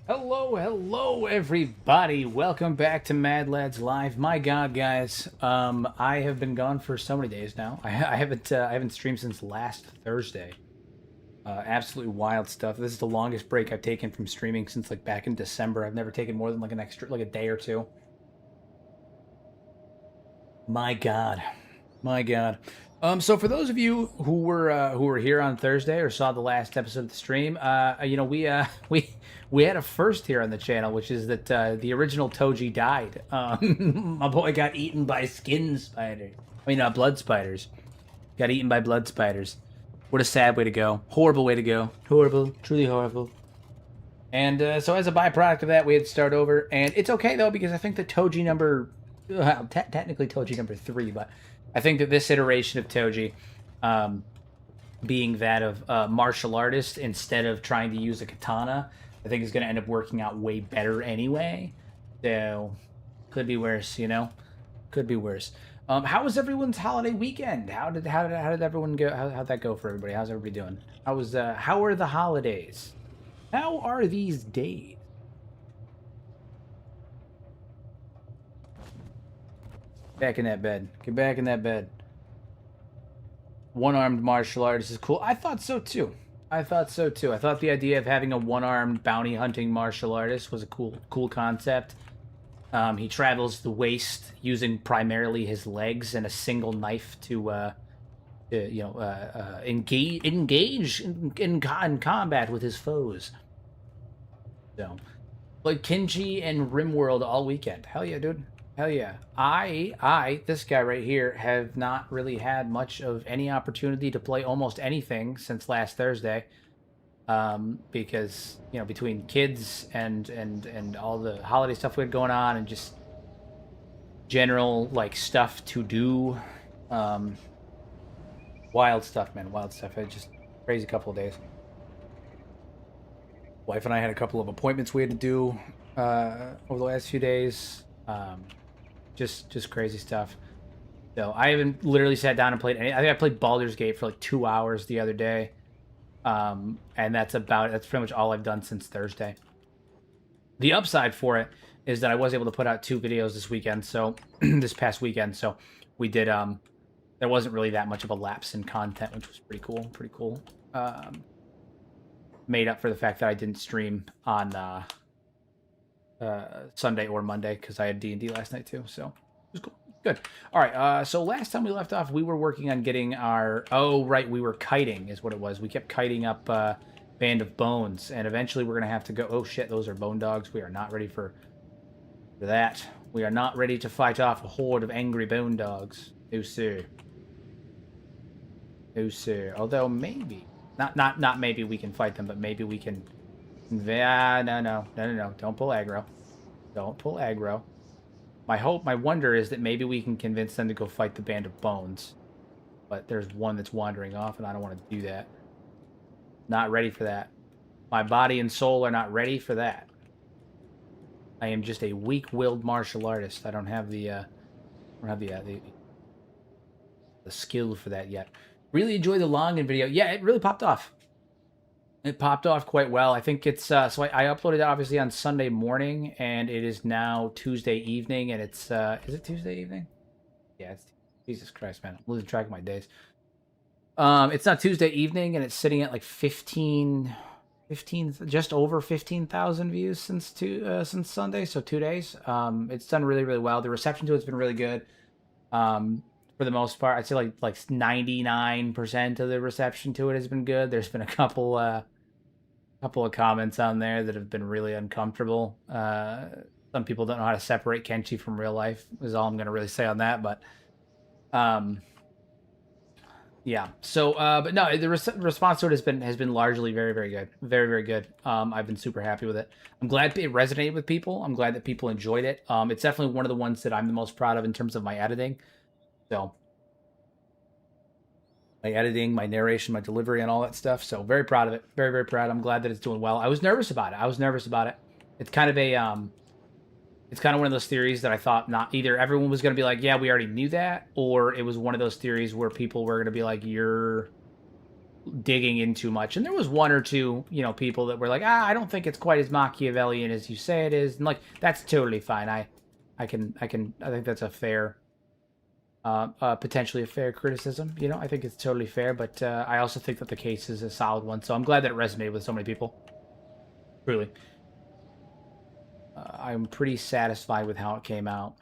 Hello, everybody. Welcome back to Mad Lads Live. My God, guys, I have been gone for so many days now. I haven't streamed since last Thursday. Absolutely wild stuff. This is the longest break I've taken from streaming since like back in December. I've never taken more than like an extra, like a day or two. My God, my God. So for those of you who were here on Thursday or saw the last episode of the stream, we had a first here on the channel, which is that the original Toji died. My boy got eaten by skin spiders. Blood spiders. Got eaten by blood spiders. What a sad way to go. Horrible way to go. Horrible. Truly horrible. And so as a byproduct of that, we had to start over. And it's okay, though, because I think that Toji number... Well, technically Toji number 3, but I think that this iteration of Toji, being that of martial artist instead of trying to use a katana, I think is going to end up working out way better anyway. So, could be worse, you know? Could be worse. How was everyone's holiday weekend? How did everyone go? How'd that go for everybody? How's everybody doing? How are the holidays? How are these days? Back in that bed. Get back in that bed. One-armed martial artist is cool. I thought so too. I thought the idea of having a one-armed bounty hunting martial artist was a cool concept. He travels the waste using primarily his legs and a single knife to engage in combat with his foes. So, like Kenshi and RimWorld all weekend. Hell yeah, dude. Hell yeah. This guy right here, have not really had much of any opportunity to play almost anything since last Thursday. Because, between kids and all the holiday stuff we had going on and just general, like, stuff to do. Wild stuff, man. Wild stuff. I had just crazy couple of days. Wife and I had a couple of appointments we had to do over the last few days. Just crazy stuff. So I haven't literally sat down and played any. I think I played Baldur's Gate for like 2 hours the other day, and that's pretty much all I've done since Thursday. The upside for it is that I was able to put out 2 videos this weekend. So this past weekend, so we did. There wasn't really that much of a lapse in content, which was pretty cool. Pretty cool. Made up for the fact that I didn't stream on Sunday or Monday because I had D&D last night too, so it was cool. Good. All right, so last time we left off, we were working on getting our... Oh, right, we were kiting is what it was. We kept kiting up Band of Bones, and eventually we're going to have to go... Oh, shit, those are bone dogs. We are not ready for that. We are not ready to fight off a horde of angry bone dogs. No, sir. No, sir. Although, maybe... Not maybe we can fight them, but maybe we can... No. Don't pull aggro. Don't pull aggro. My wonder is that maybe we can convince them to go fight the Band of Bones. But there's one that's wandering off, and I don't want to do that. Not ready for that. My body and soul are not ready for that. I am just a weak-willed martial artist. I don't have the skill for that yet. Really enjoy the Longan video. Yeah, it really popped off. It popped off quite well. I think it's... so I uploaded it obviously on Sunday morning, and it is now Tuesday evening, and it's... is it Tuesday evening? Yeah, it's... Jesus Christ, man. I'm losing track of my days. It's not Tuesday evening, and it's sitting at like 15... just over 15,000 views since Sunday, so 2 days. It's done really, really well. The reception to it's been really good. For the most part, I'd say like 99% of the reception to it has been good. There's been a couple of comments on there that have been really uncomfortable. Some people don't know how to separate Kenshi from real life, is all I'm going to really say on that. But yeah. So, but no, the response to it has been largely very, very good. Very, very good. I've been super happy with it. I'm glad it resonated with people. I'm glad that people enjoyed it. It's definitely one of the ones that I'm the most proud of in terms of my editing. So, my editing, my narration, my delivery, and all that stuff. So, very proud of it. Very, very proud. I'm glad that it's doing well. I was nervous about it. It's kind of one of those theories that I thought not either everyone was going to be like, yeah, we already knew that, or it was one of those theories where people were going to be like, you're digging in too much. And there was one or two, you know, people that were like, I don't think it's quite as Machiavellian as you say it is. And like, that's totally fine. I think that's a fair, potentially a fair criticism. You know, I think it's totally fair, but I also think that the case is a solid one. So I'm glad that it resonated with so many people. Really. I'm pretty satisfied with how it came out.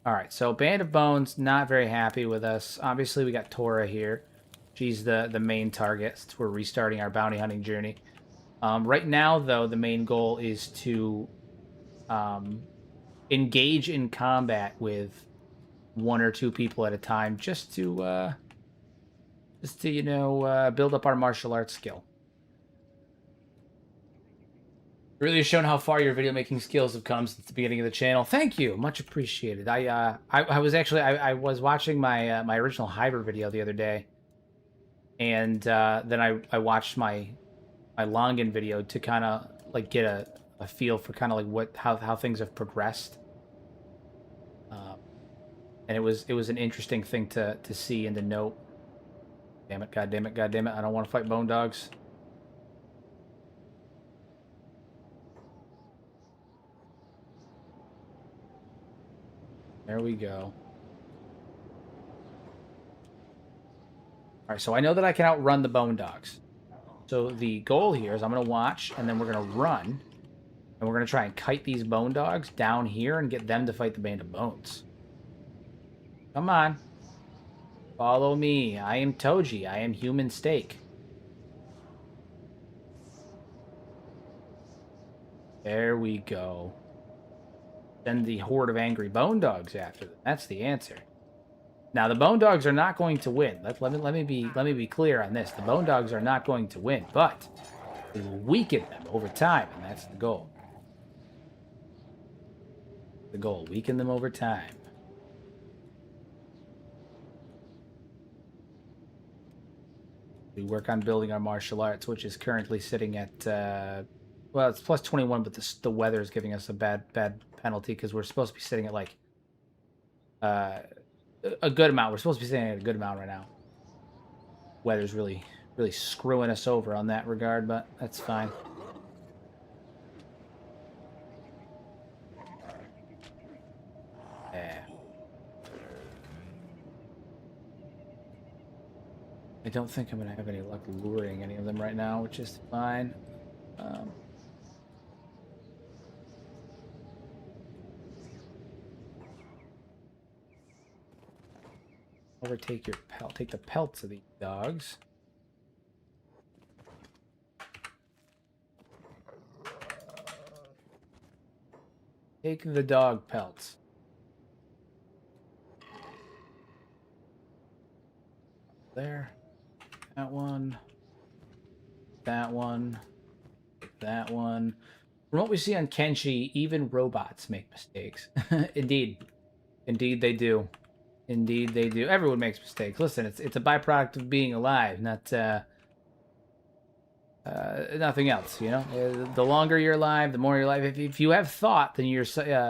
All right, so Band of Bones, not very happy with us. Obviously, we got Tora here. She's the main target since we're restarting our bounty hunting journey. Right now, though, the main goal is to engage in combat with one or two people at a time, just to you know, build up our martial arts skill. Really has shown how far your video making skills have come since the beginning of the channel. Thank you, much appreciated. I was watching my my original hybrid video the other day, and then I watched my Longan video to kind of like get a feel for kind of like how things have progressed. And it was an interesting thing to see and to note. Damn it! God damn it! God damn it! I don't want to fight bone dogs. There we go. Alright, so I know that I can outrun the bone dogs. So the goal here is I'm going to watch, and then we're going to run. And we're going to try and kite these bone dogs down here and get them to fight the Band of Bones. Come on. Follow me. I am Toji. I am human steak. There we go. Send the horde of angry bone dogs after them. That's the answer. Now the bone dogs are not going to win. Let me be clear on this. The bone dogs are not going to win, but we will weaken them over time, and that's the goal. The goal: weaken them over time. We work on building our martial arts, which is currently sitting at. Well, it's plus 21, but the weather is giving us a bad penalty because we're supposed to be sitting at like a good amount. We're supposed to be sitting at a good amount right now. Weather's really screwing us over on that regard, but that's fine. Yeah. I don't think I'm going to have any luck luring any of them right now, which is fine. Overtake your pelt. Take the pelts of these dogs. Take the dog pelts. There. That one. That one. That one. From what we see on Kenshi, even robots make mistakes. Indeed. Indeed they do. Indeed they do. Everyone makes mistakes. Listen, it's a byproduct of being alive, not nothing else, you know? The longer you're alive, the more you're alive. If you have thought, then you're,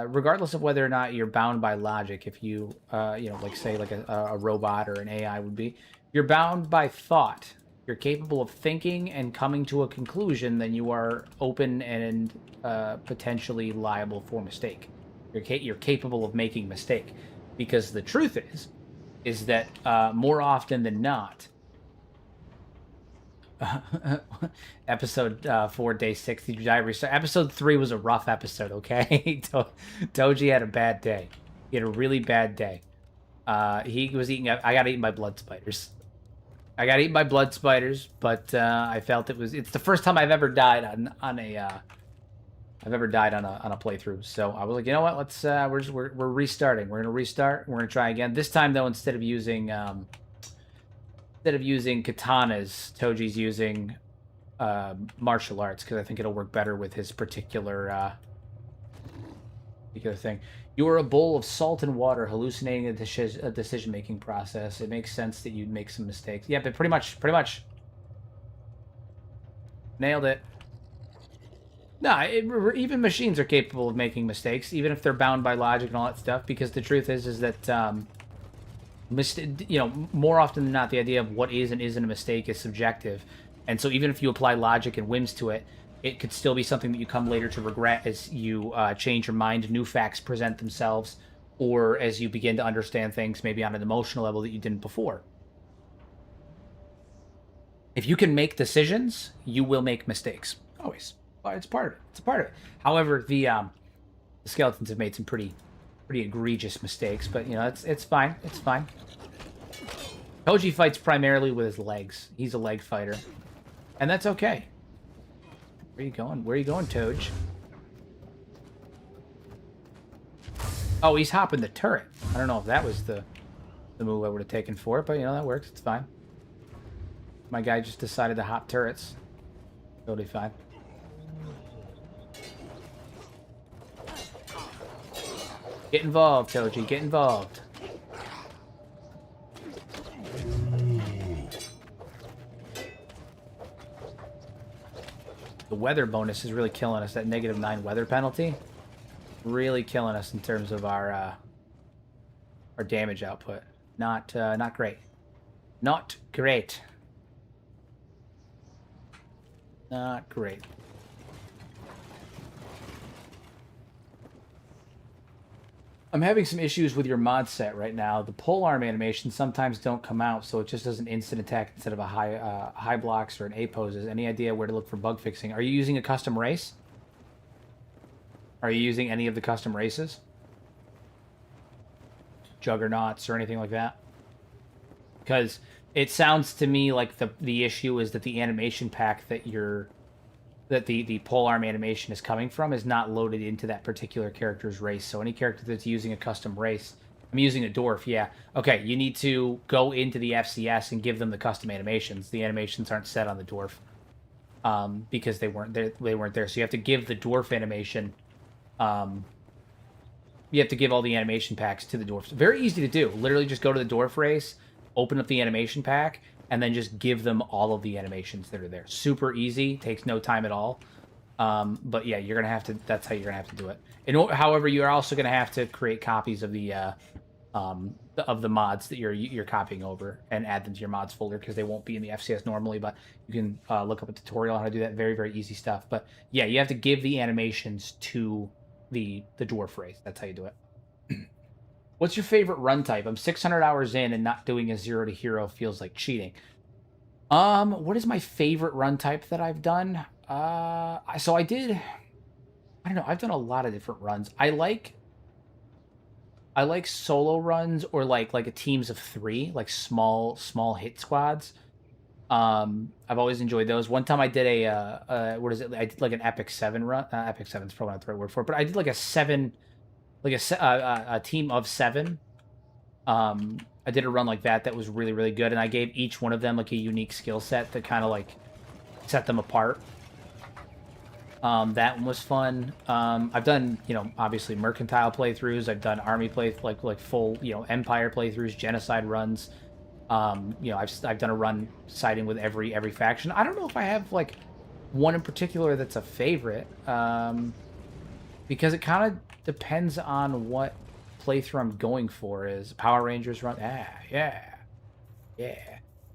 regardless of whether or not you're bound by logic, if you, you know, like say like a robot or an AI would be, you're bound by thought. You're capable of thinking and coming to a conclusion, then you are open and potentially liable for mistake. You're capable of making mistake. Because the truth is that more often than not, episode 4, day 60, diary. So episode 3 was a rough episode. Okay, Toji had a bad day. He had a really bad day. He was eating. I got eaten by blood spiders. I got eaten by blood spiders, but I felt it's the first time I've ever died on a. I've ever died on a playthrough, so I was like, you know what? Let's we're restarting. We're gonna restart. We're gonna try again. This time though, instead of using katanas, Toji's using martial arts because I think it'll work better with his particular thing. You are a bowl of salt and water, hallucinating a decision-making process. It makes sense that you'd make some mistakes. Yeah, but pretty much nailed it. No, even machines are capable of making mistakes, even if they're bound by logic and all that stuff. Because the truth is that You know, more often than not, the idea of what is and isn't a mistake is subjective. And so even if you apply logic and whims to it, it could still be something that you come later to regret as you change your mind, new facts present themselves, or as you begin to understand things maybe on an emotional level that you didn't before. If you can make decisions, you will make mistakes. Always. It's part of it. It's a part of it. However, the skeletons have made some pretty egregious mistakes, but you know, it's fine. It's fine. Toji fights primarily with his legs. He's a leg fighter. And that's okay. Where are you going? Where are you going, Toji? Oh, he's hopping the turret. I don't know if that was the move I would have taken for it, but you know, that works. It's fine. My guy just decided to hop turrets. Totally fine. Get involved, Toji. Get involved. The weather bonus is really killing us. That -9 weather penalty, really killing us in terms of our damage output. Not great. Not great. Not great. I'm having some issues with your mod set right now. The polearm animations sometimes don't come out, so it just does an instant attack instead of a high blocks or an A poses. Any idea where to look for bug fixing? Are you using a custom race? Are you using any of the custom races? Juggernauts or anything like that? Because it sounds to me like the issue is that the animation pack that the polearm animation is coming from is not loaded into that particular character's race. So any character that's using a custom race, I'm using a dwarf, yeah. Okay, you need to go into the FCS and give them the custom animations. The animations aren't set on the dwarf because they weren't there. So you have to give the dwarf animation. You have to give all the animation packs to the dwarfs. Very easy to do. Literally just go to the dwarf race, open up the animation pack, and then just give them all of the animations that are there. Super easy, takes no time at all. But yeah, you're gonna have to. That's how you're gonna have to do it. However, you are also gonna have to create copies of the mods that you're copying over and add them to your mods folder because they won't be in the FCS normally. But you can look up a tutorial on how to do that. Very easy stuff. But yeah, you have to give the animations to the dwarf race. That's how you do it. What's your favorite run type? I'm 600 hours in and not doing a 0 to hero feels like cheating. What is my favorite run type that I've done? So I don't know. I've done a lot of different runs. I like solo runs or like a teams of 3, like small hit squads. I've always enjoyed those. One time I did what is it? I did like an Epic 7 run. Epic 7 is probably not the right word for it, but I did like a 7. Like a team of 7. I did a run like that was really good, and I gave each one of them like a unique skill set that kind of like set them apart. That one was fun. I've done, you know, obviously mercantile playthroughs. I've done army like full, you know, empire playthroughs, genocide runs. You know, I've done a run siding with every faction. I don't know if I have like one in particular that's a favorite. Because it kind of depends on what playthrough I'm going for. Is Power Rangers run? Yeah.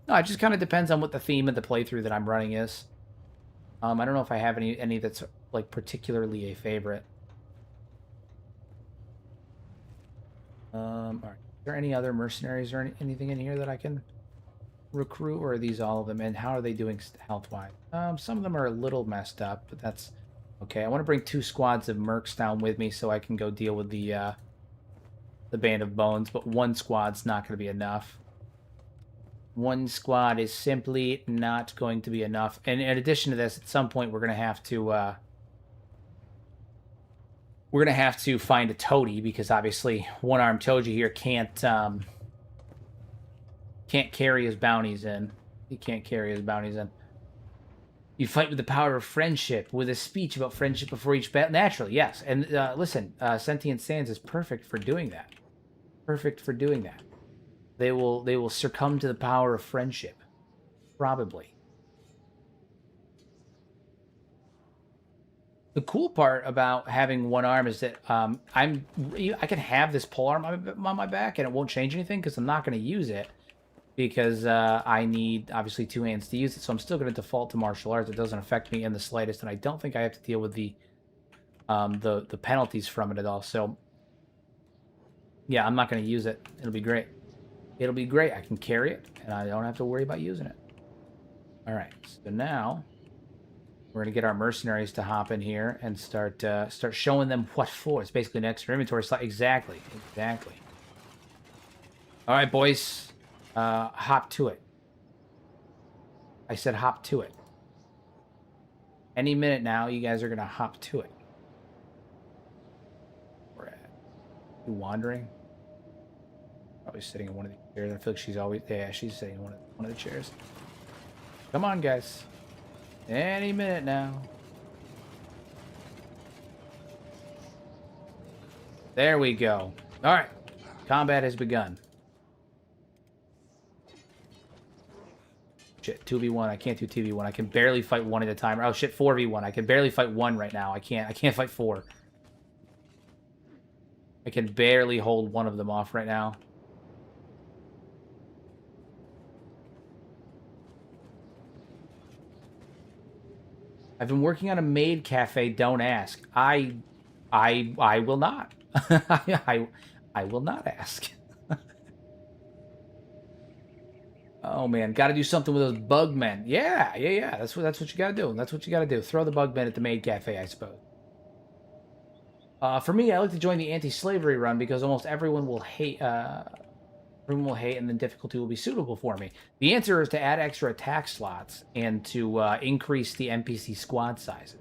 No, it just kind of depends on what the theme of the playthrough that I'm running is. I don't know if I have any that's like particularly a favorite. All right. Is there any other mercenaries or anything in here that I can recruit, or are these all of them? And how are they doing health-wise? Some of them are a little messed up, but that's okay. I want to bring 2 squads of mercs down with me so I can go deal with the Band of Bones, but 1 squad's not going to be enough. 1 squad is simply not going to be enough. And in addition to this, at some point we're going to have to find a toady, because obviously one-armed Toji here can't carry his bounties in. He can't carry his bounties in. You fight with the power of friendship, with a speech about friendship before each battle. Naturally, yes. And listen, Sentient Sands is perfect for doing that. Perfect for doing that. They will succumb to the power of friendship. Probably. The cool part about having one arm is that I can have this pole arm on my back and it won't change anything because I'm not going to use it because I need obviously 2 hands to use it. So I'm still going to default to martial arts. It doesn't affect me in the slightest, and I don't think I have to deal with the penalties from it at all. So yeah, I'm not going to use it. It'll be great. It'll be great. I can carry it, and I don't have to worry about using it. All right, so now we're going to get our mercenaries to hop in here and start showing them what for. It's basically an extra inventory slot. Exactly. All right, boys. Hop to it. I said hop to it. Any minute now, you guys are going to hop to it. We're at. You wandering? Probably sitting in one of the chairs. I feel like she's always... Yeah, she's sitting in one of the chairs. Come on, guys. Any minute now. There we go. All right. Combat has begun. Shit, 2v1. I can't do 2v1. I can barely fight one at a time. Oh, shit, 4v1. I can barely fight one right now. I can't fight 4. I can barely hold one of them off right now. I've been working on a maid cafe. Don't ask. I will not. I will not ask. Oh man, got to do something with those bug men. Yeah. That's what you got to do. That's what you got to do. Throw the bug men at the maid cafe, I suppose. For me, I like to join the anti-slavery run because almost everyone will hate. Everyone will hate, and the difficulty will be suitable for me. The answer is to add extra attack slots and to increase the NPC squad sizes.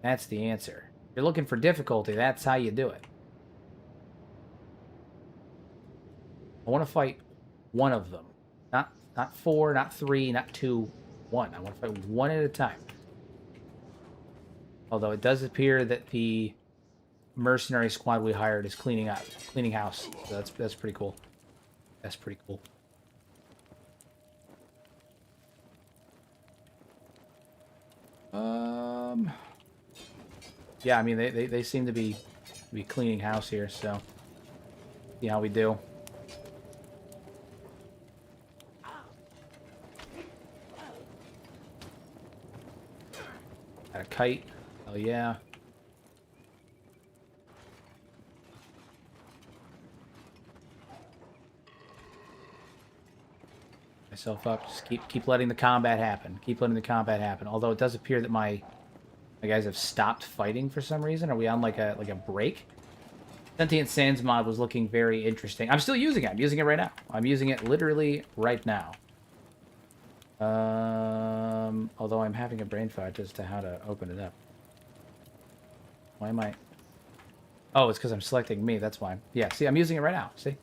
That's the answer. If you're looking for difficulty, that's how you do it. I want to fight one of them. Not 4, not 3, not 2, 1. I want to fight one at a time. Although it does appear that the mercenary squad we hired is cleaning house. So that's pretty cool. That's pretty cool. Yeah, I mean they seem to be cleaning house here, so see how we do. Got a kite. Hell yeah. Myself up. Just keep letting the combat happen. Keep letting the combat happen. Although it does appear that my guys have stopped fighting for some reason. Are we on like a break? Sentient Sands mod was looking very interesting. I'm still using it. I'm using it right now. I'm using it literally right now. Although I'm having a brain fart as to how to open it up. Why am I... Oh, it's because I'm selecting me. That's why. Yeah, see, I'm using it right now. See?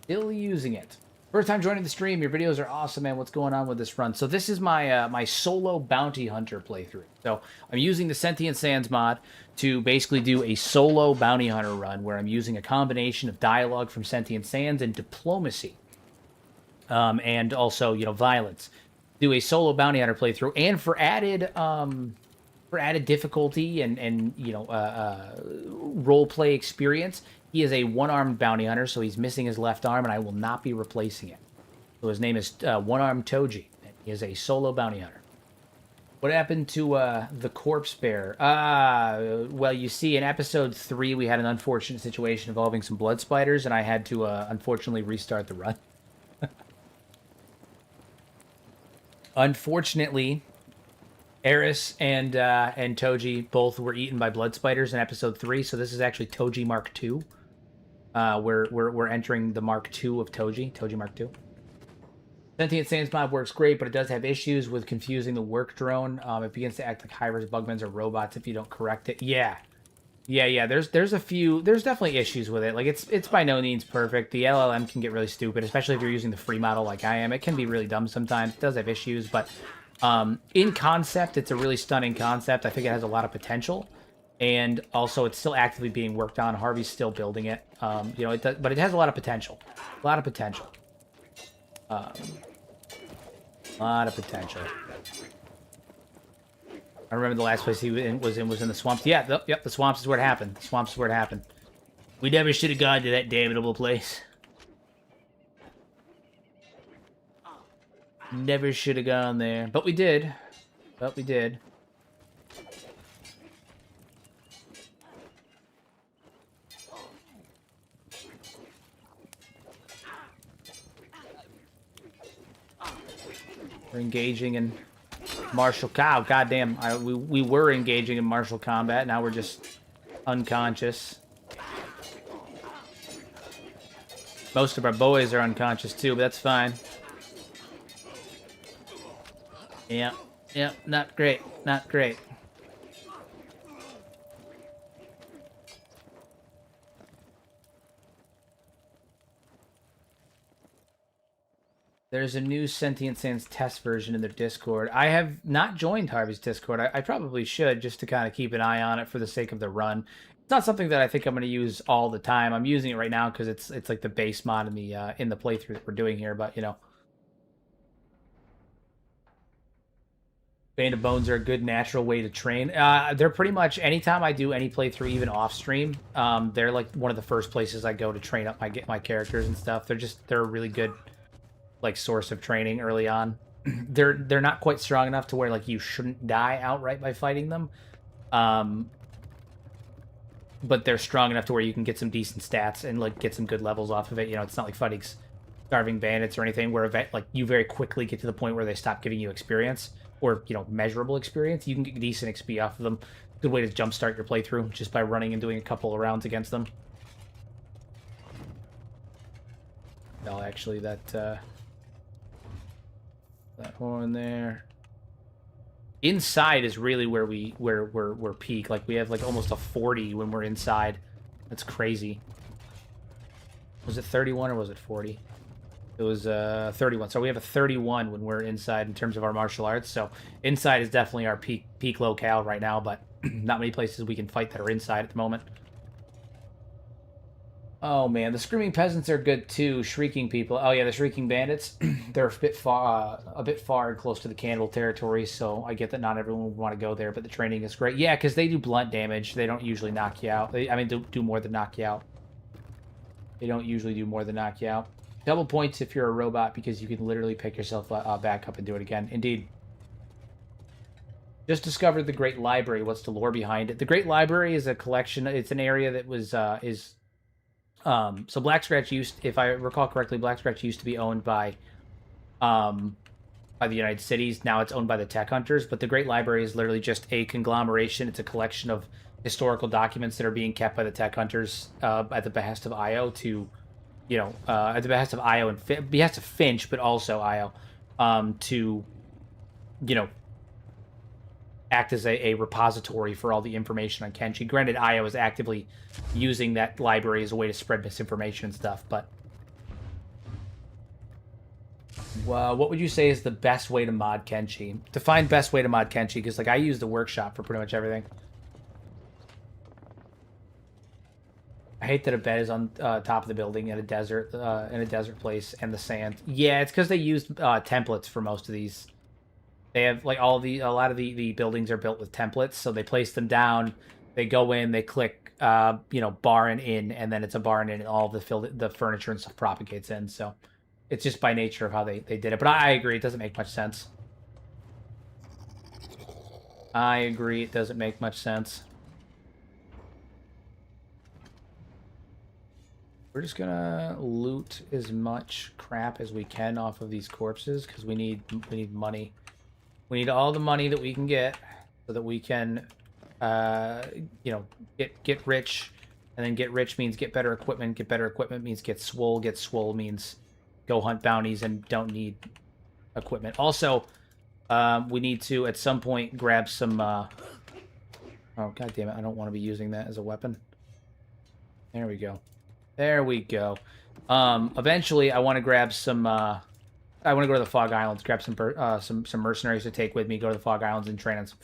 Still using it. First time joining the stream. Your videos are awesome, man. What's going on with this run? So this is my my solo bounty hunter playthrough. So I'm using the Sentient Sands mod to basically do a solo bounty hunter run where I'm using a combination of dialogue from Sentient Sands and diplomacy. And also, you know, violence. Do a solo bounty hunter playthrough, and for added difficulty and you know role play experience, he is a one-armed bounty hunter, so he's missing his left arm, and I will not be replacing it. So his name is One-Armed Toji, and he is a solo bounty hunter. What happened to the corpse bear? Well, you see, in episode 3, we had an unfortunate situation involving some blood spiders, and I had to unfortunately restart the run. Unfortunately, Eris and Toji both were eaten by blood spiders in episode 3, so this is actually Toji Mark II. We're entering the Mark II of Toji Mark II. Sentient Sands mod works great, but it does have issues with confusing the work drone. It begins to act like high-res bugmans or robots if you don't correct it. Yeah. There's definitely issues with it. Like it's by no means perfect. The LLM can get really stupid, especially if you're using the free model like I am. It can be really dumb sometimes. It does have issues, but in concept, it's a really stunning concept. I think it has a lot of potential, and also it's still actively being worked on. Harvey's still building it. You know, but it has a lot of potential. A lot of potential. I remember the last place he was in was in the swamps. Yeah, yep, the swamps is where it happened. The swamps is where it happened. We never should have gone to that damnable place. Never should have gone there. But we did. But we did. We're engaging in martial... Oh, goddamn. We were engaging in martial combat. Now we're just unconscious. Most of our boys are unconscious, too, but that's fine. Yeah. Yeah, not great. Not great. There's a new Sentient Sands test version in their Discord. I have not joined Harvey's Discord. I probably should, just to kind of keep an eye on it for the sake of the run. It's not something that I think I'm going to use all the time. I'm using it right now because it's like the base mod in the playthrough that we're doing here. But you know, Bane of Bones are a good natural way to train. They're pretty much anytime I do any playthrough, even off stream, they're like one of the first places I go to train up my characters and stuff. They're a really good like source of training early on. They're not quite strong enough to where like you shouldn't die outright by fighting them. But they're strong enough to where you can get some decent stats and like get some good levels off of it. You know, it's not like fighting starving bandits or anything where like you very quickly get to the point where they stop giving you experience or, you know, measurable experience. You can get decent XP off of them. Good way to jumpstart your playthrough just by running and doing a couple of rounds against them. Well, actually, that horn there. Inside is really where we're peak. Like we have like almost a 40 when we're inside. That's crazy. Was it 31 or was it 40? It was 31. So we have a 31 when we're inside in terms of our martial arts. So inside is definitely our peak locale right now, but not many places we can fight that are inside at the moment. Oh man, the screaming peasants are good too. Shrieking people. Oh yeah, the shrieking bandits. They're a bit far and close to the cannibal territory. So I get that not everyone would want to go there, but the training is great. Yeah, because they do blunt damage. They don't usually knock you out. I mean, do more than knock you out. They don't usually do more than knock you out. Double points if you're a robot because you can literally pick yourself back up and do it again. Indeed. Just discovered the Great Library. What's the lore behind it? The Great Library is a collection. It's an area that was so Black Scratch if I recall correctly, Black Scratch used to be owned by the United Cities. Now it's owned by the Tech Hunters, but the Great Library is literally just a conglomeration. It's a collection of historical documents that are being kept by the Tech Hunters at the behest of IO to, you know, at the behest of IO and behest of Finch, but also IO to, you know, act as a repository for all the information on Kenshi. Granted, IO is actively using that library as a way to spread misinformation and stuff, but what would you say is the best way to mod Kenshi? Define best way to mod Kenshi, because like I use the workshop for pretty much everything. I hate that a bed is on top of the building in a desert place and the sand. Yeah, it's because they used templates for most of these. They have like a lot of the buildings are built with templates, so they place them down. They go in, they click, you know, bar and in, and then it's a bar and in, and all the furniture and stuff propagates in. So it's just by nature of how they did it. But I agree, it doesn't make much sense. I agree, it doesn't make much sense. We're just gonna loot as much crap as we can off of these corpses because we need money. We need all the money that we can get so that we can, you know, get rich, and then get rich means get better equipment. Get better equipment means get swole. Get swole means go hunt bounties and don't need equipment. Also, we need to at some point grab some. Oh god damn it! I don't want to be using that as a weapon. There we go. There we go. Eventually, I want to grab some. I want to go to the Fog Islands, grab some mercenaries to take with me, go to the Fog Islands and train on some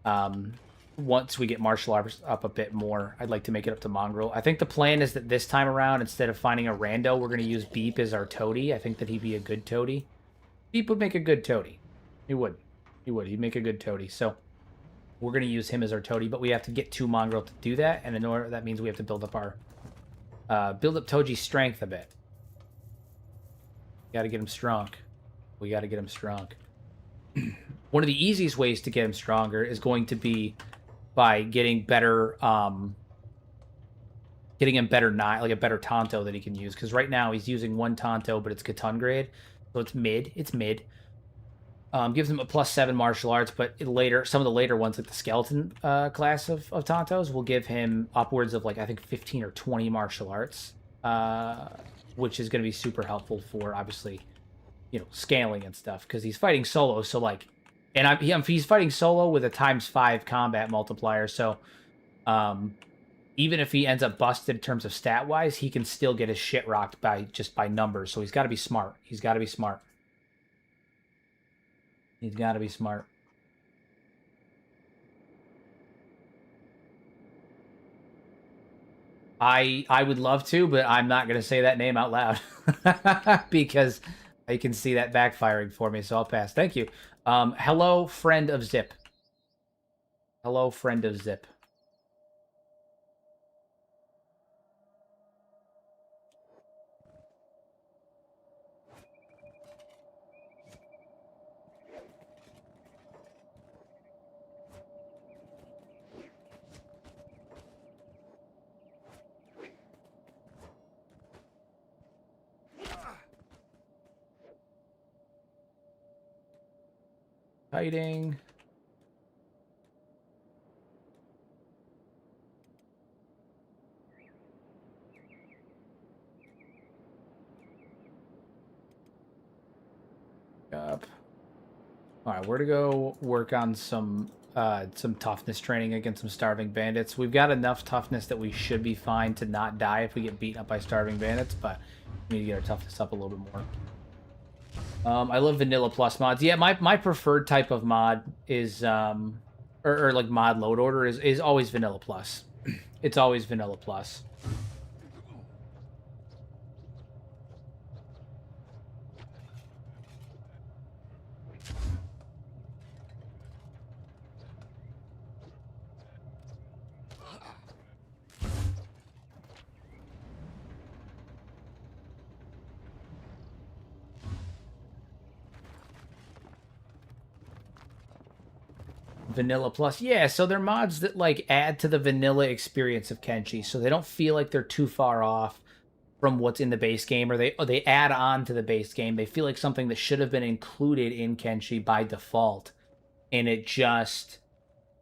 Fogmen. Once we get martial arts up a bit more, I'd like to make it up to Mongrel. I think the plan is that this time around, instead of finding a rando, we're going to use Beep as our toady. I think that he'd be a good toady. Beep would make a good toady. He would. He would. He'd make a good toady. So we're going to use him as our toady, but we have to get 2 Mongrel to do that. And in order, that means we have to build up our... build up Toji's strength a bit. Got to get him strong. We got to get him strong. One of the easiest ways to get him stronger is going to be by getting better... getting him better, like a better Tonto that he can use. Because right now he's using 1 Tonto, but it's Catan grade. So it's mid. It's mid. Gives him a +7 martial arts, but later, some of the later ones, like the skeleton class of Tontos, will give him upwards of, like, I think 15 or 20 martial arts, which is going to be super helpful for, obviously, you know, scaling and stuff, because he's fighting solo, so, like, and he's fighting solo with a ×5 combat multiplier, so even if he ends up busted in terms of stat-wise, he can still get his shit rocked by numbers, so he's got to be smart. He's got to be smart. He's got to be smart. I would love to, but I'm not going to say that name out loud because I can see that backfiring for me, so I'll pass. Thank you. Hello, friend of Zip. Hello, friend of Zip. Fighting. Up. All right, we're to go work on some toughness training against some starving bandits. We've got enough toughness that we should be fine to not die if we get beaten up by starving bandits, but we need to get our toughness up a little bit more. I love vanilla plus mods. Yeah, my preferred type of mod is or like mod load order is always vanilla plus. It's always vanilla plus. Vanilla plus, yeah, so they're mods that like add to the vanilla experience of Kenshi, so they don't feel like they're too far off from what's in the base game, or they add on to the base game. They feel like something that should have been included in Kenshi by default, and it just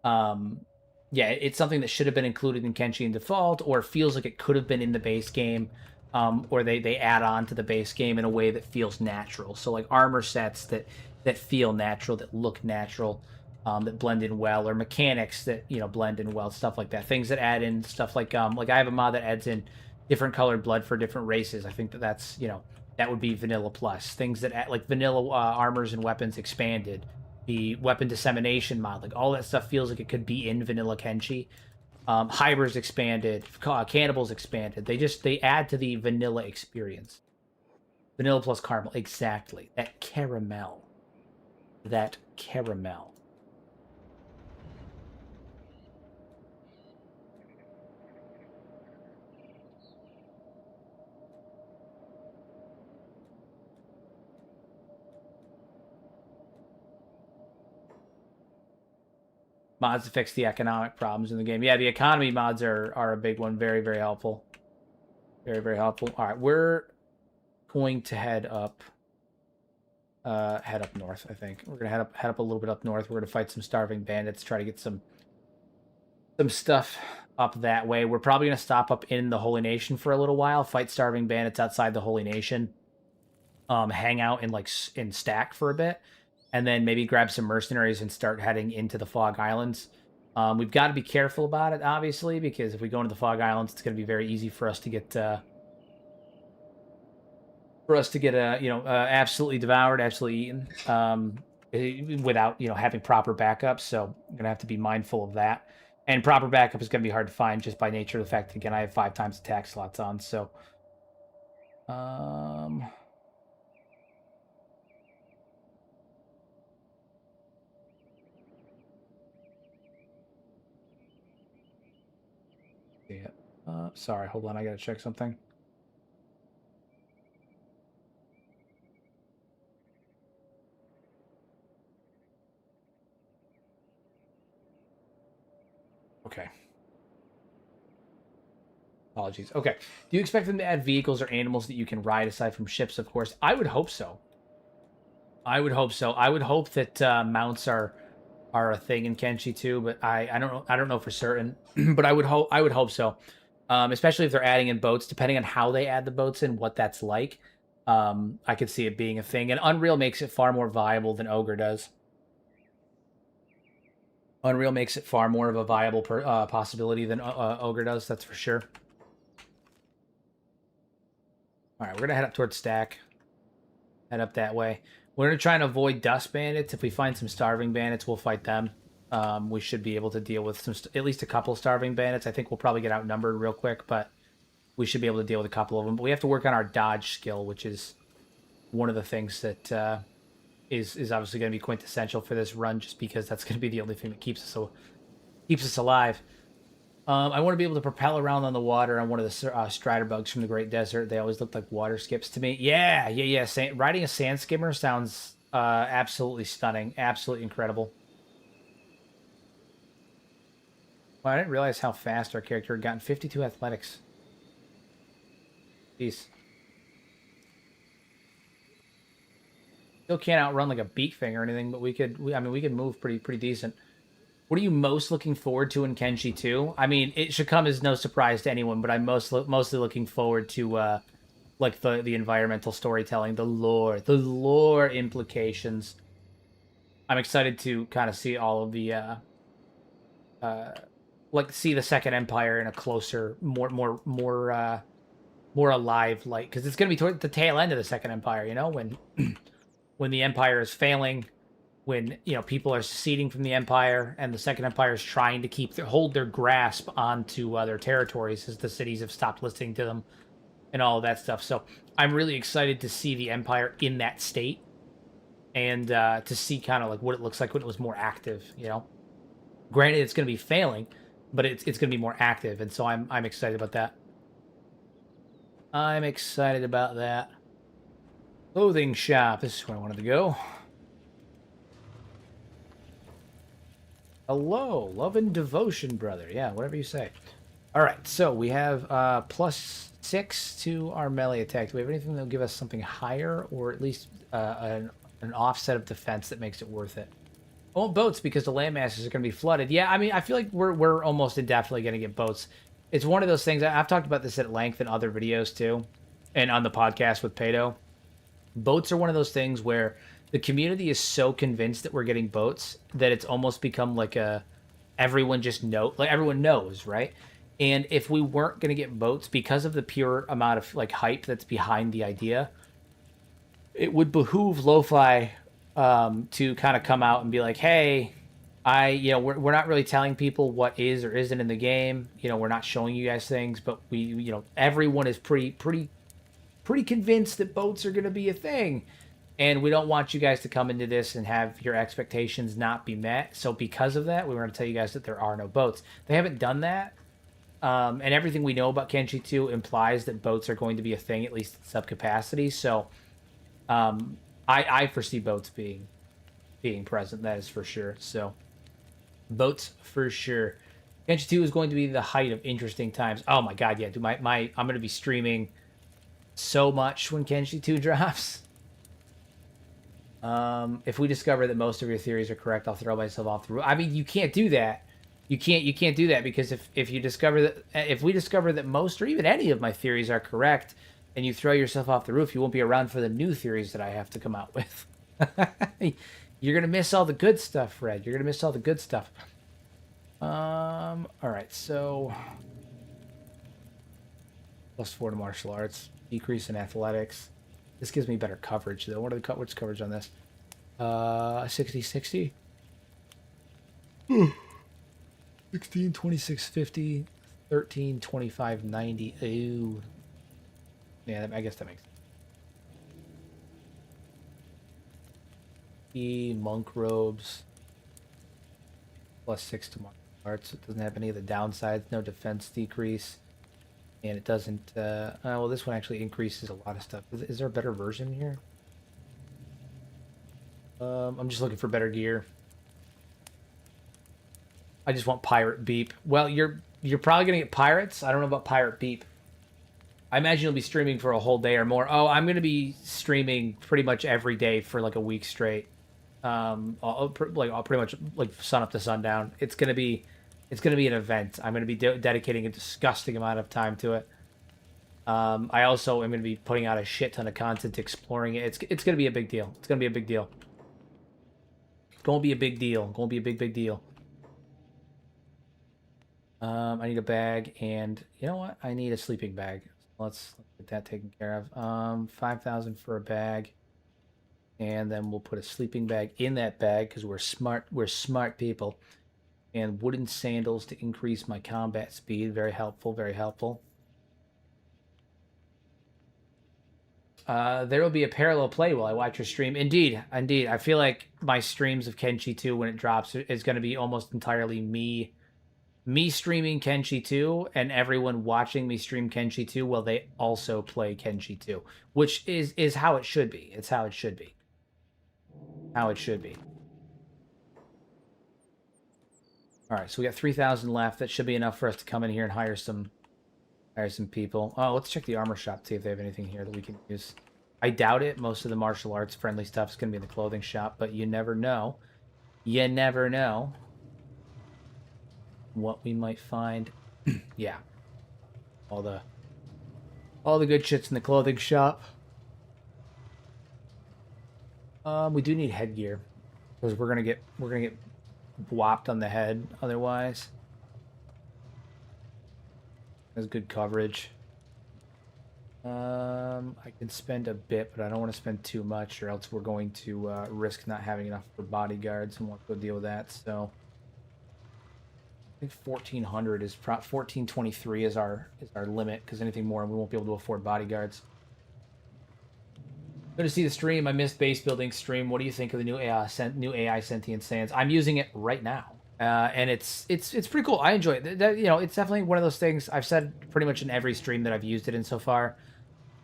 yeah, it's something that should have been included in Kenshi in default, or feels like it could have been in the base game, or they add on to the base game in a way that feels natural. So like armor sets that feel natural, that look natural, that blend in well, or mechanics that, you know, blend in well, stuff like that. Things that add in stuff like I have a mod that adds in different colored blood for different races. I think that's, you know, that would be vanilla plus. Things that add, like vanilla armors and weapons expanded, the weapon dissemination mod, like all that stuff feels like it could be in vanilla Kenshi. Hybers expanded, cannibals expanded. They add to the vanilla experience. Vanilla plus caramel, exactly. That caramel. That caramel. Mods to fix the economic problems in the game. Yeah, the economy mods are a big one. Very, very helpful. Very, very helpful. All right, we're going to head up north, I think. We're gonna head up a little bit up north. We're gonna fight some starving bandits, try to get some stuff up that way. We're probably gonna stop up in the Holy Nation for a little while, fight starving bandits outside the Holy Nation, hang out in stack for a bit, and then maybe grab some mercenaries and start heading into the Fog Islands. We've got to be careful about it, obviously, because if we go into the Fog Islands, it's going to be very easy for us to get absolutely devoured, absolutely eaten, without, you know, having proper backup. So I'm gonna have to be mindful of that. And proper backup is gonna be hard to find just by nature of the fact that, again, I have 5 times attack slots on. So Sorry, hold on. I gotta check something. Okay. Apologies. Okay. Do you expect them to add vehicles or animals that you can ride aside from ships, of course? I would hope so. I would hope so. I would hope that mounts are a thing in Kenshi too, but I don't know for certain. But I would hope so. Especially if they're adding in boats, depending on how they add the boats in, what that's like. I could see it being a thing. And Unreal makes it far more viable than Ogre does. Unreal makes it far more of a viable possibility than Ogre does, that's for sure. Alright, we're going to head up towards Stack. Head up that way. We're going to try and avoid Dust Bandits. If we find some Starving Bandits, we'll fight them. We should be able to deal with at least a couple Starving Bandits. I think we'll probably get outnumbered real quick, but we should be able to deal with a couple of them. But we have to work on our dodge skill, which is one of the things that is obviously going to be quintessential for this run, just because that's going to be the only thing that keeps us alive. I want to be able to propel around on the water on one of the strider bugs from the Great Desert. They always look like water skips to me. Yeah. Riding a sand skimmer sounds absolutely stunning, absolutely incredible. Well, I didn't realize how fast our character had gotten. 52 athletics. Jeez. Still can't outrun like a beak thing or anything, but we could move pretty decent. What are you most looking forward to in Kenshi 2? I mean, it should come as no surprise to anyone, but I'm mostly looking forward to like the environmental storytelling, the lore implications. I'm excited to kind of see all of the like see the Second Empire in a closer, more alive light, because it's going to be toward the tail end of the Second Empire, you know, when when the Empire is failing, when people are seceding from the Empire, and the Second Empire is trying to hold their grasp onto their territories as the cities have stopped listening to them, and all of that stuff. So I'm really excited to see the Empire in that state, and to see kind of like what it looks like when it was more active. Granted, it's going to be failing, but it's going to be more active, and so I'm excited about that. I'm excited about that. Clothing shop. This is where I wanted to go. Hello, love and devotion, brother. Yeah, whatever you say. All right, so we have +6 to our melee attack. Do we have anything that'll give us something higher, or at least an offset of defense that makes it worth it? I want boats because the landmasses are going to be flooded. Yeah, I mean, I feel like we're almost indefinitely going to get boats. It's one of those things. I've talked about this at length in other videos too, and on the podcast with Pato. Boats are one of those things where the community is so convinced that we're getting boats that it's almost become like everyone knows, right? And if we weren't going to get boats because of the pure amount of like hype that's behind the idea, it would behoove Lo-Fi to kind of come out and be like, hey, we're not really telling people what is or isn't in the game. We're not showing you guys things, but everyone is pretty convinced that boats are going to be a thing. And we don't want you guys to come into this and have your expectations not be met. So because of that, we want to tell you guys that there are no boats. They haven't done that. And everything we know about Kenshi 2 implies that boats are going to be a thing, at least in sub-capacity. So I foresee boats being present. That is for sure. So boats for sure. Kenshi 2 is going to be the height of interesting times. Oh my god, yeah. Dude, I'm going to be streaming so much when Kenshi 2 drops. If we discover that most of your theories are correct, I'll throw myself off the roof. I mean, you can't do that. You can't do that, because if we discover that most or even any of my theories are correct, and you throw yourself off the roof, you won't be around for the new theories that I have to come out with. You're gonna miss all the good stuff, Fred. You're gonna miss all the good stuff. All right, so +4 to martial arts, decrease in athletics. This gives me better coverage, though. What's coverage on this? 60-60. 16, 26, 50, 13, 25, 90. Ooh. Yeah, I guess that makes sense. Monk robes. +6 to martial arts. It doesn't have any of the downsides. No defense decrease. And it doesn't, well, this one actually increases a lot of stuff. Is there a better version here? I'm just looking for better gear. I just want pirate beep. Well, you're probably gonna get pirates. I don't know about pirate beep. I imagine you'll be streaming for a whole day or more. Oh, I'm gonna be streaming pretty much every day for like a week straight. I'll pretty much like sun up to sundown. It's gonna be an event. I'm gonna be dedicating a disgusting amount of time to it. I also am gonna be putting out a shit ton of content exploring it. It's gonna be a big deal. It's gonna be a big deal. It's gonna be a big deal. It's gonna be a big deal. I need a bag, and you know what? I need a sleeping bag. Let's get that taken care of. 5,000 for a bag, and then we'll put a sleeping bag in that bag because we're smart. We're smart people. And wooden sandals to increase my combat speed. Very helpful. Very helpful. There will be a parallel play while I watch your stream. Indeed, indeed. I feel like my streams of Kenshi 2 when it drops is going to be almost entirely me streaming Kenshi 2 and everyone watching me stream Kenshi 2 while they also play Kenshi 2, which is how it should be. It's how it should be. How it should be. All right, so we got 3,000 left. That should be enough for us to come in here and hire some people. Oh, let's check the armor shop, see if they have anything here that we can use. I doubt it. Most of the martial arts friendly stuff is going to be in the clothing shop, but you never know. You never know what we might find. Yeah. All the good shit's in the clothing shop. We do need headgear because we're gonna get whopped on the head otherwise. That's good coverage. I can spend a bit, but I don't want to spend too much, or else we're going to risk not having enough for bodyguards, and we'll have to deal with that. So I think 1,400 is 1,423 is our limit, because anything more, we won't be able to afford bodyguards. Good to see the stream. I missed base building stream. What do you think of the new AI Sentient Sands? I'm using it right now, and it's pretty cool. I enjoy it. You know, it's definitely one of those things I've said pretty much in every stream that I've used it in so far.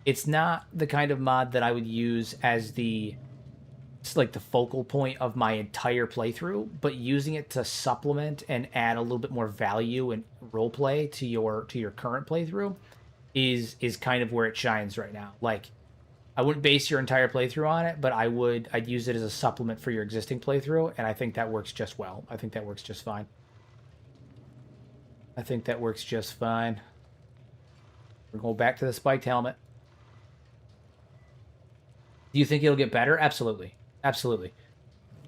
It's not the kind of mod that I would use as like the focal point of my entire playthrough, but using it to supplement and add a little bit more value and roleplay to your current playthrough is kind of where it shines right now. Like, I wouldn't base your entire playthrough on it, but I'd use it as a supplement for your existing playthrough, and I think that works just well. I think that works just fine. I think that works just fine. We're going back to the spiked helmet. Do you think it'll get better? Absolutely. Absolutely.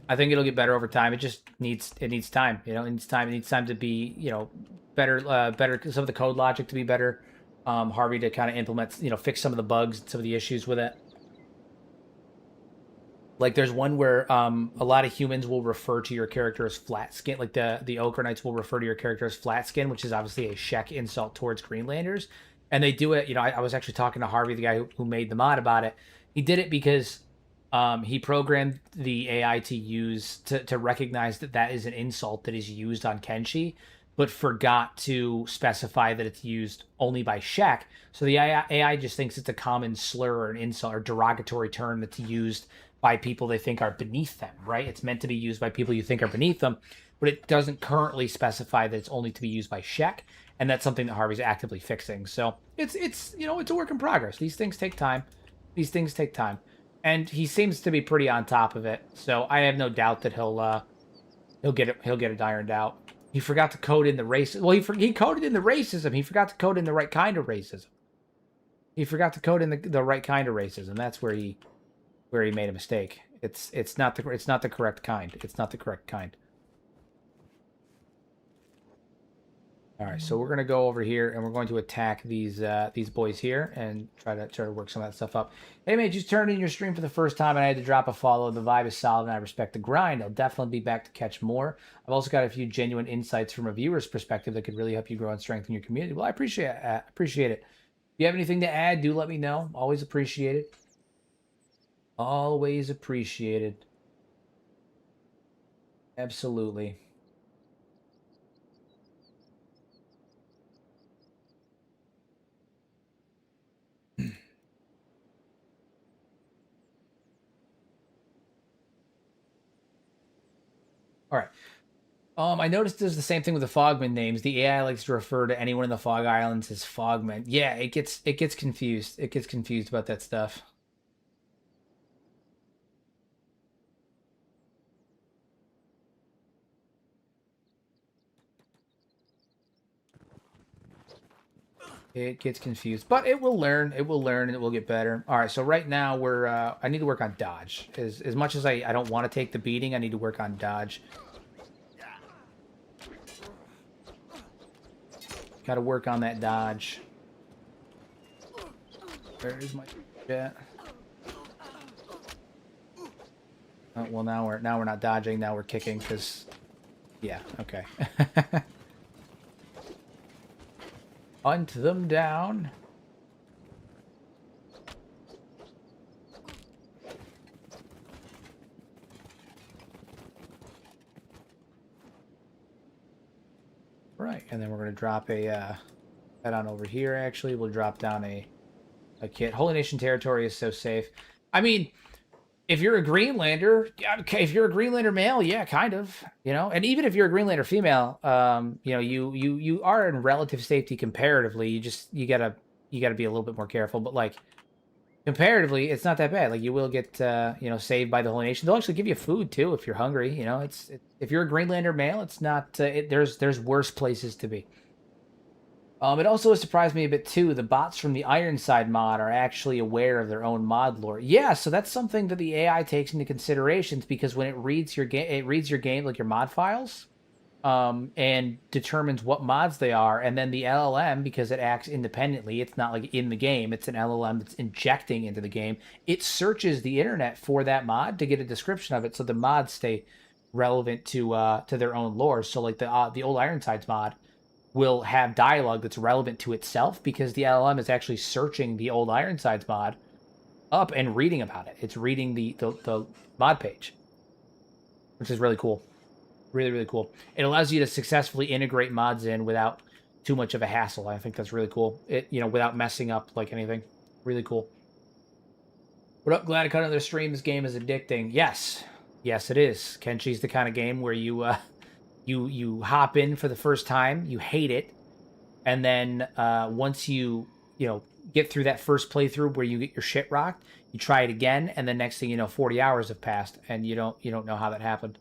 I think it'll get better over time. It just needs time. You know, it needs time. It needs time to be, you know, better some of the code logic to be better. Harvey to kind of implement, you know, fix some of the bugs, some of the issues with it. Like there's one where a lot of humans will refer to your character as flat skin. Like the Ochre Knights will refer to your character as flat skin, which is obviously a Shek insult towards Greenlanders. And they do it, you know, I was actually talking to Harvey, the guy who made the mod, about it. He did it because he programmed the AI to use to recognize that is an insult that is used on Kenshi, but forgot to specify that it's used only by Shek. So the AI just thinks it's a common slur or an insult or derogatory term that's used by people they think are beneath them, right? It's meant to be used by people you think are beneath them, but it doesn't currently specify that it's only to be used by Shek, and that's something that Harvey's actively fixing. So it's you know, it's a work in progress. These things take time. These things take time. And he seems to be pretty on top of it. So I have no doubt that he'll get it ironed out. He forgot to code in the racism. Well, he coded in the racism. He forgot to code in the right kind of racism. He forgot to code in the right kind of racism. That's where he made a mistake. It's not the correct kind. It's not the correct kind. All right, so we're gonna go over here and we're going to attack these boys here and try to work some of that stuff up. Hey man, just turned in your stream for the first time and I had to drop a follow. The vibe is solid and I respect the grind. I'll definitely be back to catch more. I've also got a few genuine insights from a viewer's perspective that could really help you grow and strengthen your community. Well, I appreciate it. If you have anything to add, do let me know. Always appreciate it. Always appreciated. Absolutely. I noticed there's the same thing with the Fogman names. The AI likes to refer to anyone in the Fog Islands as Fogmen. Yeah, it gets confused. It gets confused about that stuff. It gets confused, but it will learn. It will learn, and it will get better. All right, so right now we're. I need to work on dodge. As much as I don't want to take the beating, I need to work on dodge. Got to work on that dodge. Where is my jet? Oh, well, now we're not dodging. Now we're kicking because, yeah, okay. Hunt them down. Right, and then we're going to drop a, head on over here, actually. We'll drop down a kit. Holy Nation territory is so safe. I mean, if you're a Greenlander, okay, if you're a Greenlander male, yeah, kind of, you know. And even if you're a Greenlander female, you know, you are in relative safety comparatively. You gotta be a little bit more careful. But like comparatively, it's not that bad. Like you will get you know, saved by the Holy Nation. They'll actually give you food too if you're hungry. You know, if you're a Greenlander male, it's not. There's worse places to be. It also has surprised me a bit too. The bots from the Ironside mod are actually aware of their own mod lore. Yeah, so that's something that the AI takes into considerations because when it reads your game, like your mod files, and determines what mods they are, and then the LLM, because it acts independently, it's not like in the game. It's an LLM that's injecting into the game. It searches the internet for that mod to get a description of it, so the mods stay relevant to their own lore. So like the old Ironsides mod will have dialogue that's relevant to itself because the LLM is actually searching the old Ironsides mod up and reading about it. It's reading the mod page, which is really cool. Really, really cool. It allows you to successfully integrate mods in without too much of a hassle. I think that's really cool. You know, without messing up like anything. Really cool. What up? Glad to cut another stream. This game is addicting. Yes. Yes, it is. Kenshi's the kind of game where you you hop in for the first time, you hate it, and then once you know, get through that first playthrough where you get your shit rocked, you try it again, and the next thing you know, 40 hours have passed, and you don't know how that happened.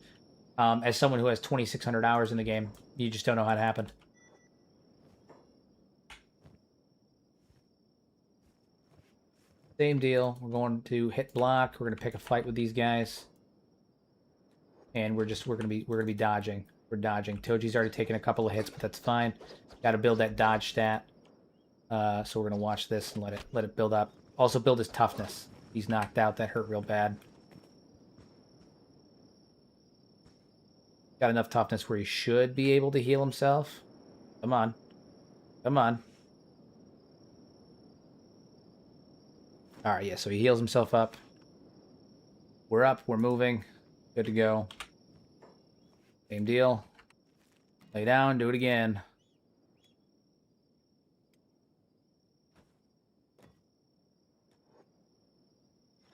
As someone who has 2,600 hours in the game, you just don't know how it happened. Same deal. We're going to hit block. We're going to pick a fight with these guys, and we're gonna be dodging. We're dodging. Toji's already taken a couple of hits, but that's fine. Got to build that dodge stat. So we're gonna watch this and let it build up. Also build his toughness. He's knocked out. That hurt real bad. Got enough toughness where he should be able to heal himself. Come on. Come on. Alright, yeah, so he heals himself up. We're up. We're moving. Good to go. Same deal. Lay down. Do it again.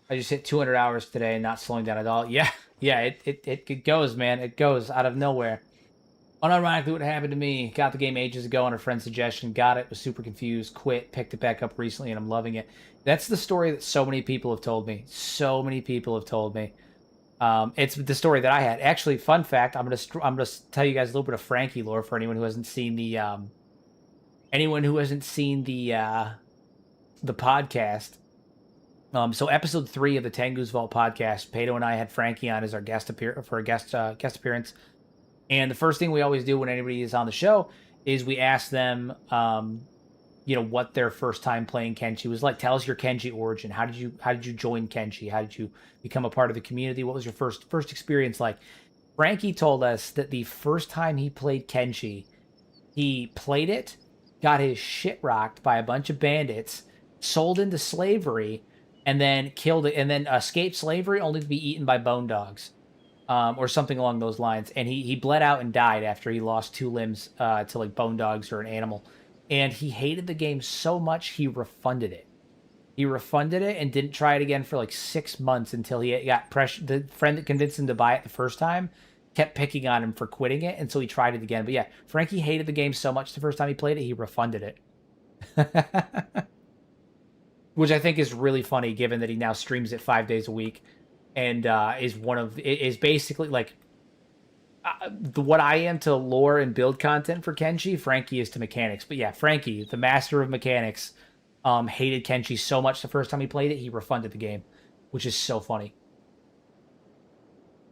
I just hit 200 hours today, not slowing down at all. Yeah, yeah, it goes, man. It goes out of nowhere. Unironically, what happened to me? Got the game ages ago on a friend's suggestion. Got it. Was super confused. Quit. Picked it back up recently, and I'm loving it. That's the story that so many people have told me. So many people have told me. It's the story that I had. Actually, fun fact. I'm gonna tell you guys a little bit of Frankie lore for anyone who hasn't seen the the podcast. So episode 3 of the Tengu's Vault podcast, Pato and I had Frankie on as our guest appearance. And the first thing we always do when anybody is on the show is we ask them, you know, what their first time playing Kenshi was like. Tell us your Kenshi origin. How did you join Kenshi? How did you become a part of the community? What was your first experience like? Frankie told us that the first time he played Kenshi, he played it, got his shit rocked by a bunch of bandits, sold into slavery, and then killed it, and then escaped slavery only to be eaten by bone dogs, or something along those lines. And he bled out and died after he lost 2 limbs to like bone dogs or an animal. And he hated the game so much he refunded it. He refunded it and didn't try it again for like 6 months until he got pressure. The friend that convinced him to buy it the first time kept picking on him for quitting it, and so he tried it again. But yeah, Frankie hated the game so much the first time he played it, he refunded it. Which I think is really funny, given that he now streams it 5 days a week, and is basically like what I am to lore and build content for Kenshi. Frankie is to mechanics. But yeah, Frankie, the master of mechanics, hated Kenshi so much the first time he played it, he refunded the game, which is so funny.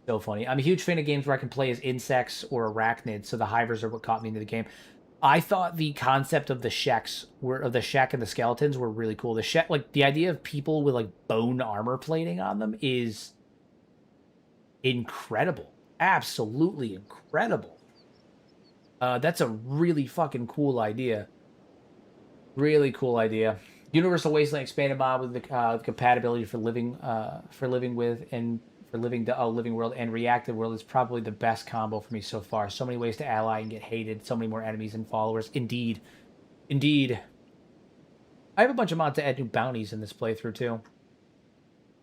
So funny. I'm a huge fan of games where I can play as insects or arachnids, so the hivers are what caught me into the game. I thought the concept of the Sheks of the Shek and the skeletons were really cool. The Shek, like the idea of people with like bone armor plating on them is incredible. Absolutely incredible. That's a really fucking cool idea. Really cool idea. Universal Wasteland expanded mod with the compatibility for living with and for living world and reactive world is probably the best combo for me so far. So many ways to ally and get hated. So many more enemies and followers. Indeed. Indeed. I have a bunch of mods to add new bounties in this playthrough too.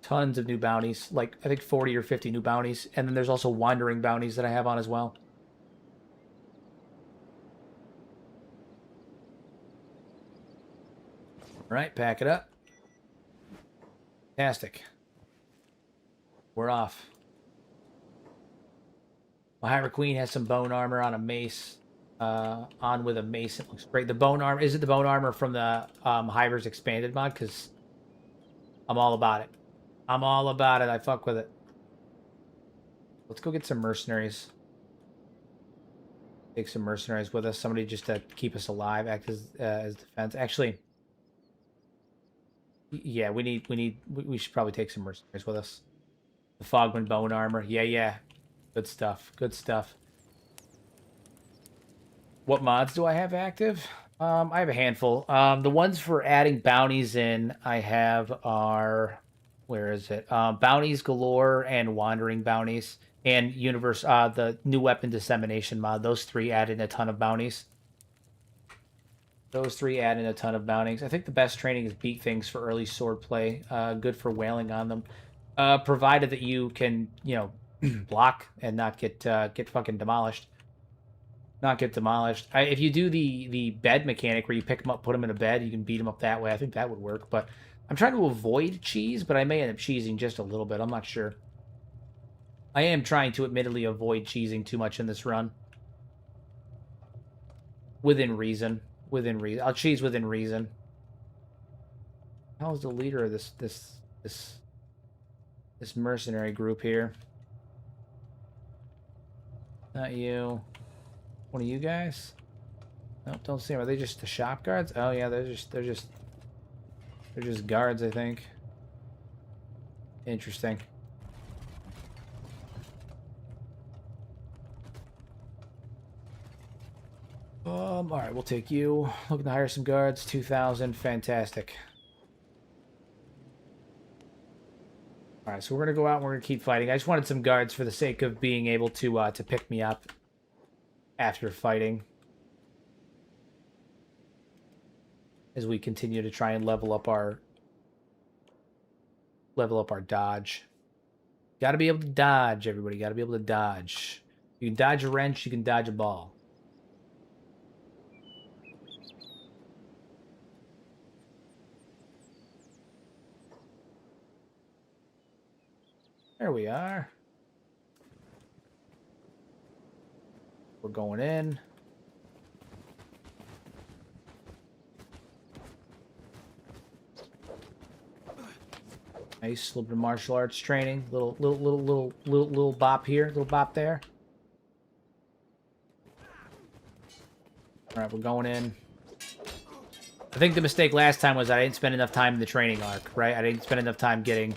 Tons of new bounties. Like, I think 40 or 50 new bounties. And then there's also wandering bounties that I have on as well. All right, pack it up. Fantastic. We're off. My Hyrule Queen has some bone armor on a mace. On with a mace. It looks great. The bone armor... Is it the bone armor from the Hivers Expanded mod? Because I'm all about it. I'm all about it. I fuck with it. Let's go get some mercenaries. Take some mercenaries with us. Somebody just to keep us alive. Act as defense. Actually... Yeah, we should probably take some mercenaries with us. The Fogman bone armor. Yeah. Good stuff. Good stuff. What mods do I have active? I have a handful. The ones for adding bounties in I have are... Where is it? Bounties galore and wandering bounties. And the new weapon dissemination mod. Those three add in a ton of bounties. Those three add in a ton of bounties. I think the best training is beat things for early sword play. Good for wailing on them. Provided that you can, block and not get fucking demolished. Not get demolished. If you do the bed mechanic where you pick them up, put them in a bed, you can beat them up that way. I think that would work. But I'm trying to avoid cheese, but I may end up cheesing just a little bit. I'm not sure. I am trying to admittedly avoid cheesing too much in this run. Within reason. I'll cheese within reason. How's the leader of this mercenary group here? Not you. One of you guys? Nope, don't see them. Are they just the shop guards? Oh yeah, they're just guards, I think. Interesting. Alright, we'll take you. Looking to hire some guards. 2,000. Fantastic. Alright, so we're going to go out and we're going to keep fighting. I just wanted some guards for the sake of being able to pick me up after fighting. As we continue to try and level up our dodge. Got to be able to dodge, everybody. Got to be able to dodge. You can dodge a wrench, you can dodge a ball. There we are. We're going in. Nice little bit of martial arts training. Little bop here, little bop there. All right, we're going in. I think the mistake last time was I didn't spend enough time in the training arc, right? I didn't spend enough time getting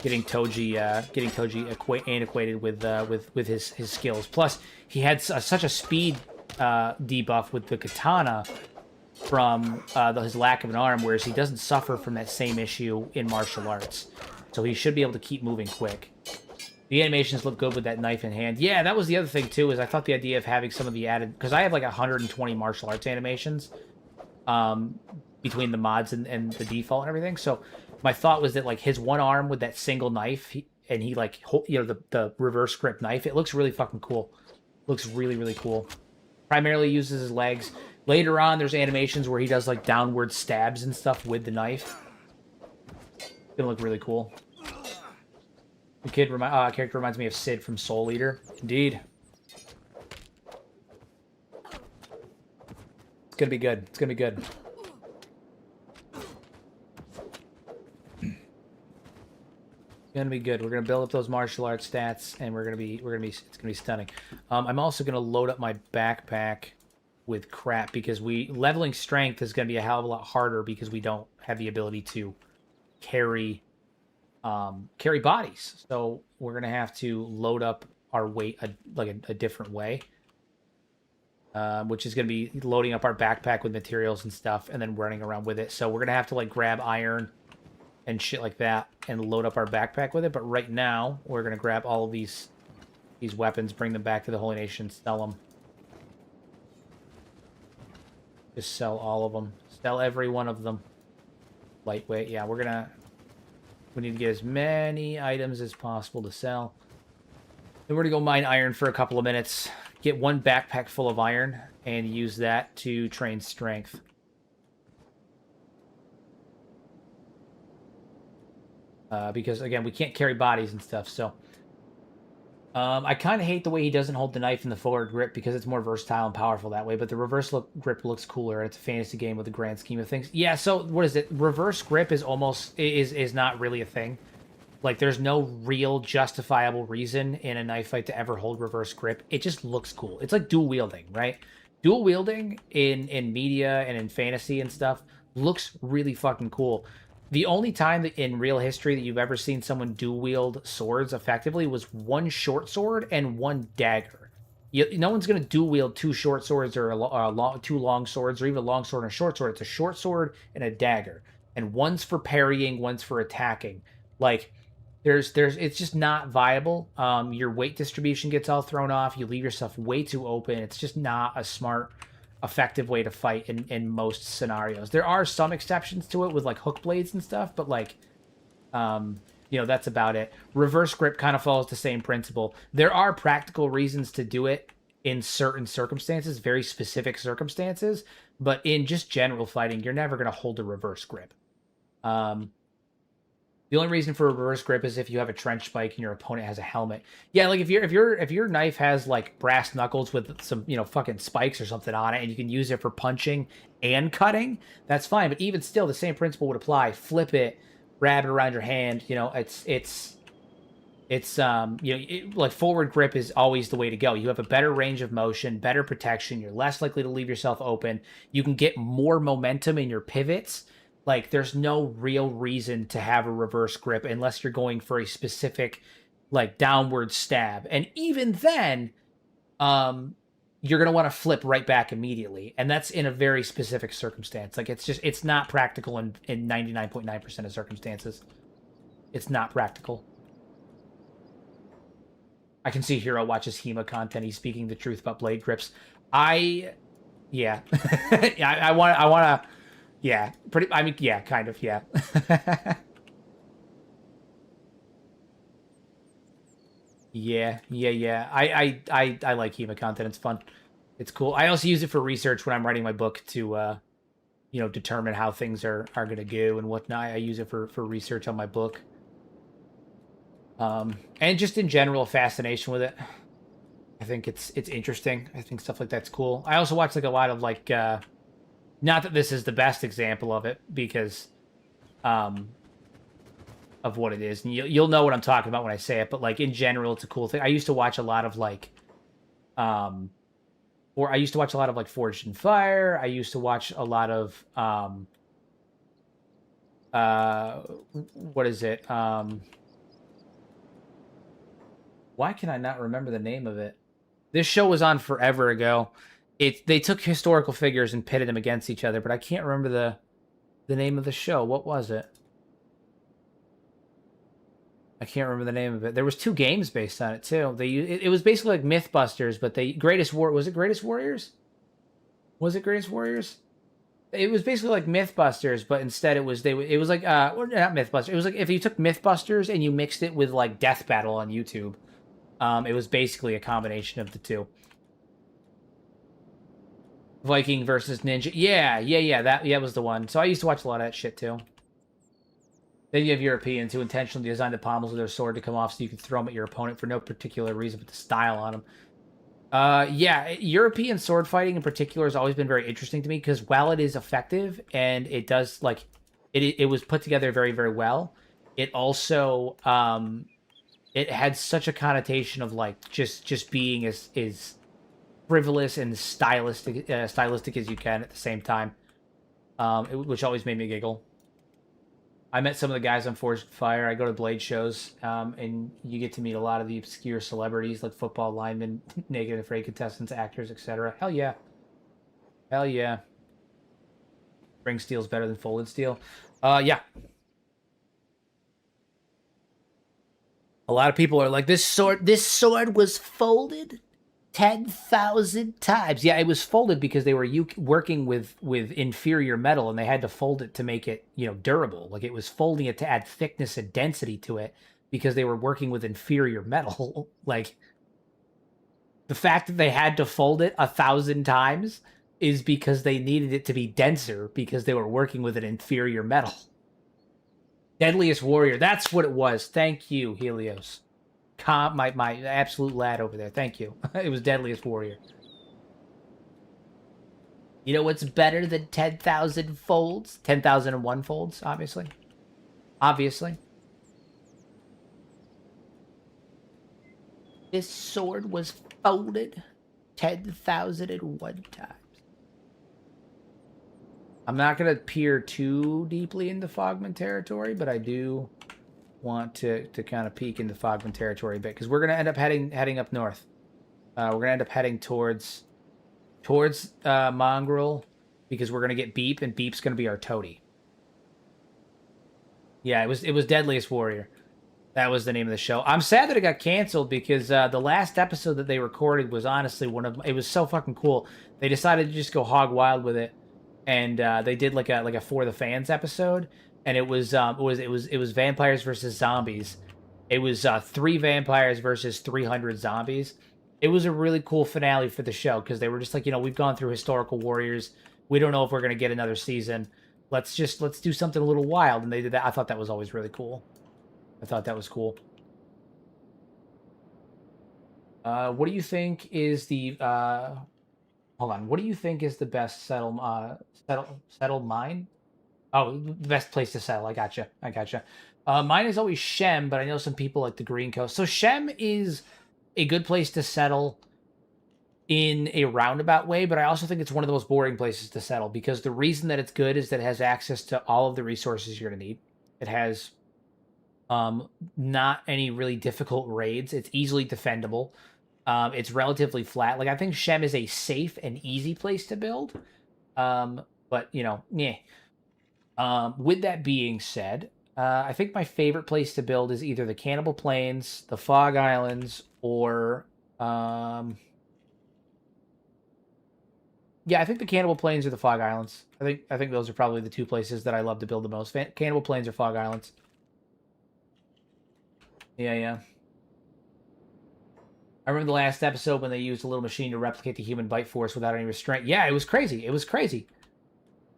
Toji acquainted with his skills. Plus, he had such a speed debuff with the katana from his lack of an arm, whereas he doesn't suffer from that same issue in martial arts. So he should be able to keep moving quick. The animations look good with that knife in hand. Yeah, that was the other thing too, is I thought the idea of having some of the added... Because I have like 120 martial arts animations between the mods and the default and everything. So my thought was that like his one arm with that single knife and he like the reverse grip knife. It looks really fucking cool. Looks really, really cool. Primarily uses his legs. Later on, there's animations where he does like downward stabs and stuff with the knife. It's gonna look really cool. The character reminds me of Sid from Soul Eater. Indeed. It's gonna be good. It's gonna be good. It's gonna be good. We're gonna build up those martial arts stats, and it's gonna be stunning. I'm also gonna load up my backpack with crap because leveling strength is gonna be a hell of a lot harder because we don't have the ability to carry bodies. So we're gonna have to load up our weight a different way. Which is going to be loading up our backpack with materials and stuff and then running around with it. So we're going to have to like grab iron and shit like that and load up our backpack with it. But right now, we're going to grab all of these weapons, bring them back to the Holy Nation, sell them. Just sell all of them. Sell every one of them. Lightweight. Yeah, we need to get as many items as possible to sell. Then we're going to go mine iron for a couple of minutes. Get one backpack full of iron and use that to train strength. Because, again, we can't carry bodies and stuff, so... I kind of hate the way he doesn't hold the knife in the forward grip because it's more versatile and powerful that way, but the reverse grip looks cooler. It's a fantasy game with the grand scheme of things. Yeah, so, what is it? Reverse grip is not really a thing. Like, there's no real justifiable reason in a knife fight to ever hold reverse grip. It just looks cool. It's like dual wielding, right? Dual wielding in media and in fantasy and stuff looks really fucking cool. The only time that in real history that you've ever seen someone dual wield swords effectively was one short sword and one dagger. No one's going to dual wield two short swords or two long swords or even a long sword and a short sword. It's a short sword and a dagger. And one's for parrying, one's for attacking. Like... it's just not viable. Your weight distribution gets all thrown off. You leave yourself way too open. It's just not a smart, effective way to fight in most scenarios. There are some exceptions to it with like hook blades and stuff, but like, that's about it. Reverse grip kind of follows the same principle. There are practical reasons to do it in certain circumstances, very specific circumstances, but in just general fighting, you're never going to hold a reverse grip. The only reason for a reverse grip is if you have a trench spike and your opponent has a helmet. Yeah, like if your knife has like brass knuckles with some, fucking spikes or something on it and you can use it for punching and cutting, that's fine. But even still, the same principle would apply. Flip it, wrap it around your hand. Like forward grip is always the way to go. You have a better range of motion, better protection. You're less likely to leave yourself open. You can get more momentum in your pivots. Like, there's no real reason to have a reverse grip unless you're going for a specific, like, downward stab. And even then, you're going to want to flip right back immediately. And that's in a very specific circumstance. Like, it's not practical in 99.9% of circumstances. It's not practical. I can see Hero watches HEMA content. He's speaking the truth about blade grips. Yeah. I want to... Yeah, kind of, yeah. Yeah. I like HEMA content. It's fun. It's cool. I also use it for research when I'm writing my book to, determine how things are going to go and whatnot. I use it for research on my book. And just in general, fascination with it. I think it's interesting. I think stuff like that's cool. I also watch like a lot of like... Not that this is the best example of it, because of what it is. And you'll know what I'm talking about when I say it, but, like, in general, it's a cool thing. I used to watch a lot of, like, Forged in Fire. I used to watch a lot of, what is it? Why can I not remember the name of it? This show was on forever ago. They took historical figures and pitted them against each other, but I can't remember the name of the show. What was it? I can't remember the name of it. There was 2 games based on it too. It was basically like Mythbusters, but was it Greatest Warriors? Was it Greatest Warriors? It was basically like Mythbusters, but instead it was it was like well, not Mythbusters. It was like if you took Mythbusters and you mixed it with like Death Battle on YouTube. It was basically a combination of the two. Viking versus Ninja. Yeah. That was the one. So I used to watch a lot of that shit too. Then you have Europeans who intentionally designed the pommels of their sword to come off so you could throw them at your opponent for no particular reason but the style on them. Yeah, European sword fighting in particular has always been very interesting to me because while it is effective and it does like it was put together very, very well, it also it had such a connotation of like just being as frivolous and stylistic as you can at the same time, which always made me giggle. I met some of the guys on Forged Fire. I go to Blade shows, and you get to meet a lot of the obscure celebrities like football linemen, naked and afraid contestants, actors, etc. Hell yeah. Hell yeah. Spring steel's better than folded steel. Yeah. A lot of people are like, this sword was folded 10,000 times. Yeah, it was folded because they were working with inferior metal and they had to fold it to make it, durable. Like it was folding it to add thickness and density to it because they were working with inferior metal. Like the fact that they had to fold it 1,000 times is because they needed it to be denser because they were working with an inferior metal. Deadliest Warrior. That's what it was. Thank you, Helios. My absolute lad over there. Thank you. It was Deadliest Warrior. You know what's better than 10,000 folds? 10,001 folds, obviously. Obviously. This sword was folded 10,001 times. I'm not going to peer too deeply into Fogman territory, but I do want to kind of peek into Fogman territory a bit because we're going to end up heading up north. We're going to end up heading towards Mongrel because we're going to get Beep, and Beep's going to be our toady. Yeah, it was Deadliest Warrior. That was the name of the show. I'm sad that it got canceled because the last episode that they recorded was honestly it was so fucking cool. They decided to just go hog wild with it, and they did like a For the Fans episode. And it was vampires versus zombies. It was 3 vampires versus 300 zombies. It was a really cool finale for the show because they were just like, we've gone through historical warriors. We don't know if we're gonna get another season. Let's do something a little wild. And they did that. I thought that was always really cool. I thought that was cool. What do you think is the hold on? What do you think is the best settled mine? Oh, the best place to settle. I gotcha. Mine is always Shem, but I know some people like the Green Coast. So Shem is a good place to settle in a roundabout way, but I also think it's one of the most boring places to settle because the reason that it's good is that it has access to all of the resources you're going to need. It has not any really difficult raids. It's easily defendable. It's relatively flat. Like I think Shem is a safe and easy place to build. But yeah. With that being said, I think my favorite place to build is either the Cannibal Plains, the Fog Islands, or yeah, I think the Cannibal Plains or the Fog Islands. I think those are probably the 2 places that I love to build the most. Cannibal Plains or Fog Islands. Yeah. I remember the last episode when they used a little machine to replicate the human bite force without any restraint. Yeah, it was crazy.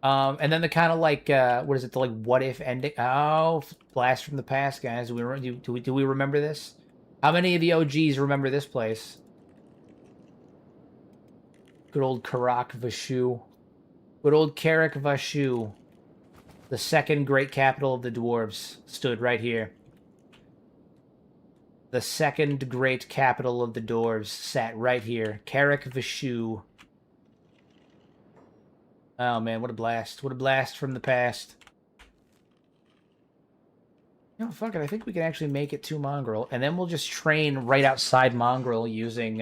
And then the kind of like, what is it? The like, what if ending? Oh, blast from the past, guys. Do we remember this? How many of the OGs remember this place? Good old Karak Vashu. Good old Karak Vashu. The second great capital of the dwarves stood right here. The second great capital of the dwarves sat right here. Karak Vashu. Oh, man, what a blast. What a blast from the past. Fuck it. I think we can actually make it to Mongrel. And then we'll just train right outside Mongrel using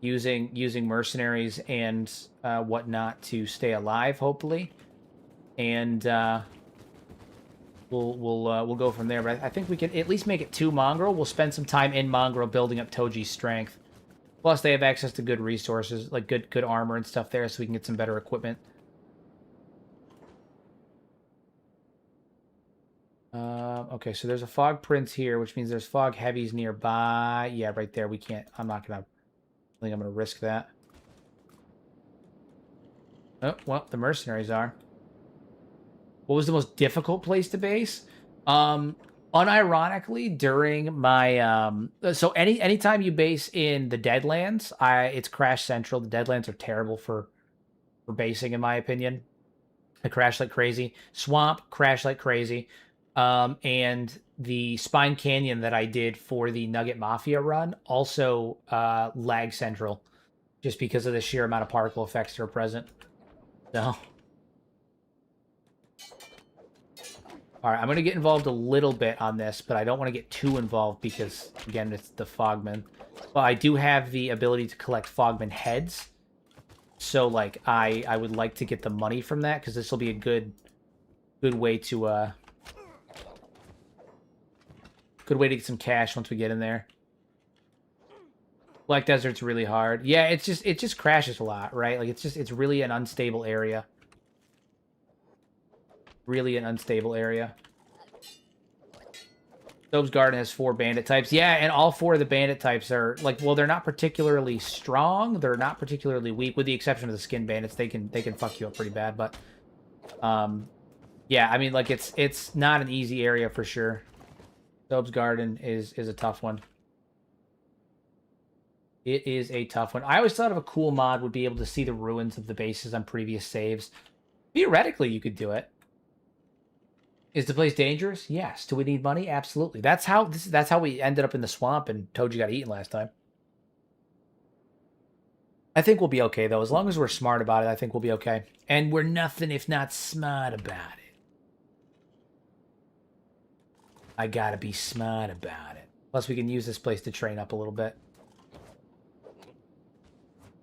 mercenaries and whatnot to stay alive, hopefully. And we'll go from there. But I think we can at least make it to Mongrel. We'll spend some time in Mongrel building up Toji's strength. Plus, they have access to good resources, like good armor and stuff there, so we can get some better equipment. Okay, so there's a fog prince here, which means there's fog heavies nearby. Yeah, right there. We can't. I'm not gonna. I think I'm gonna risk that. Oh, well, the mercenaries are. What was the most difficult place to base? Unironically, during my so anytime you base in the Deadlands, it's Crash Central. The Deadlands are terrible for basing, in my opinion. I crash like crazy. Swamp, crash like crazy. And the Spine Canyon that I did for the Nugget Mafia run also lag central, just because of the sheer amount of particle effects that are present. So. All right, I'm going to get involved a little bit on this, but I don't want to get too involved because, again, it's the Fogman. But I do have the ability to collect Fogman heads. So, like, I would like to get the money from that, because this will be a good way to, good way to get some cash once we get in there. Black Desert's really hard. Yeah, it just crashes a lot, right? Like, it's really an unstable area. Really an unstable area. Soap's Garden has 4 bandit types. Yeah, and all 4 of the bandit types are, like, well, they're not particularly strong. They're not particularly weak, with the exception of the skin bandits. They can fuck you up pretty bad, but... yeah, I mean, like, it's not an easy area for sure. Soap's Garden is a tough one. It is a tough one. I always thought of a cool mod would be able to see the ruins of the bases on previous saves. Theoretically, you could do it. Is the place dangerous? Yes. Do we need money? Absolutely. That's how we ended up in the swamp and Toji got eaten last time. I think we'll be okay, though. As long as we're smart about it, I think we'll be okay. And we're nothing if not smart about it. I gotta be smart about it. Plus, we can use this place to train up a little bit.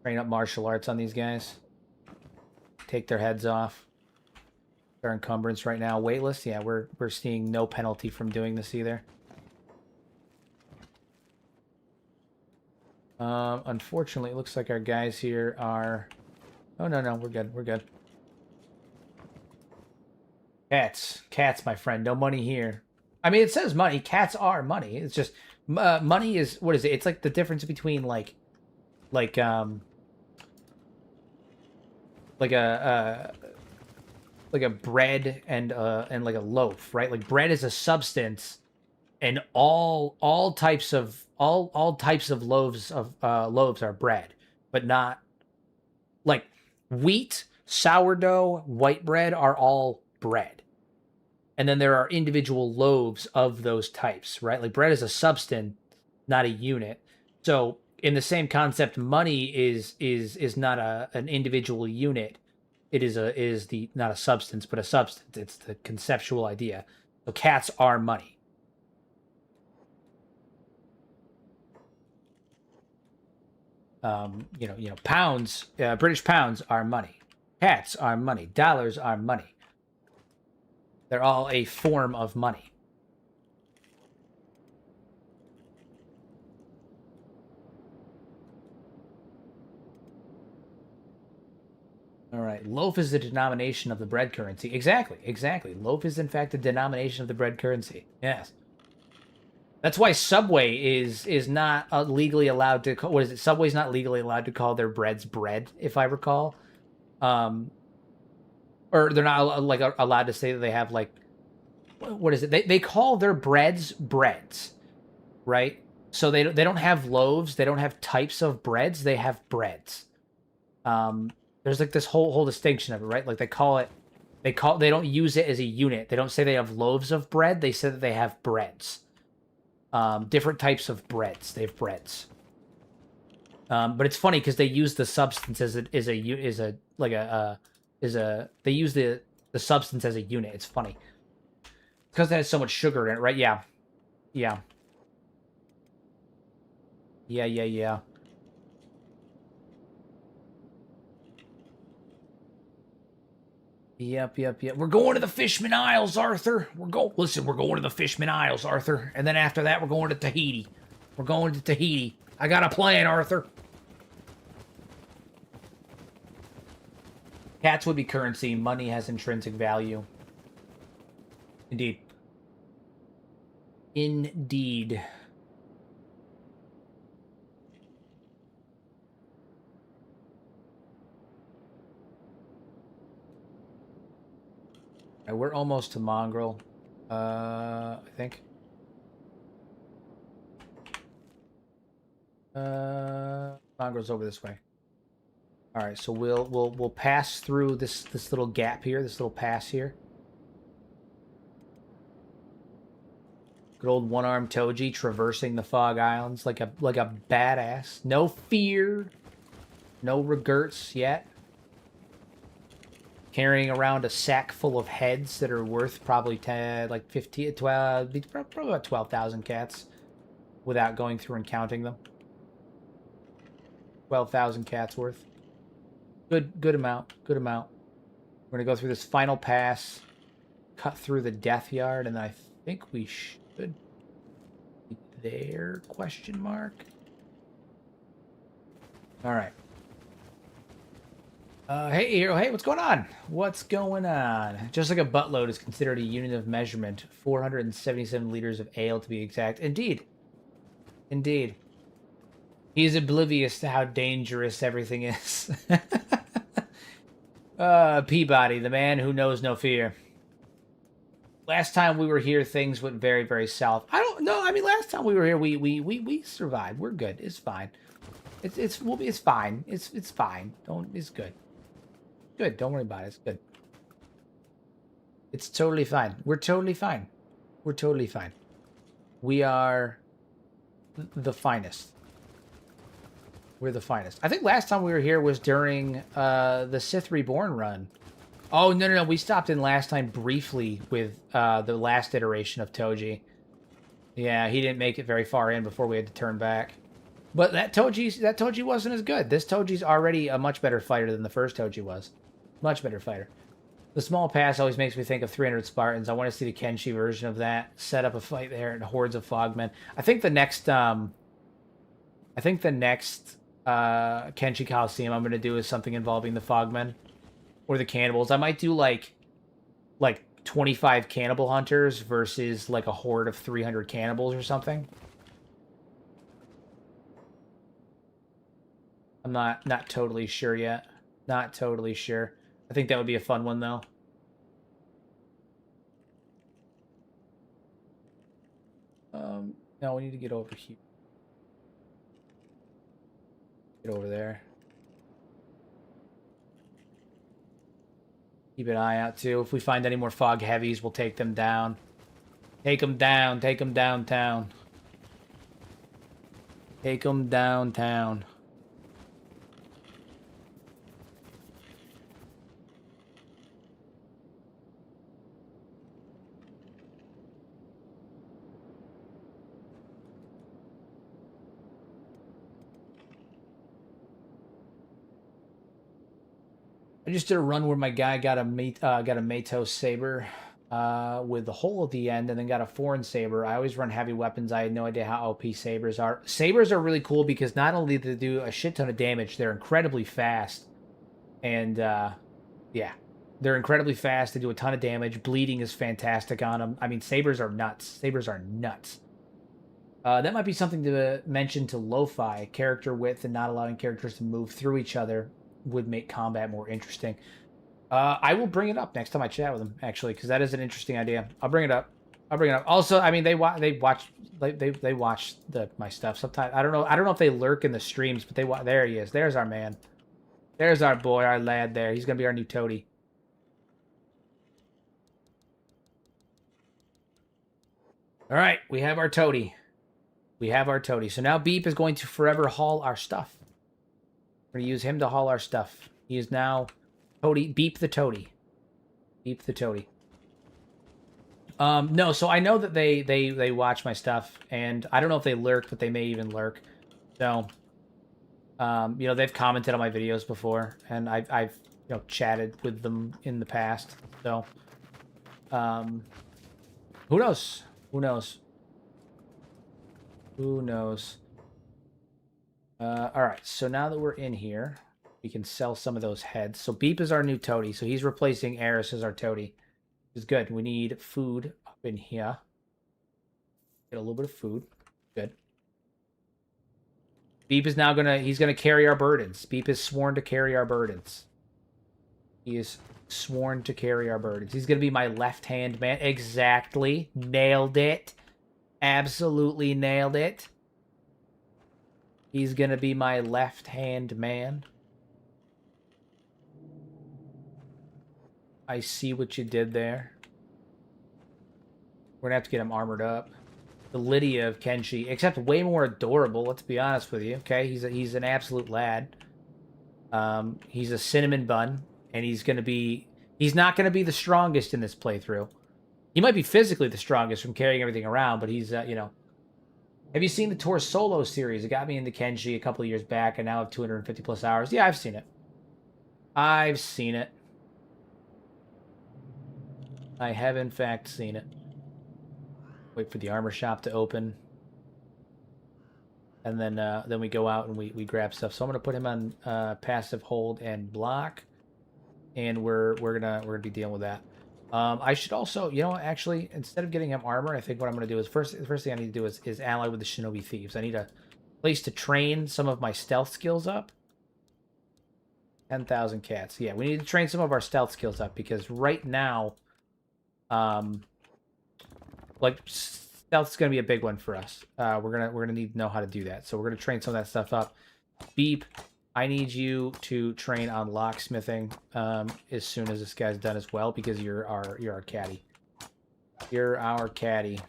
Train up martial arts on these guys. Take their heads off. Our encumbrance right now, weightless. Yeah, we're seeing no penalty from doing this either. Unfortunately, it looks like our guys here are... Oh, no, we're good. We're good. Cats. Cats, my friend. No money here. I mean, it says money. Cats are money. It's just... money is... What is it? It's like the difference between, like a bread and like a loaf, right? Like bread is a substance, and all types of loaves are bread, but not like wheat, sourdough, white bread are all bread. And then there are individual loaves of those types, right? Like bread is a substance, not a unit. So in the same concept, money is not an individual unit. It is not a substance, but a substance. It's the conceptual idea. So cats are money. Pounds, British pounds are money. Cats are money. Dollars are money. They're all a form of money. All right. Loaf is the denomination of the bread currency. Exactly. Loaf is, in fact, the denomination of the bread currency. Yes. That's why Subway is not legally allowed to... What is it? Subway's not legally allowed to call their breads bread, if I recall. Or they're not allowed to say that they have, like... What is it? They call their breads breads, right? So they don't have loaves. They don't have types of breads. They have breads. There's like this whole distinction of it, right? Like they don't use it as a unit. They don't say they have loaves of bread. They say that they have breads. Different types of breads. They have breads. But it's funny because they use the substance they use the substance as a unit. It's funny. Because it has so much sugar in it, right? Yeah. Yeah. Yep. We're going to the Fishman Isles, Arthur. We're going to the Fishman Isles, Arthur. And then after that, we're going to Tahiti. We're going to Tahiti. I got a plan, Arthur. Cats would be currency. Money has intrinsic value. Indeed. Indeed. Right, we're almost to Mongrel. I think. Mongrel's over this way. All right, so we'll pass through this little gap here, this little pass here. Good old one-armed Toji traversing the Fog Islands like a badass. No fear, no regrets yet. Carrying around a sack full of heads that are worth probably 10, like 15, 12, probably about 12,000 cats, without going through and counting them. 12,000 cats worth. Good amount. Good amount. We're gonna go through this final pass, cut through the death yard, and I think we should be there? Question mark. All right. Hey, Hero. Hey, what's going on? What's going on? Just like a buttload is considered a unit of measurement. 477 liters of ale, to be exact. Indeed. Indeed. He's oblivious to how dangerous everything is. Peabody, the man who knows no fear. Last time we were here, things went very, very south. I don't know. I mean, last time we were here, we survived. We're good. It's fine. It's fine. It's fine. It's good. Good. Don't worry about it. It's good. It's totally fine. We're totally fine. We're totally fine. We are the finest. We're the finest. I think last time we were here was during the Sith Reborn run. Oh, no. We stopped in last time briefly with the last iteration of Toji. Yeah, he didn't make it very far in before we had to turn back. But that Toji wasn't as good. This Toji's already a much better fighter than the first Toji was. Much better fighter. The small pass always makes me think of 300 Spartans. I want to see the Kenshi version of that. Set up a fight there and hordes of Fogmen. I think the next Kenshi Coliseum I'm going to do is something involving the Fogmen or the cannibals. I might do like 25 cannibal hunters versus like a horde of 300 cannibals or something. I'm not totally sure yet. Not totally sure. I think that would be a fun one though. No, we need to get over here. Get over there. Keep an eye out too. If we find any more fog heavies, we'll take them down. Take them down. Take them downtown. Take them downtown. I just did a run where my guy got a Matos saber with the hole at the end, and then got a foreign saber. I always run heavy weapons. I had no idea how OP sabers are. Sabers are really cool because not only do they do a shit ton of damage, they're incredibly fast, and yeah, they're incredibly fast. They do a ton of damage. Bleeding is fantastic on them. I mean, sabers are nuts. Sabers are nuts. That might be something to mention to Lo-Fi. Character width and not allowing characters to move through each other would make combat more interesting. I will bring it up next time I chat with them, actually, because that is an interesting idea. I'll bring it up. Also, I mean, they watch my stuff sometimes. I don't know if they lurk in the streams, but there he is. There's our man. There's our boy, our lad. There, he's gonna be our new toady. All right, we have our toady. We have our toady. So now Beep is going to forever haul our stuff. We're gonna use him to haul our stuff. He is now Toady. Beep the toady. Beep the toady. No, so I know that they watch my stuff, and I don't know if they lurk, but they may even lurk. So, you know, they've commented on my videos before, and I've you know, chatted with them in the past. So, who knows? Who knows? Who knows? All right, so now that we're in here, we can sell some of those heads. So Beep is our new toady, so he's replacing Eris as our toady. Which is good. We need food up in here. Get a little bit of food. Good. Beep is now he's gonna carry our burdens. Beep is sworn to carry our burdens. He is sworn to carry our burdens. He's gonna be my left-hand man. Exactly. Nailed it. Absolutely nailed it. He's gonna be my left-hand man. I see what you did there. We're gonna have to get him armored up. The Lydia of Kenshi, except way more adorable. Let's be honest with you. Okay, he's an absolute lad. He's a cinnamon bun, and he's not gonna be the strongest in this playthrough. He might be physically the strongest from carrying everything around, but he's you know. Have you seen the Tour Solo series? It got me into Kenshi a couple of years back, and now I have 250 plus hours. Yeah, I've seen it. I've seen it. I have in fact seen it. Wait for the armor shop to open, and then we go out and we grab stuff. So I'm gonna put him on passive hold and block, and we're gonna be dealing with that. I should also, you know, actually, instead of getting him armor, I think what I'm gonna do is the first thing I need to do is ally with the Shinobi Thieves. I need a place to train some of my stealth skills up. 10,000 cats. Yeah, we need to train some of our stealth skills up because right now, like stealth's gonna be a big one for us. We're gonna need to know how to do that. So we're gonna train some of that stuff up. Beep, I need you to train on locksmithing as soon as this guy's done as well, because you're our caddy. You're our caddy.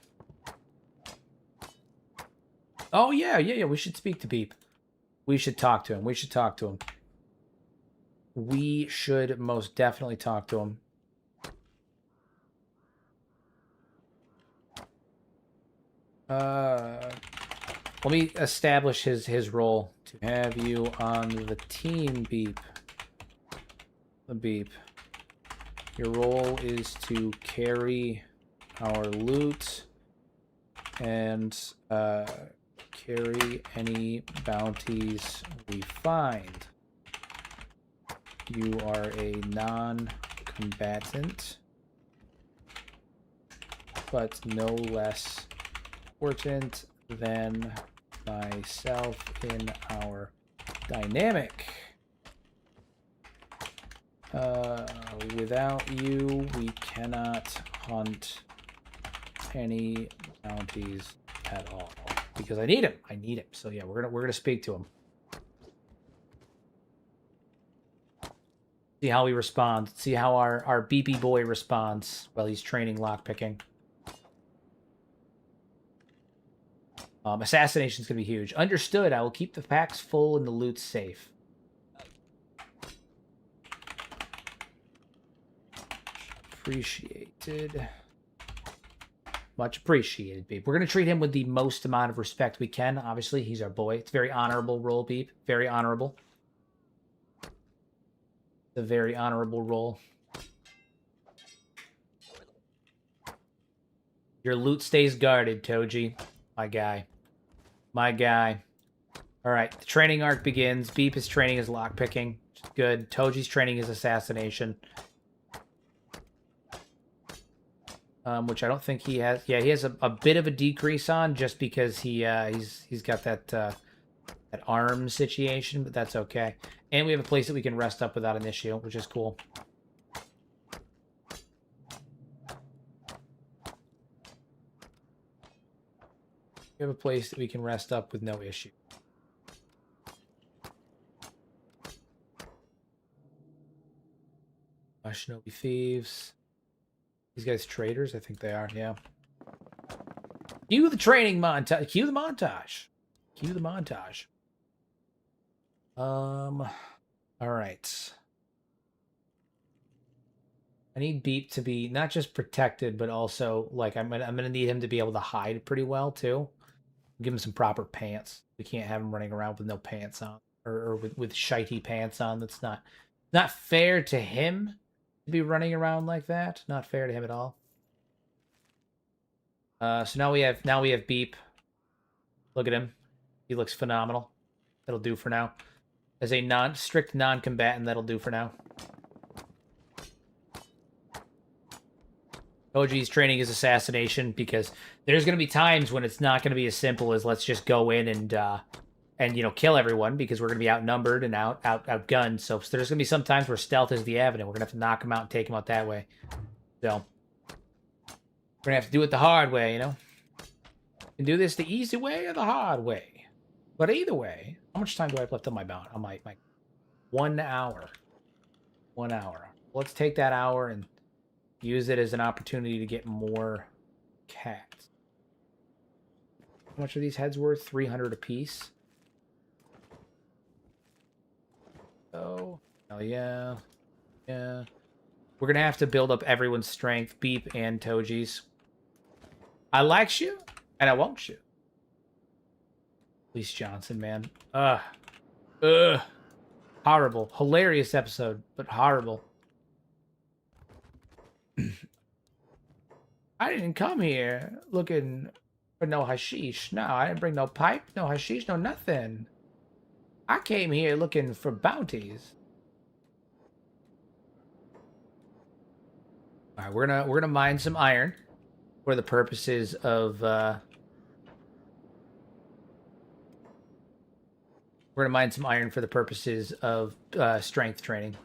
Oh yeah. We should speak to Beep. We should talk to him. We should most definitely talk to him. Let me establish his role. To have you on the team, Beep. The Beep. Your role is to carry our loot and carry any bounties we find. You are a non-combatant, but no less important than myself in our dynamic. Without you, we cannot hunt any bounties at all. Because I need him. So yeah, we're gonna speak to him. See how he responds. See how our beepy boy responds while he's training lockpicking. Assassination's gonna be huge. Understood. I will keep the packs full and the loot safe. Appreciated. Much appreciated, Beep. We're gonna treat him with the most amount of respect we can. Obviously, he's our boy. It's a very honorable role, Beep. Very honorable. It's a very honorable role. Your loot stays guarded, Toji. My guy. My guy. Alright, the training arc begins. Beep is training his lockpicking. Good. Toji's training his assassination. Which I don't think he has. Yeah, he has a bit of a decrease on just because he's got that arm situation, but that's okay. And we have a place that we can rest up without an issue, which is cool. We have a place that we can rest up with no issue. Shinobi Thieves. These guys traders? I think they are, yeah. Cue the training montage. Cue the montage. Cue the montage. Alright. I need Beep to be not just protected, but also, like, I'm gonna need him to be able to hide pretty well, too. Give him some proper pants. We can't have him running around with no pants on. Or with shitey pants on. That's not fair to him to be running around like that. Not fair to him at all. So now we have Beep. Look at him. He looks phenomenal. That'll do for now. As a strict non-combatant, that'll do for now. Toji's training is assassination because there's going to be times when it's not going to be as simple as let's just go in and you know, kill everyone because we're going to be outnumbered and outgunned. So there's going to be some times where stealth is the avenue. We're going to have to knock them out and take them out that way. So we're going to have to do it the hard way, you know? You can do this the easy way or the hard way. But either way, how much time do I have left on my bound? On my 1 hour. 1 hour. Let's take that hour and use it as an opportunity to get more cats. How much are these heads worth? 300 apiece. Oh, hell yeah. Yeah. We're going to have to build up everyone's strength, Beep and Toji's. I like you, and I won't you. Elise Johnson, man. Ugh. Horrible. Hilarious episode, but horrible. I didn't come here looking for no hashish. No, I didn't bring no pipe, no hashish, no nothing. I came here looking for bounties. All right, we're gonna mine some iron for the purposes of we're gonna mine some iron for the purposes of strength training.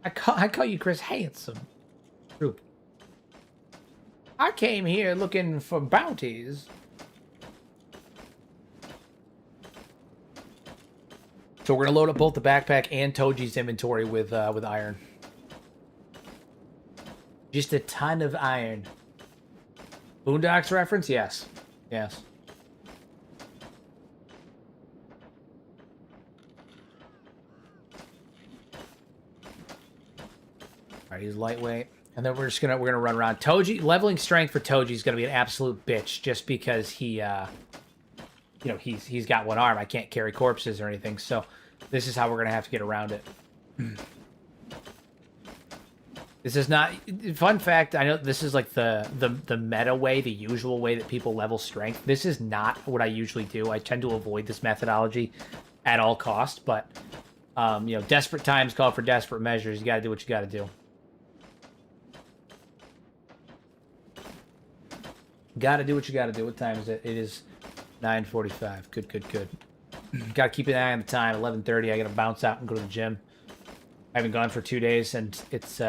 I call you Chris Handsome. True. I came here looking for bounties. So we're gonna load up both the backpack and Toji's inventory with iron. Just a ton of iron. Boondocks reference? Yes. Yes. All right, he's lightweight. And then we're gonna run around. Toji, leveling strength for Toji is gonna be an absolute bitch just because he you know, he's got one arm. I can't carry corpses or anything, so this is how we're gonna have to get around it. This is not fun fact. I know this is like the meta way, the usual way that people level strength. This is not what I usually do. I tend to avoid this methodology at all costs. But you know, desperate times call for desperate measures. You got to do what you got to do. Got to do what you got to do. What time is it? It is 9:45. Good, good, good. Got to keep an eye on the time. 11:30. I got to bounce out and go to the gym. I haven't gone for 2 days, and it's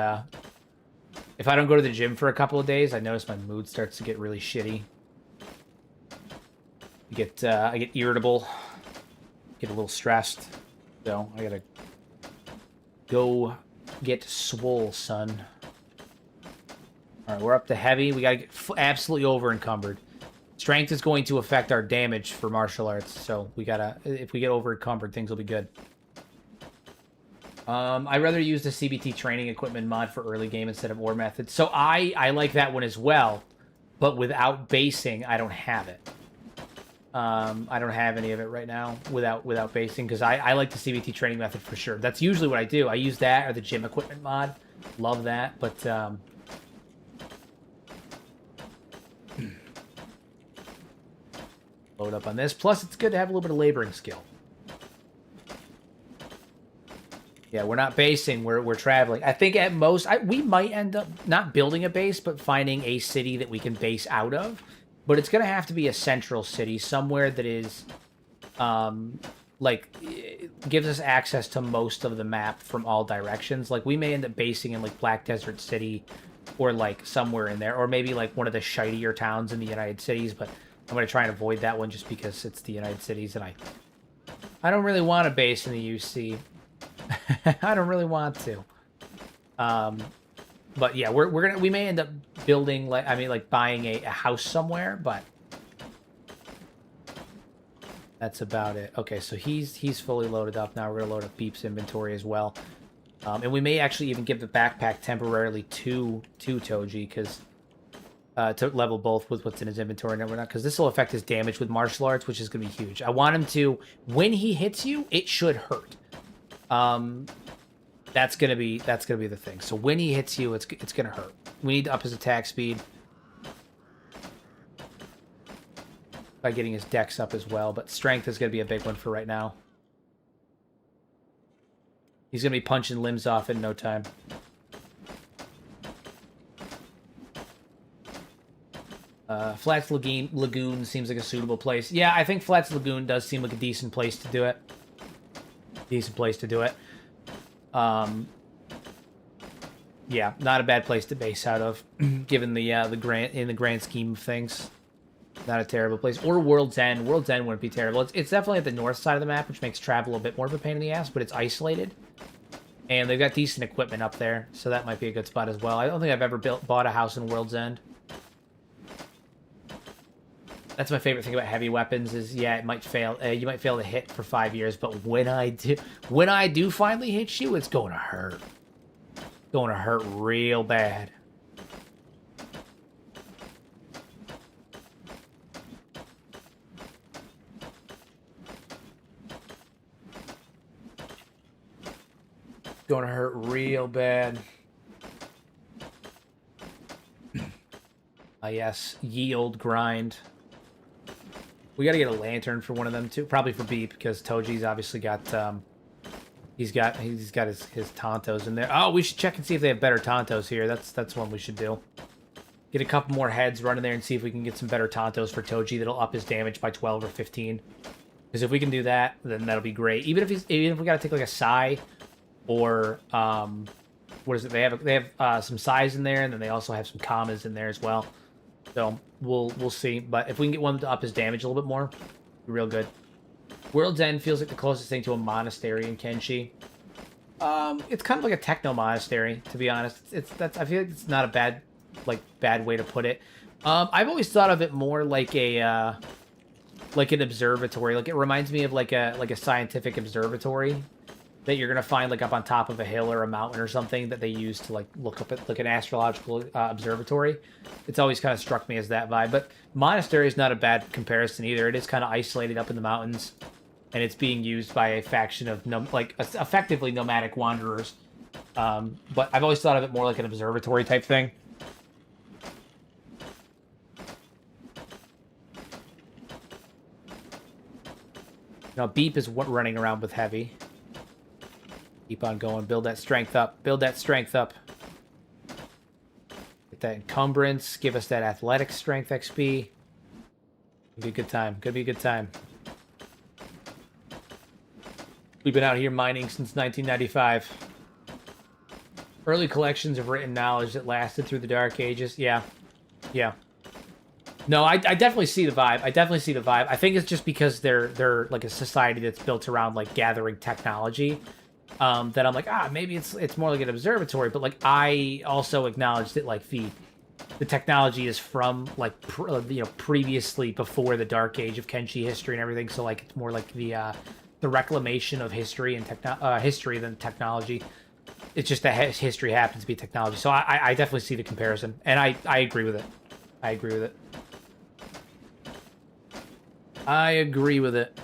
if I don't go to the gym for a couple of days, I notice my mood starts to get really shitty. I get irritable, get a little stressed. So I gotta go get swole, son. All right, we're up to heavy. We gotta get absolutely over encumbered. Strength is going to affect our damage for martial arts, so we gotta. If we get over encumbered, things will be good. I'd rather use the CBT training equipment mod for early game instead of ore method. So I like that one as well, but without basing, I don't have it. I don't have any of it right now without basing because I like the CBT training method for sure. That's usually what I do. I use that or the gym equipment mod. Love that, but load up on this. Plus, it's good to have a little bit of laboring skill. Yeah, we're not basing, we're traveling. I think at most, we might end up not building a base, but finding a city that we can base out of. But it's going to have to be a central city, somewhere that is, like, gives us access to most of the map from all directions. Like, we may end up basing in, like, Black Desert City, or, like, somewhere in there. Or maybe, like, one of the shittier towns in the United Cities, but I'm going to try and avoid that one just because it's the United Cities, and I don't really want a base in the UC. I don't really want to. But yeah, we may end up building like buying a house somewhere, but that's about it. Okay, so he's fully loaded up now. We're gonna load up Beep's inventory as well, and we may actually even give the backpack temporarily to Toji because to level both with what's in his inventory and whatnot, because this will affect his damage with martial arts, which is gonna be huge. I want him to, when he hits you, it should hurt. That's gonna be the thing. So when he hits you, it's gonna hurt. We need to up his attack speed by getting his dex up as well. But strength is gonna be a big one for right now. He's gonna be punching limbs off in no time. Flats Lagoon seems like a suitable place. Yeah, I think Flats Lagoon does seem like a decent place to do it. Decent place to do it. Yeah, not a bad place to base out of, given the grand scheme of things. Not a terrible place. Or World's End. World's End wouldn't be terrible. It's definitely at the north side of the map, which makes travel a bit more of a pain in the ass, but it's isolated. And they've got decent equipment up there, so that might be a good spot as well. I don't think I've ever bought a house in World's End. That's my favorite thing about heavy weapons is, yeah, it might fail. You might fail to hit for 5 years, but when I do finally hit you, it's going to hurt. Going to hurt real bad. Going to hurt real bad. Yes, ye old grind. We got to get a lantern for one of them too, probably for Beep, because Toji's obviously got he's got his Tontos in there. Oh, we should check and see if they have better Tontos here. That's one we should do. Get a couple more heads, run in there, and see if we can get some better Tontos for Toji that'll up his damage by 12 or 15. Because if we can do that, then that'll be great. Even if we got to take like a Sai or what is it? They have some Sais in there, and then they also have some Kamas in there as well. So we'll see. But if we can get one to up his damage a little bit more, be real good. World's End feels like the closest thing to a monastery in Kenshi. It's kind of like a techno monastery, to be honest. I feel like it's not a bad way to put it. I've always thought of it more like a like an observatory. Like it reminds me of like a scientific observatory that you're gonna find like up on top of a hill or a mountain or something that they use to like look up at like an astrological observatory. It's always kind of struck me as that vibe. But monastery is not a bad comparison either. It is kind of isolated up in the mountains, and it's being used by a faction of effectively nomadic wanderers. But I've always thought of it more like an observatory type thing. Now Beep is running around with heavy. Keep on going. Build that strength up. Build that strength up. Get that encumbrance. Give us that athletic strength XP. Could be a good time. Could be a good time. We've been out here mining since 1995. Early collections of written knowledge that lasted through the Dark Ages. Yeah. Yeah. No, I definitely see the vibe. I definitely see the vibe. I think it's just because they're like a society that's built around like gathering technology. That I'm like, maybe it's more like an observatory, but like I also acknowledge that like the technology is from like previously before the Dark Age of Kenshi history and everything, so like it's more like the reclamation of history and history than technology. It's just that history happens to be technology, so I definitely see the comparison, and I agree with it. I agree with it. I agree with it.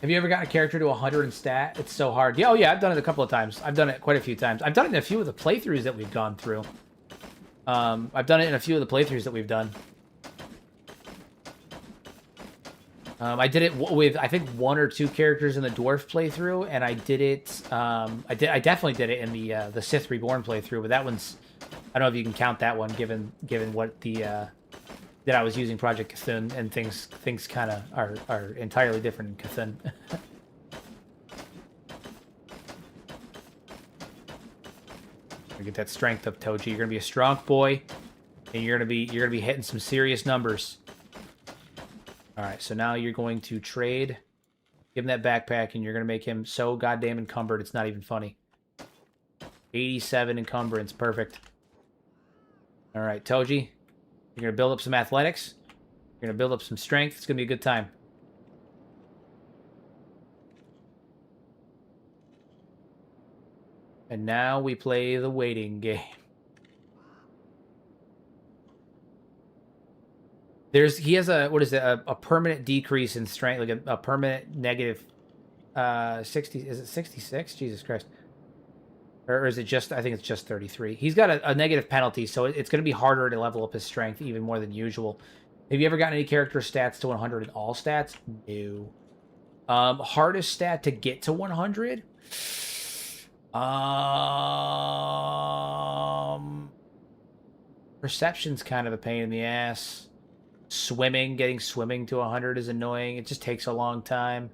Have you ever gotten a character to 100 in stat? It's so hard. Yeah, oh yeah, I've done it a couple of times. I've done it quite a few times. I've done it in a few of the playthroughs that we've gone through. I've done it in a few of the playthroughs that we've done. I did it with, I think, 1 or 2 characters in the Dwarf playthrough, and I did it, I definitely did it in the Sith Reborn playthrough, but that one's, I don't know if you can count that one, given what that I was using Project Cthulhu, and things kind of are entirely different in Cthulhu. Get that strength up, Toji. You're gonna be a strong boy, and you're gonna be hitting some serious numbers. All right, so now you're going to trade. Give him that backpack, and you're gonna make him so goddamn encumbered it's not even funny. 87 encumbrance, perfect. All right, Toji. You're going to build up some athletics. You're going to build up some strength. It's going to be a good time. And now we play the waiting game. He has a, what is it, a permanent decrease in strength, like a permanent negative 60, is it 66? Jesus Christ. Or is it just, I think it's just 33. He's got a negative penalty, so it's going to be harder to level up his strength even more than usual. Have you ever gotten any character stats to 100 in all stats? No. Hardest stat to get to 100? Perception's kind of a pain in the ass. Getting swimming to 100 is annoying. It just takes a long time.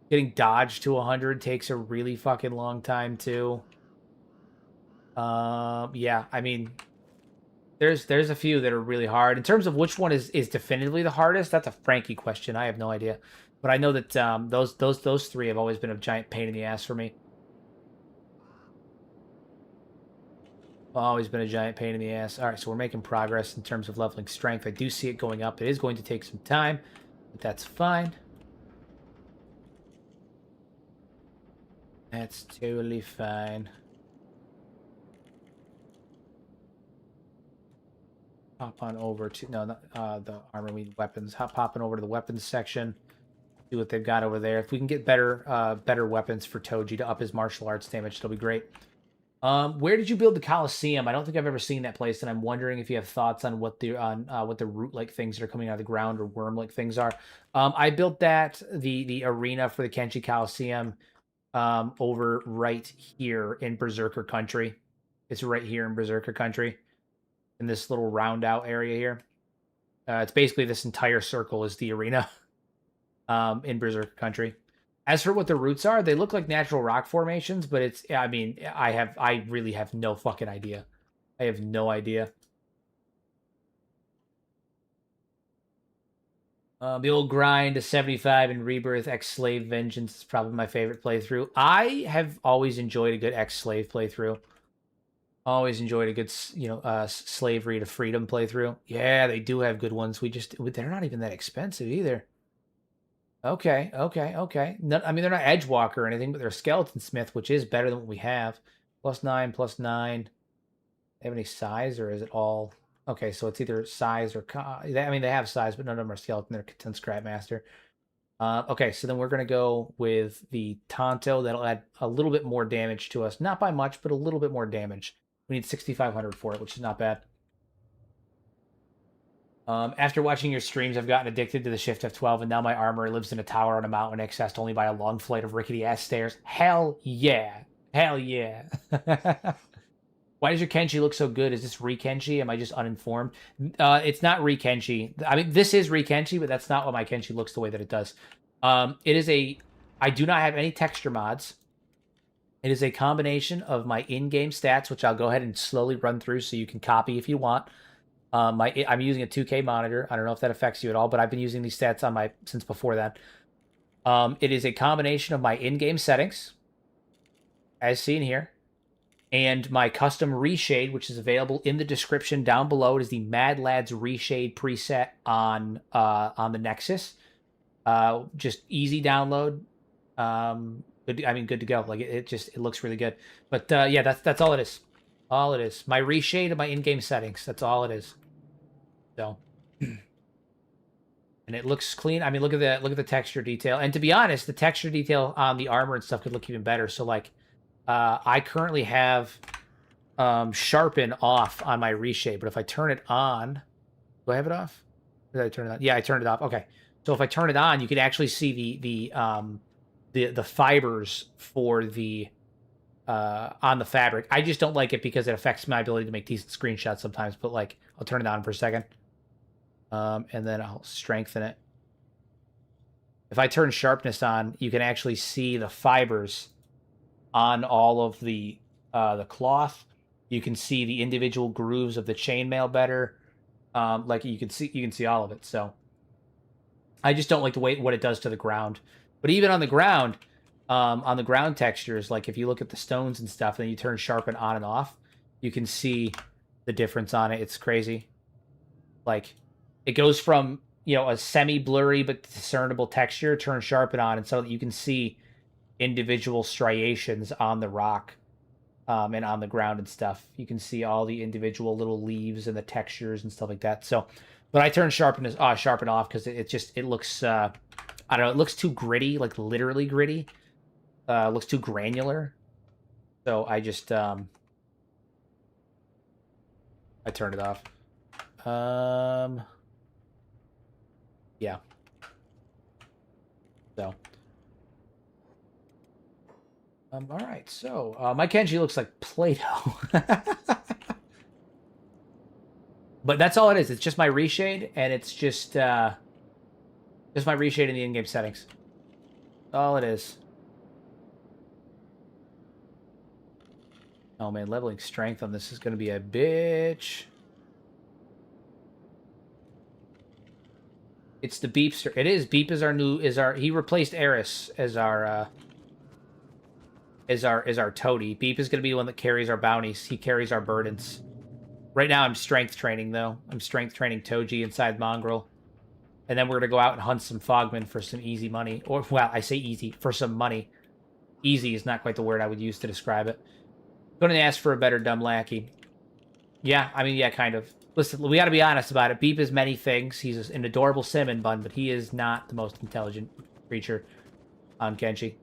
Getting dodge to 100 takes a really fucking long time too. Yeah, I mean, there's a few that are really hard. In terms of which one is definitively the hardest, that's a Frankie question. I have no idea, but I know that those three have always been a giant pain in the ass for me. Always been a giant pain in the ass. All right, so we're making progress in terms of leveling strength. I do see it going up. It is going to take some time, but that's fine. That's totally fine. Hop on over to not the armor. We need weapons. Popping over to the weapons section. See what they've got over there. If we can get better weapons for Toji to up his martial arts damage, it'll be great. Where did you build the Coliseum? I don't think I've ever seen that place, and I'm wondering if you have thoughts on what the root-like things that are coming out of the ground or worm-like things are. I built the arena for the Kenshi Coliseum over right here in Berserker Country. It's right here in Berserker Country, in this little round out area here. It's basically this entire circle is the arena in Berserker Country. As for what the roots are, they look like natural rock formations, but it's, I mean, I really have no fucking idea. I have no idea. The old grind to 75 and Rebirth X-Slave Vengeance is probably my favorite playthrough. I have always enjoyed a good X-Slave playthrough. Always enjoyed a good, slavery to freedom playthrough. Yeah, they do have good ones. They're not even that expensive either. Okay, okay, okay. I mean, they're not Edgewalker or anything, but they're Skeleton Smith, which is better than what we have. +9, +9. They have any size, or is it all... Okay, so it's either size or... I mean, they have size, but none of them are skeleton. They're Content Scrap Master. Okay, so then we're going to go with the Tonto. That'll add a little bit more damage to us. Not by much, but a little bit more damage. We need 6,500 for it, which is not bad. After watching your streams, I've gotten addicted to the Shift F12, and now my armor lives in a tower on a mountain accessed only by a long flight of rickety-ass stairs. Hell yeah. Hell yeah. Why does your Kenshi look so good? Is this Re-Kenshi? Am I just uninformed? It's not Re-Kenshi. I mean, this is Re-Kenshi, but that's not why my Kenshi looks the way that it does. It is a... I do not have any texture mods. It is a combination of my in-game stats, which I'll go ahead and slowly run through so you can copy if you want. I'm using a 2K monitor. I don't know if that affects you at all, but I've been using these stats on since before that. It is a combination of my in-game settings, as seen here, and my custom reshade, which is available in the description down below. It is the Mad Lads reshade preset on the Nexus. Just easy download. Good to go. Like it looks really good. But yeah, that's all it is. All it is. My reshade of my in-game settings. That's all it is. So, and it looks clean. I mean, look at the texture detail. And to be honest, the texture detail on the armor and stuff could look even better. So, like, I currently have sharpen off on my reshade, but if I turn it on, do I have it off? Did I turn it on? Yeah, I turned it off. Okay. So if I turn it on, you can actually see the fibers for the on the fabric. I just don't like it because it affects my ability to make decent screenshots sometimes. But like, I'll turn it on for a second, and then I'll strengthen it. If I turn sharpness on, you can actually see the fibers on all of the cloth. You can see the individual grooves of the chainmail better. Like you can see all of it. So I just don't like the way what it does to the ground. But even on the ground textures, like if you look at the stones and stuff, then you turn sharpen on and off, you can see the difference on it. It's crazy. Like it goes from, a semi-blurry but discernible texture, turn sharpen on, and so that you can see individual striations on the rock and on the ground and stuff. You can see all the individual little leaves and the textures and stuff like that. So, but I turn sharpen off because it looks I don't know, it looks too gritty, like literally gritty. Looks too granular. So I just I turned it off. Yeah. So. All right. So, my Kenshi looks like Play-Doh. But that's all it is. It's just my reshade, and it's just my reshade in the in-game settings. All it is. Oh man, leveling strength on this is going to be a bitch. It's the Beepster. It is. Beep is our new. He replaced Eris as our toady. Beep is going to be the one that carries our bounties. He carries our burdens. Right now, I'm strength training though. I'm strength training Toji inside Mongrel, and then we're going to go out and hunt some Fogmen for some easy money. Or well, I say easy for some money. Easy is not quite the word I would use to describe it. Going to ask for a better dumb lackey. Yeah, I mean, yeah, kind of. Listen, we got to be honest about it. Beep is many things. He's an adorable cinnamon bun, but he is not the most intelligent creature on Kenshi.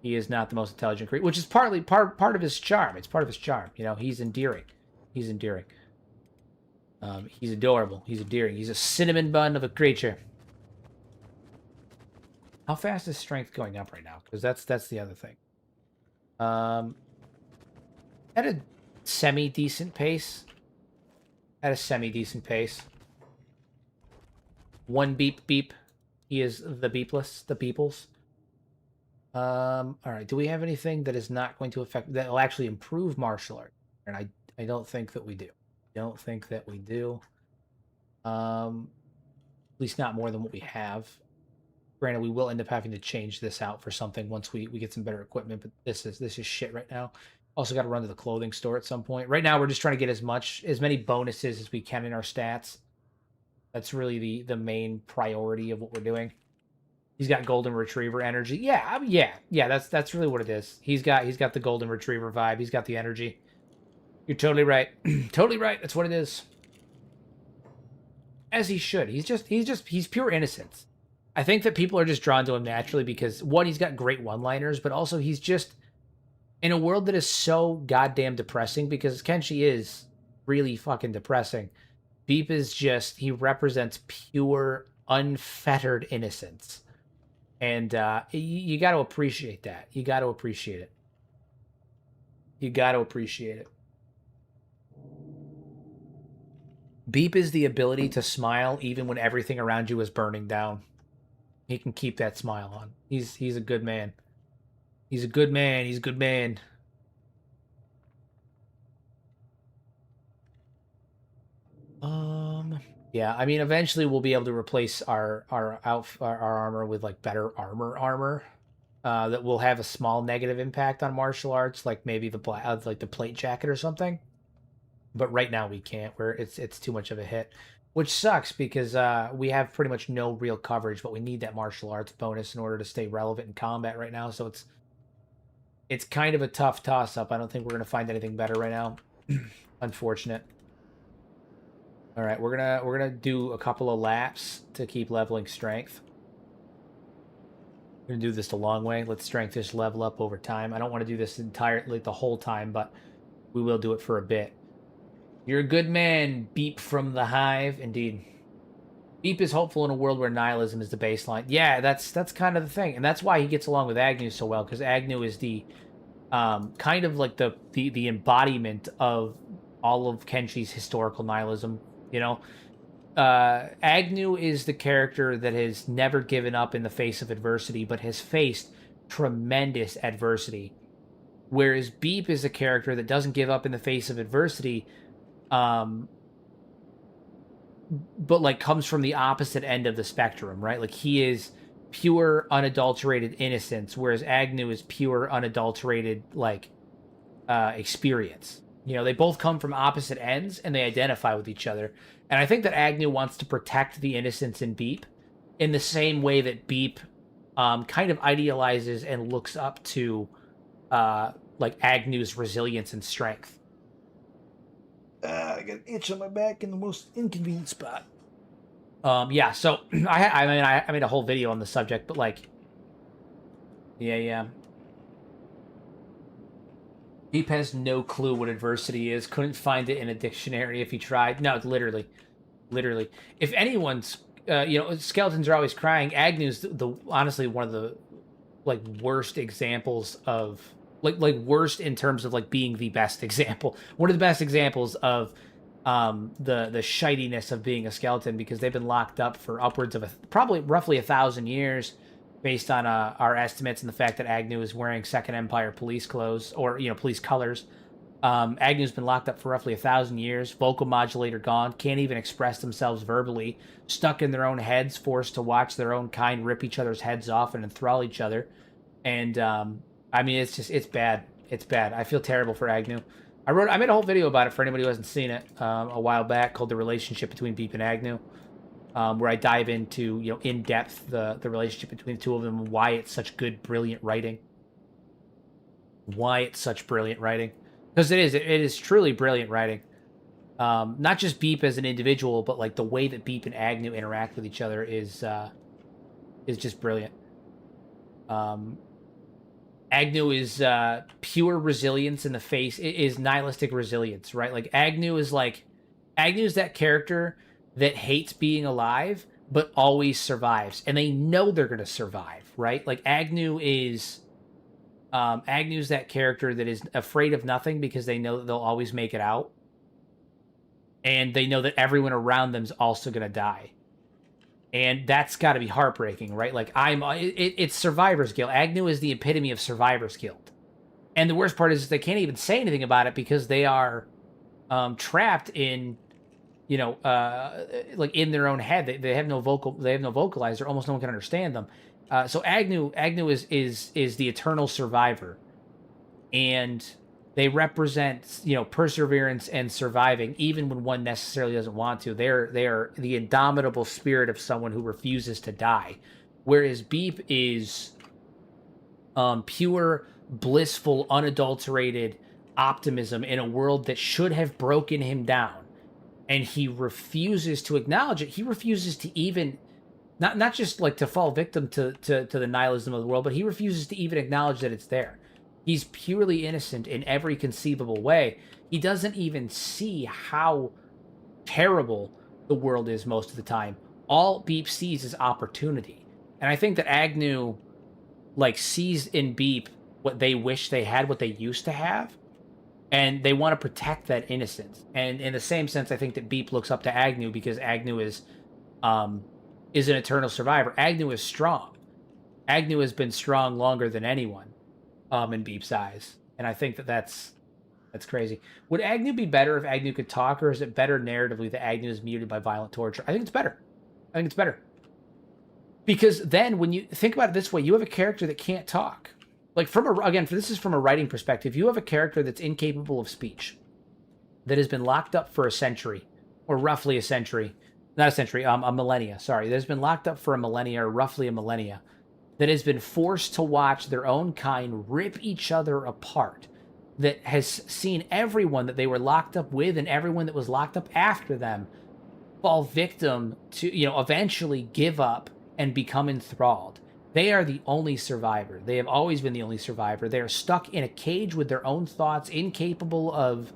He is not the most intelligent creature, which is partly part of his charm. It's part of his charm. You know, he's endearing. He's endearing. He's adorable. He's endearing. He's a cinnamon bun of a creature. How fast is strength going up right now? Because that's the other thing. At a semi-decent pace. At a semi-decent pace. One beep beep. He is the beepless, the beeples. All right. Do we have anything that is not going to affect, that will actually improve martial art? And I don't think that we do. Don't think that we do. At least not more than what we have. Granted, we will end up having to change this out for something once we get some better equipment, but this is shit right now. Also got to run to the clothing store at some point. Right now, we're just trying to get as many bonuses as we can in our stats. That's really the main priority of what we're doing. He's got golden retriever energy. Yeah, yeah. That's really what it is. He's got the golden retriever vibe. He's got the energy. You're totally right. Totally right. That's what it is. As he should. He's pure innocence. I think that people are just drawn to him naturally because one, he's got great one-liners, but also he's just in a world that is so goddamn depressing, because Kenshi is really fucking depressing. Beep is just, he represents pure, unfettered innocence. And you got to appreciate that. You got to appreciate it. You got to appreciate it. Beep is the ability to smile even when everything around you is burning down. He can keep that smile on. He's a good man. He's a good man. He's a good man. Yeah, I mean, eventually we'll be able to replace our armor with like better armor. That will have a small negative impact on martial arts, like maybe the plate jacket or something. But right now we can't. It's too much of a hit, which sucks because we have pretty much no real coverage, but we need that martial arts bonus in order to stay relevant in combat right now. So it's kind of a tough toss-up. I don't think we're going to find anything better right now. Unfortunate. All right, we're gonna do a couple of laps to keep leveling strength. We're gonna do this the long way. Let's strength this level up over time. I don't want to do this the whole time, but we will do it for a bit. You're a good man, Beep from the Hive. Indeed. Beep is hopeful in a world where nihilism is the baseline. Yeah, that's kind of the thing. And that's why he gets along with Agnew so well, because Agnew is the kind of like the embodiment of all of Kenshi's historical nihilism, you know? Agnew is the character that has never given up in the face of adversity, but has faced tremendous adversity. Whereas Beep is a character that doesn't give up in the face of adversity, but like comes from the opposite end of the spectrum, right? Like he is pure unadulterated innocence, whereas Agnew is pure unadulterated like experience. You know, they both come from opposite ends and they identify with each other. And I think that Agnew wants to protect the innocence in Beep in the same way that Beep kind of idealizes and looks up to like Agnew's resilience and strength. I got an itch on my back in the most inconvenient spot. Yeah, so I made a whole video on the subject, but like, yeah. Beep has no clue what adversity is. Couldn't find it in a dictionary if he tried. No, literally. Literally. If anyone's, skeletons are always crying. Agnew's honestly one of the like worst examples of like worst in terms of like being the best example. One of the best examples of the shitiness of being a skeleton, because they've been locked up for upwards of probably roughly 1,000 years, based on our estimates, and the fact that Agnew is wearing Second Empire police clothes, or police colors. Agnew's been locked up for roughly 1,000 years. Vocal modulator gone. Can't even express themselves verbally. Stuck in their own heads, forced to watch their own kind rip each other's heads off and enthrall each other. And I mean, it's bad. It's bad. I feel terrible for Agnew. I made a whole video about it for anybody who hasn't seen it a while back, called "The Relationship Between Beep and Agnew," where I dive into in depth the relationship between the two of them, and why it's such good, brilliant writing. Why it's such brilliant writing. Because it is truly brilliant writing. Not just Beep as an individual, but like the way that Beep and Agnew interact with each other is just brilliant. Agnew is pure resilience in the face. It is nihilistic resilience, right? Like Agnew's that character that hates being alive, but always survives, and they know they're gonna survive, right? Like Agnew's that character that is afraid of nothing, because they know that they'll always make it out. And they know that everyone around them is also going to die. And that's got to be heartbreaking, right? Like, it's survivor's guilt. Agnew is the epitome of survivor's guilt. And the worst part is they can't even say anything about it, because they are trapped in, like in their own head. They have no vocalizer. Almost no one can understand them. So Agnew is the eternal survivor, and they represent perseverance and surviving, even when one necessarily doesn't want to. They are the indomitable spirit of someone who refuses to die, whereas Beep is pure, blissful, unadulterated optimism in a world that should have broken him down, and he refuses to acknowledge it. He refuses to even. Not just like to fall victim to the nihilism of the world, but he refuses to even acknowledge that it's there. He's purely innocent in every conceivable way. He doesn't even see how terrible the world is most of the time. All Beep sees is opportunity. And I think that Agnew sees in Beep what they wish they had, what they used to have, and they want to protect that innocence. And in the same sense, I think that Beep looks up to Agnew, because Agnew is an eternal survivor. Agnew is strong. Agnew has been strong longer than anyone in Beep's eyes. And I think that's crazy. Would Agnew be better if Agnew could talk, or is it better narratively that Agnew is muted by violent torture? I think it's better. Because then when you think about it this way, you have a character that can't talk. Like this is from a writing perspective. You have a character that's incapable of speech, that has been locked up for a century, or roughly a century. Not a century, a millennia, sorry. That's been locked up for a millennia, or roughly a millennia, that has been forced to watch their own kind rip each other apart, that has seen everyone that they were locked up with, and everyone that was locked up after them, fall victim to, eventually give up and become enthralled. They are the only survivor. They have always been the only survivor. They are stuck in a cage with their own thoughts, incapable of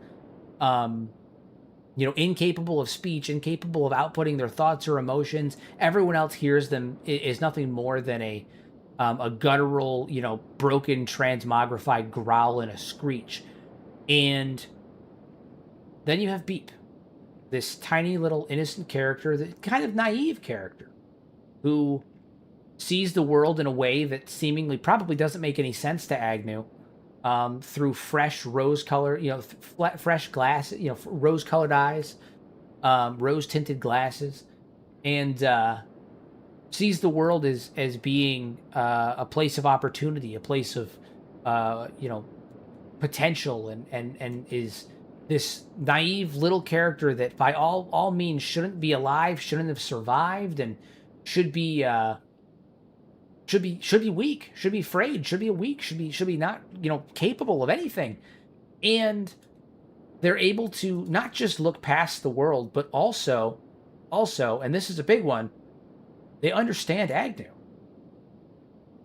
incapable of speech, incapable of outputting their thoughts or emotions. Everyone else hears them is nothing more than a guttural, broken, transmogrified growl and a screech. And then you have Beep, this tiny little innocent character, the kind of naive character, who sees the world in a way that seemingly probably doesn't make any sense to Agnew, through fresh rose-colored, fresh glass, rose-colored eyes, rose-tinted glasses, and sees the world as being a place of opportunity, a place of, potential, and is this naive little character that by all means shouldn't be alive, shouldn't have survived, and should be weak, should be afraid, should be weak, should be not, capable of anything. And they're able to not just look past the world, but also, and this is a big one, they understand Agnew.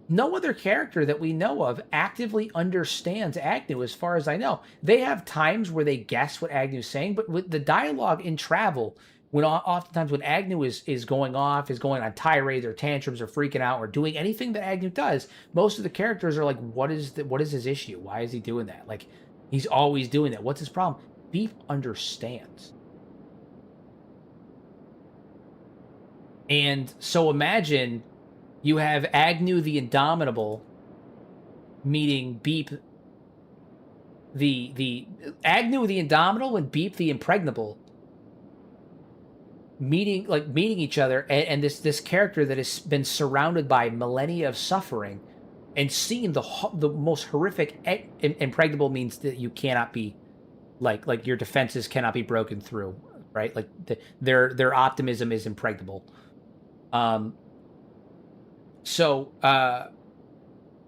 No other character that we know of actively understands Agnew, as far as I know. They have times where they guess what Agnew's saying, but with the dialogue in Travel, Oftentimes when Agnew is going off, is going on tirades or tantrums or freaking out or doing anything that Agnew does, most of the characters are like, what is his issue? Why is he doing that? Like, he's always doing that. What's his problem? Beef understands. And so imagine you have Agnew the Indomitable meeting Beep the Agnew the Indomitable and Beep the Impregnable meeting each other, and this character that has been surrounded by millennia of suffering and seeing the most horrific. Impregnable means that you cannot be like your defenses cannot be broken through, right? Like their optimism is impregnable. So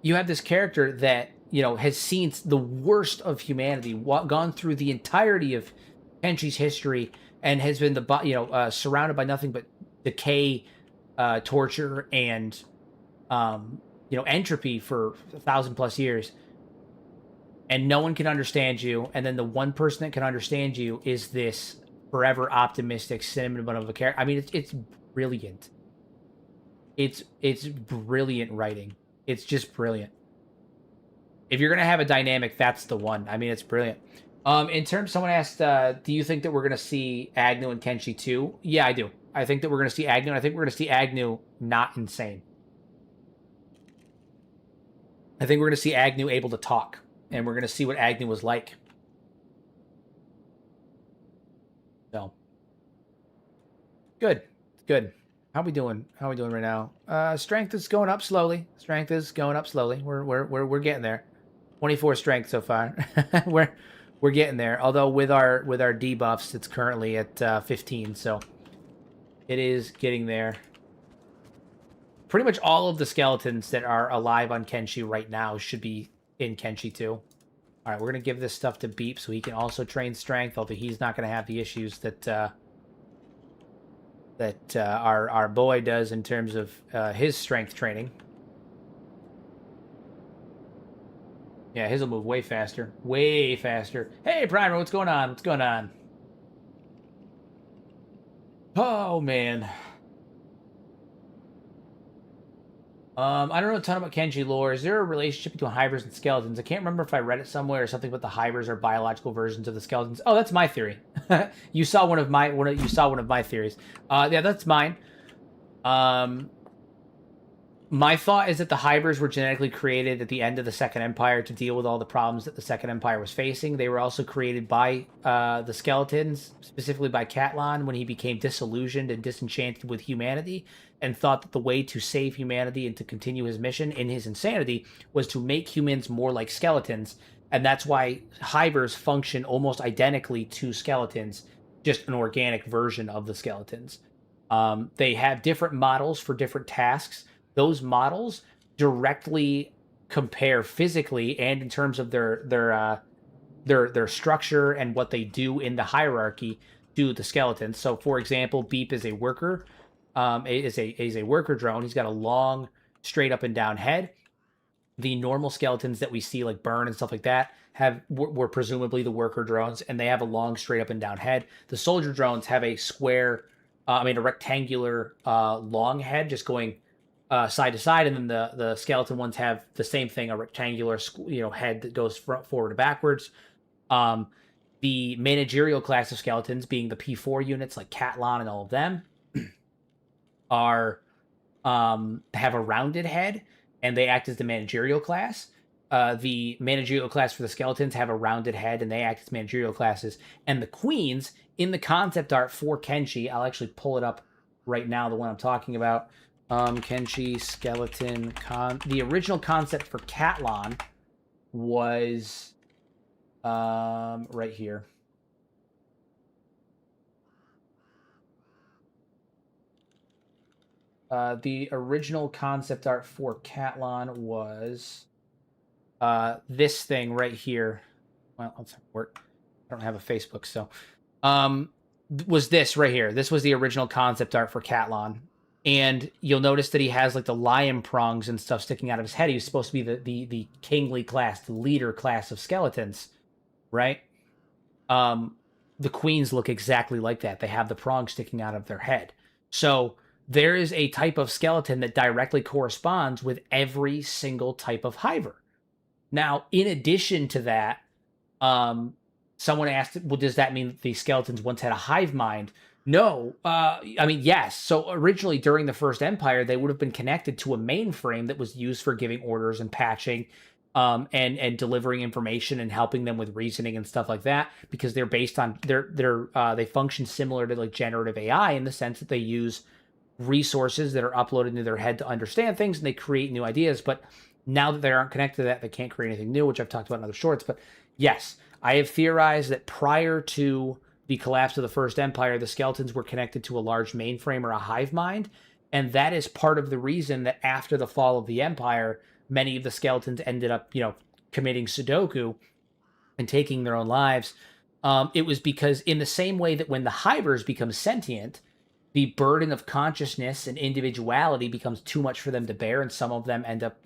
you have this character that has seen the worst of humanity, gone through the entirety of Kenshi's history, and has been surrounded by nothing but decay, torture, and entropy for 1,000+ years, and no one can understand you. And then the one person that can understand you is this forever optimistic cinnamon of a character. I mean, it's brilliant. It's brilliant writing. It's just brilliant. If you're gonna have a dynamic, that's the one. I mean, it's brilliant. In terms, someone asked, do you think that we're gonna see Agnew and Kenshi too? Yeah, I do. I think that we're gonna see Agnew, and I think we're gonna see Agnew not insane. I think we're gonna see Agnew able to talk, and we're gonna see what Agnew was like. So, good. How we doing? How we doing right now? Strength is going up slowly. We're getting there. 24 strength so far. we're getting there. Although with our debuffs, it's currently at 15. So it is getting there. Pretty much all of the skeletons that are alive on Kenshi right now should be in Kenshi too. All right, we're gonna give this stuff to Beep so he can also train strength. Although he's not gonna have the issues that our boy does in terms of his strength training. Yeah, his will move way faster. Way faster. Hey, Primer, what's going on? What's going on? Oh, man. I don't know a ton about Kenshi lore. Is there a relationship between hybers and skeletons? I can't remember if I read it somewhere or something about the hybers are biological versions of the skeletons. Oh, that's my theory. You saw one of my theories. Yeah, that's mine. My thought is that the hybers were genetically created at the end of the Second Empire to deal with all the problems that the Second Empire was facing. They were also created by the skeletons, specifically by Catlan, when he became disillusioned and disenchanted with humanity, and thought that the way to save humanity and to continue his mission in his insanity was to make humans more like skeletons. And that's why hybers function almost identically to skeletons, just an organic version of the skeletons. They have different models for different tasks. Those models directly compare physically and in terms of their structure and what they do in the hierarchy to the skeletons. So, for example, Beep is a worker. Is a worker drone. He's got a long, straight up and down head. The normal skeletons that we see, like Burn and stuff like that, were presumably the worker drones, and they have a long, straight up and down head. The soldier drones have a a rectangular, long head, just going side to side, and then the skeleton ones have the same thing, a rectangular head that goes forward and backwards. The managerial class of skeletons, being the P4 units like Catlan and all of them, have a rounded head, and they act as the managerial class. The managerial class for the skeletons have a rounded head, and they act as managerial classes. And the queens in the concept art for Kenshi, I'll actually pull it up right now, the one I'm talking about. Kenshi skeleton the original concept for Catlan was right here. The original concept art for Catlan was this thing right here. Well, let's work. I don't have a Facebook, so was this right here. This was the original concept art for Catlan. And you'll notice that he has like the lion prongs and stuff sticking out of his head. He was supposed to be the kingly class, the leader class of skeletons, right? the queens look exactly like that. They have the prongs sticking out of their head. So there is a type of skeleton that directly corresponds with every single type of hiver. Now, in addition to that, someone asked, well, does that mean that the skeletons once had a hive mind? No. I mean, yes. So originally, during the First Empire, they would have been connected to a mainframe that was used for giving orders and patching, and delivering information and helping them with reasoning and stuff like that, because they're based on they function similar to like generative AI in the sense that they use resources that are uploaded into their head to understand things, and they create new ideas. But now that they aren't connected to that, they can't create anything new, which I've talked about in other shorts. But yes, I have theorized that prior to the collapse of the First Empire, the skeletons were connected to a large mainframe or a hive mind. And that is part of the reason that after the fall of the Empire, many of the skeletons ended up, committing Sudoku and taking their own lives. It was because, in the same way that when the hivers become sentient, the burden of consciousness and individuality becomes too much for them to bear, and some of them end up,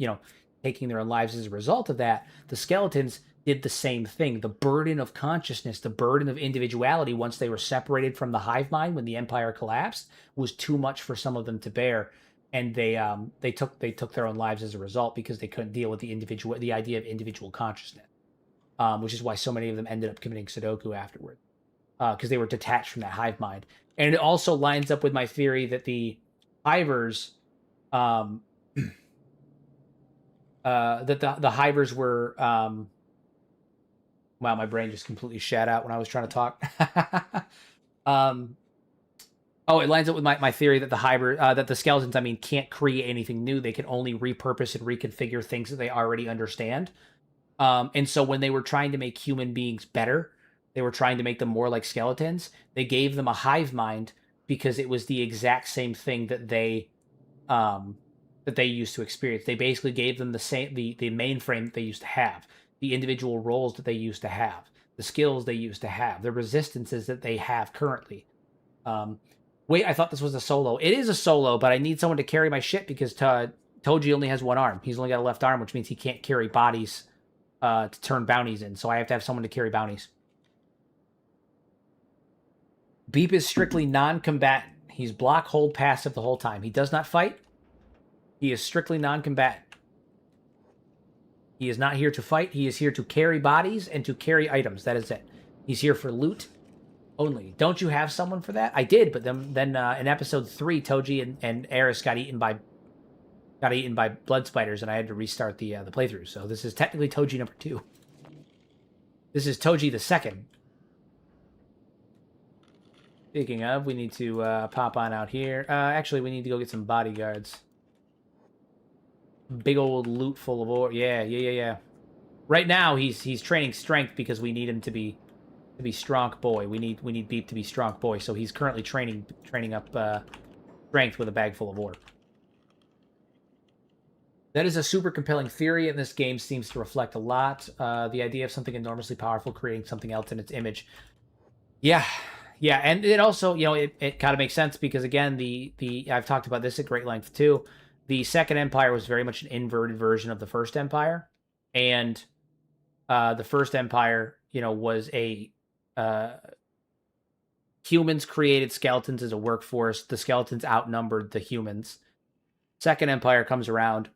taking their own lives as a result of that. The skeletons did the same thing. The burden of consciousness, the burden of individuality, once they were separated from the hive mind when the empire collapsed, was too much for some of them to bear, and they took their own lives as a result, because they couldn't deal with the idea of individual consciousness, which is why so many of them ended up committing Sudoku afterward, because they were detached from that hive mind. And it also lines up with my theory that the hivers, that the hivers were, wow, my brain just completely shat out when I was trying to talk. It lines up with my theory that that the skeletons, can't create anything new. They can only repurpose and reconfigure things that they already understand. And so when they were trying to make human beings better, they were trying to make them more like skeletons. They gave them a hive mind because it was the exact same thing that they used to experience. They basically gave them the mainframe that they used to have, the individual roles that they used to have, the skills they used to have, the resistances that they have currently. Wait, I thought this was a solo. It is a solo, but I need someone to carry my shit because Toji only has one arm. He's only got a left arm, which means he can't carry bodies to turn bounties in. So I have to have someone to carry bounties. Beep is strictly non-combatant. He's block, hold, passive the whole time. He does not fight. He is strictly non-combatant. He is not here to fight. He is here to carry bodies and to carry items. That is it. He's here for loot only. Don't you have someone for that? I did, but then in episode 3, Toji and Eris got eaten by blood spiders, and I had to restart the playthrough. So this is technically Toji number 2. This is Toji the second. Speaking of, we need to pop on out here. Actually, we need to go get some bodyguards. Big old loot full of ore. Yeah. Right now, he's training strength because we need him to be strong boy. We need Beep to be strong boy. So he's currently training up strength with a bag full of ore. That is a super compelling theory, and this game seems to reflect a lot. The idea of something enormously powerful creating something else in its image. Yeah, and it also, it kind of makes sense because, again, I've talked about this at great length too. The Second Empire was very much an inverted version of the First Empire, and the First Empire, was a humans created skeletons as a workforce. The skeletons outnumbered the humans. Second Empire comes around.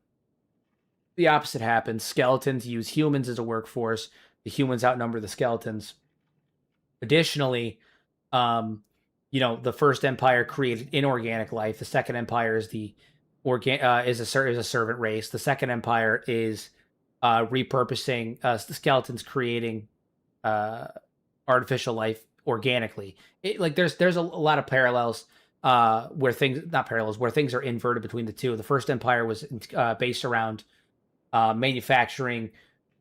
The opposite happens. Skeletons use humans as a workforce. The humans outnumber the skeletons. Additionally, the First Empire created inorganic life. The Second Empire is is a servant race. The Second Empire is repurposing the skeletons, creating artificial life organically. There's a lot of parallels where things are inverted between the two. The First Empire was based around manufacturing,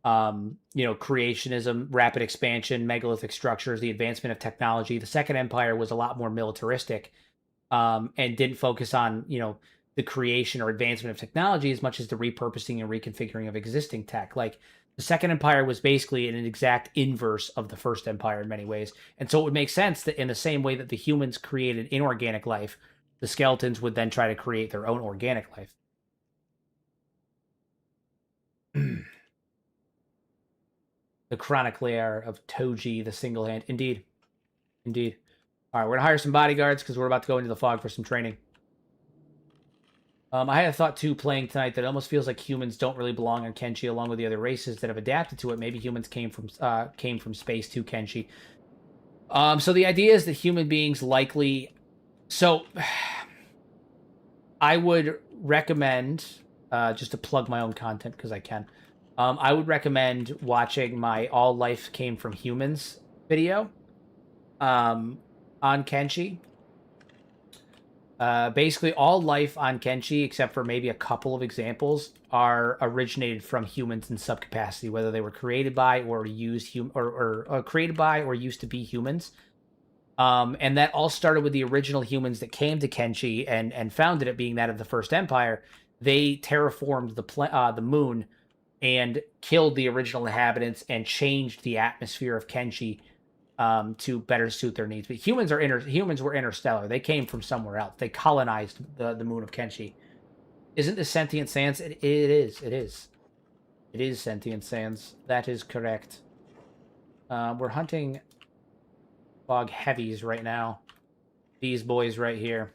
creationism, rapid expansion, megalithic structures, the advancement of technology. The Second Empire was a lot more militaristic, and didn't focus on, the creation or advancement of technology as much as the repurposing and reconfiguring of existing tech. Like, the Second Empire was basically an exact inverse of the First Empire in many ways. And so it would make sense that in the same way that the humans created inorganic life, the skeletons would then try to create their own organic life. The chronicler of Toji, the single hand. Indeed. Indeed. All right, we're gonna hire some bodyguards because we're about to go into the fog for some training. I had a thought too playing tonight that it almost feels like humans don't really belong on Kenshi, along with the other races that have adapted to it. Maybe humans came from space to Kenshi. So the idea is that human beings likely. So I would recommend, just to plug my own content because I can. I would recommend watching my "All Life Came from Humans" video on Kenshi. Basically, all life on Kenshi, except for maybe a couple of examples, are originated from humans in some capacity, whether they were created by or used created by or used to be humans. And that all started with the original humans that came to Kenshi and founded it, being that of the First Empire. They terraformed the moon and killed the original inhabitants and changed the atmosphere of Kenshi to better suit their needs. But humans were interstellar. They came from somewhere else. They colonized the moon of Kenshi. Isn't this Sentient Sands? It is. It is. It is Sentient Sands. That is correct. We're hunting fog heavies right now. These boys right here.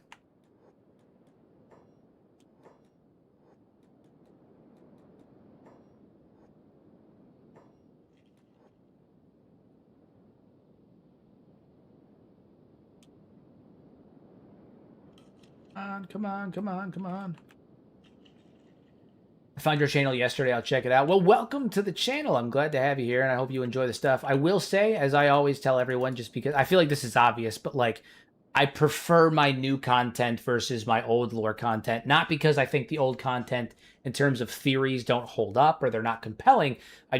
Come on, come on, come on. I found your channel yesterday. I'll check it out. Well, welcome to the channel. I'm glad to have you here, and I hope you enjoy the stuff. I will say, as I always tell everyone, just because I feel like this is obvious, but like, I prefer my new content versus my old lore content. Not because I think the old content, in terms of theories, don't hold up or they're not compelling. I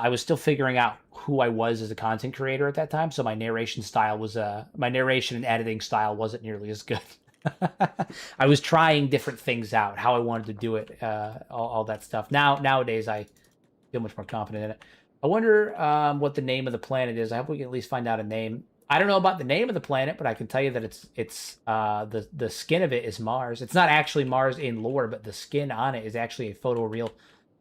was still figuring out who I was as a content creator at that time, so my narration and editing style wasn't nearly as good. I was trying different things out, how I wanted to do it, all that stuff. Nowadays, I feel much more confident in it. I wonder what the name of the planet is. I hope we can at least find out a name. I don't know about the name of the planet, but I can tell you that it's the skin of it is Mars. It's not actually Mars in lore, but the skin on it is actually a photoreal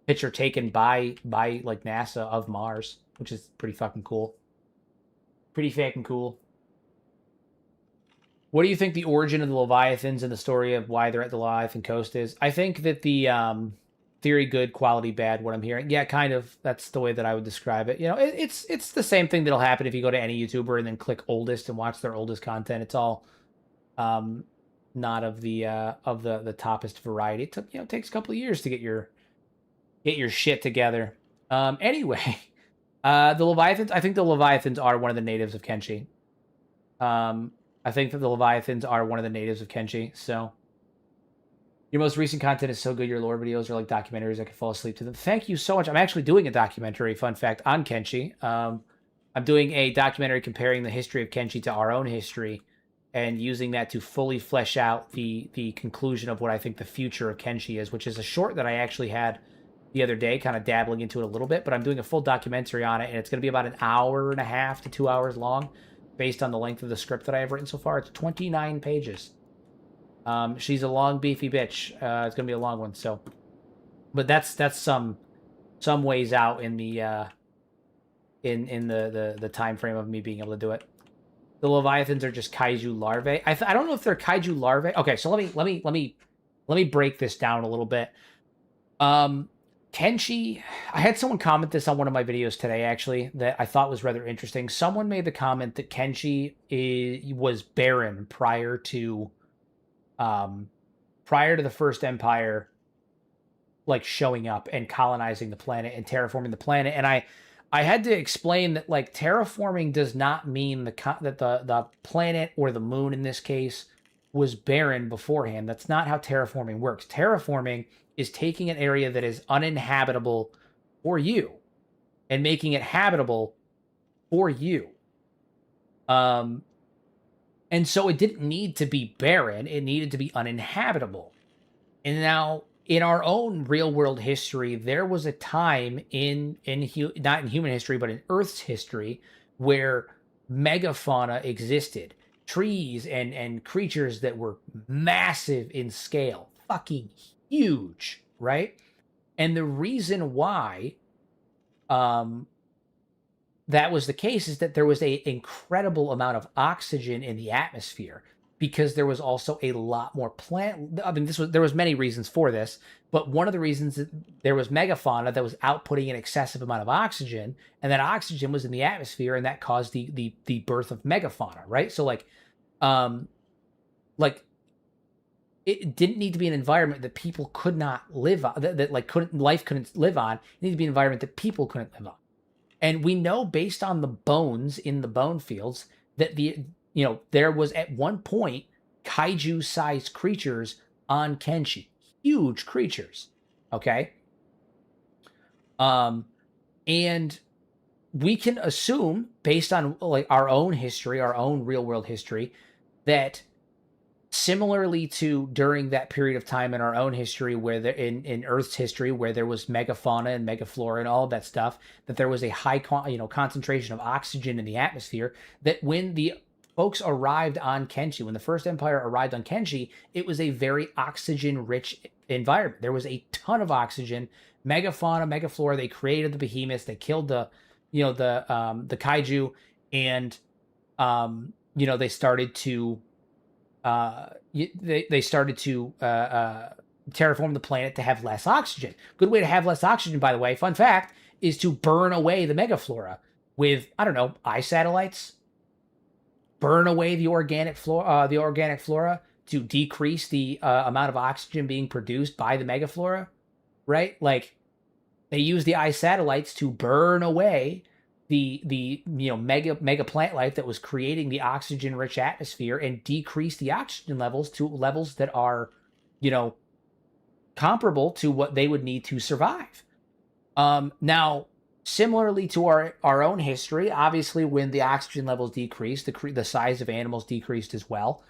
picture taken by like NASA of Mars, which is pretty fucking cool. Pretty fucking cool. What do you think the origin of the Leviathans and the story of why they're at the Leviathan coast is? I think that the theory good, quality bad, what I'm hearing, yeah, kind of. That's the way that I would describe it. You know, it's the same thing that'll happen if you go to any YouTuber and then click oldest and watch their oldest content. It's all not of the toppest variety. It takes a couple of years to get your shit together. Anyway, the Leviathans. I think the Leviathans are one of the natives of Kenshi. I think that the Leviathans are one of the natives of Kenshi, so... Your most recent content is so good, your lore videos are like documentaries, I could fall asleep to them. Thank you so much. I'm actually doing a documentary, fun fact, on Kenshi. I'm doing a documentary comparing the history of Kenshi to our own history, and using that to fully flesh out the conclusion of what I think the future of Kenshi is, which is a short that I actually had the other day, kind of dabbling into it a little bit, but I'm doing a full documentary on it, and it's going to be about an hour and a half to 2 hours long, based on the length of the script that I have written so far. It's 29 pages. She's a long, beefy bitch. It's gonna be a long one, so. But that's some ways out in the the time frame of me being able to do it. The Leviathans are just kaiju larvae. I don't know if they're kaiju larvae. Okay, so let me break this down a little bit. Kenshi, I had someone comment this on one of my videos today, actually, that I thought was rather interesting. Someone made the comment that Kenshi was barren prior to the First Empire, like, showing up and colonizing the planet and terraforming the planet. And I had to explain that, like, terraforming does not mean that the planet, or the moon in this case, was barren beforehand. That's not how terraforming works. Terraforming is taking an area that is uninhabitable for you and making it habitable for you. And so it didn't need to be barren. It needed to be uninhabitable. And now, in our own real-world history, there was a time not in human history, but in Earth's history, where megafauna existed. Trees and creatures that were massive in scale. Fucking huge, right? And the reason why that was the case is that there was a incredible amount of oxygen in the atmosphere because there was also a lot more plant. I mean, there was many reasons for this, but one of the reasons that there was megafauna that was outputting an excessive amount of oxygen, and that oxygen was in the atmosphere, and that caused the birth of megafauna, right? So like it didn't need to be an environment that people could not live on, that like life couldn't live on. It needed to be an environment that people couldn't live on. And we know based on the bones in the bone fields that there was at one point kaiju-sized creatures on Kenshi, huge creatures. Okay, and we can assume based on like our own history, our own real-world history, that similarly to during that period of time in our own history where in Earth's history where there was megafauna and megaflora and all of that stuff, that there was a high concentration of oxygen in the atmosphere, that when the folks arrived on Kenshi, when the first empire arrived on Kenshi, it was a very oxygen rich environment. There was a ton of oxygen, megafauna, megaflora. They created the behemoths, they killed the kaiju, and they started to terraform the planet to have less oxygen. Good way to have less oxygen, by the way, fun fact, is to burn away the megaflora with, I don't know, eye satellites. Burn away the organic flora to decrease the amount of oxygen being produced by the megaflora, right? Like they use the eye satellites to burn away the mega plant life that was creating the oxygen rich atmosphere and decrease the oxygen levels to levels that are comparable to what they would need to survive. Now, similarly to our own history, obviously when the oxygen levels decreased, the size of animals decreased as well,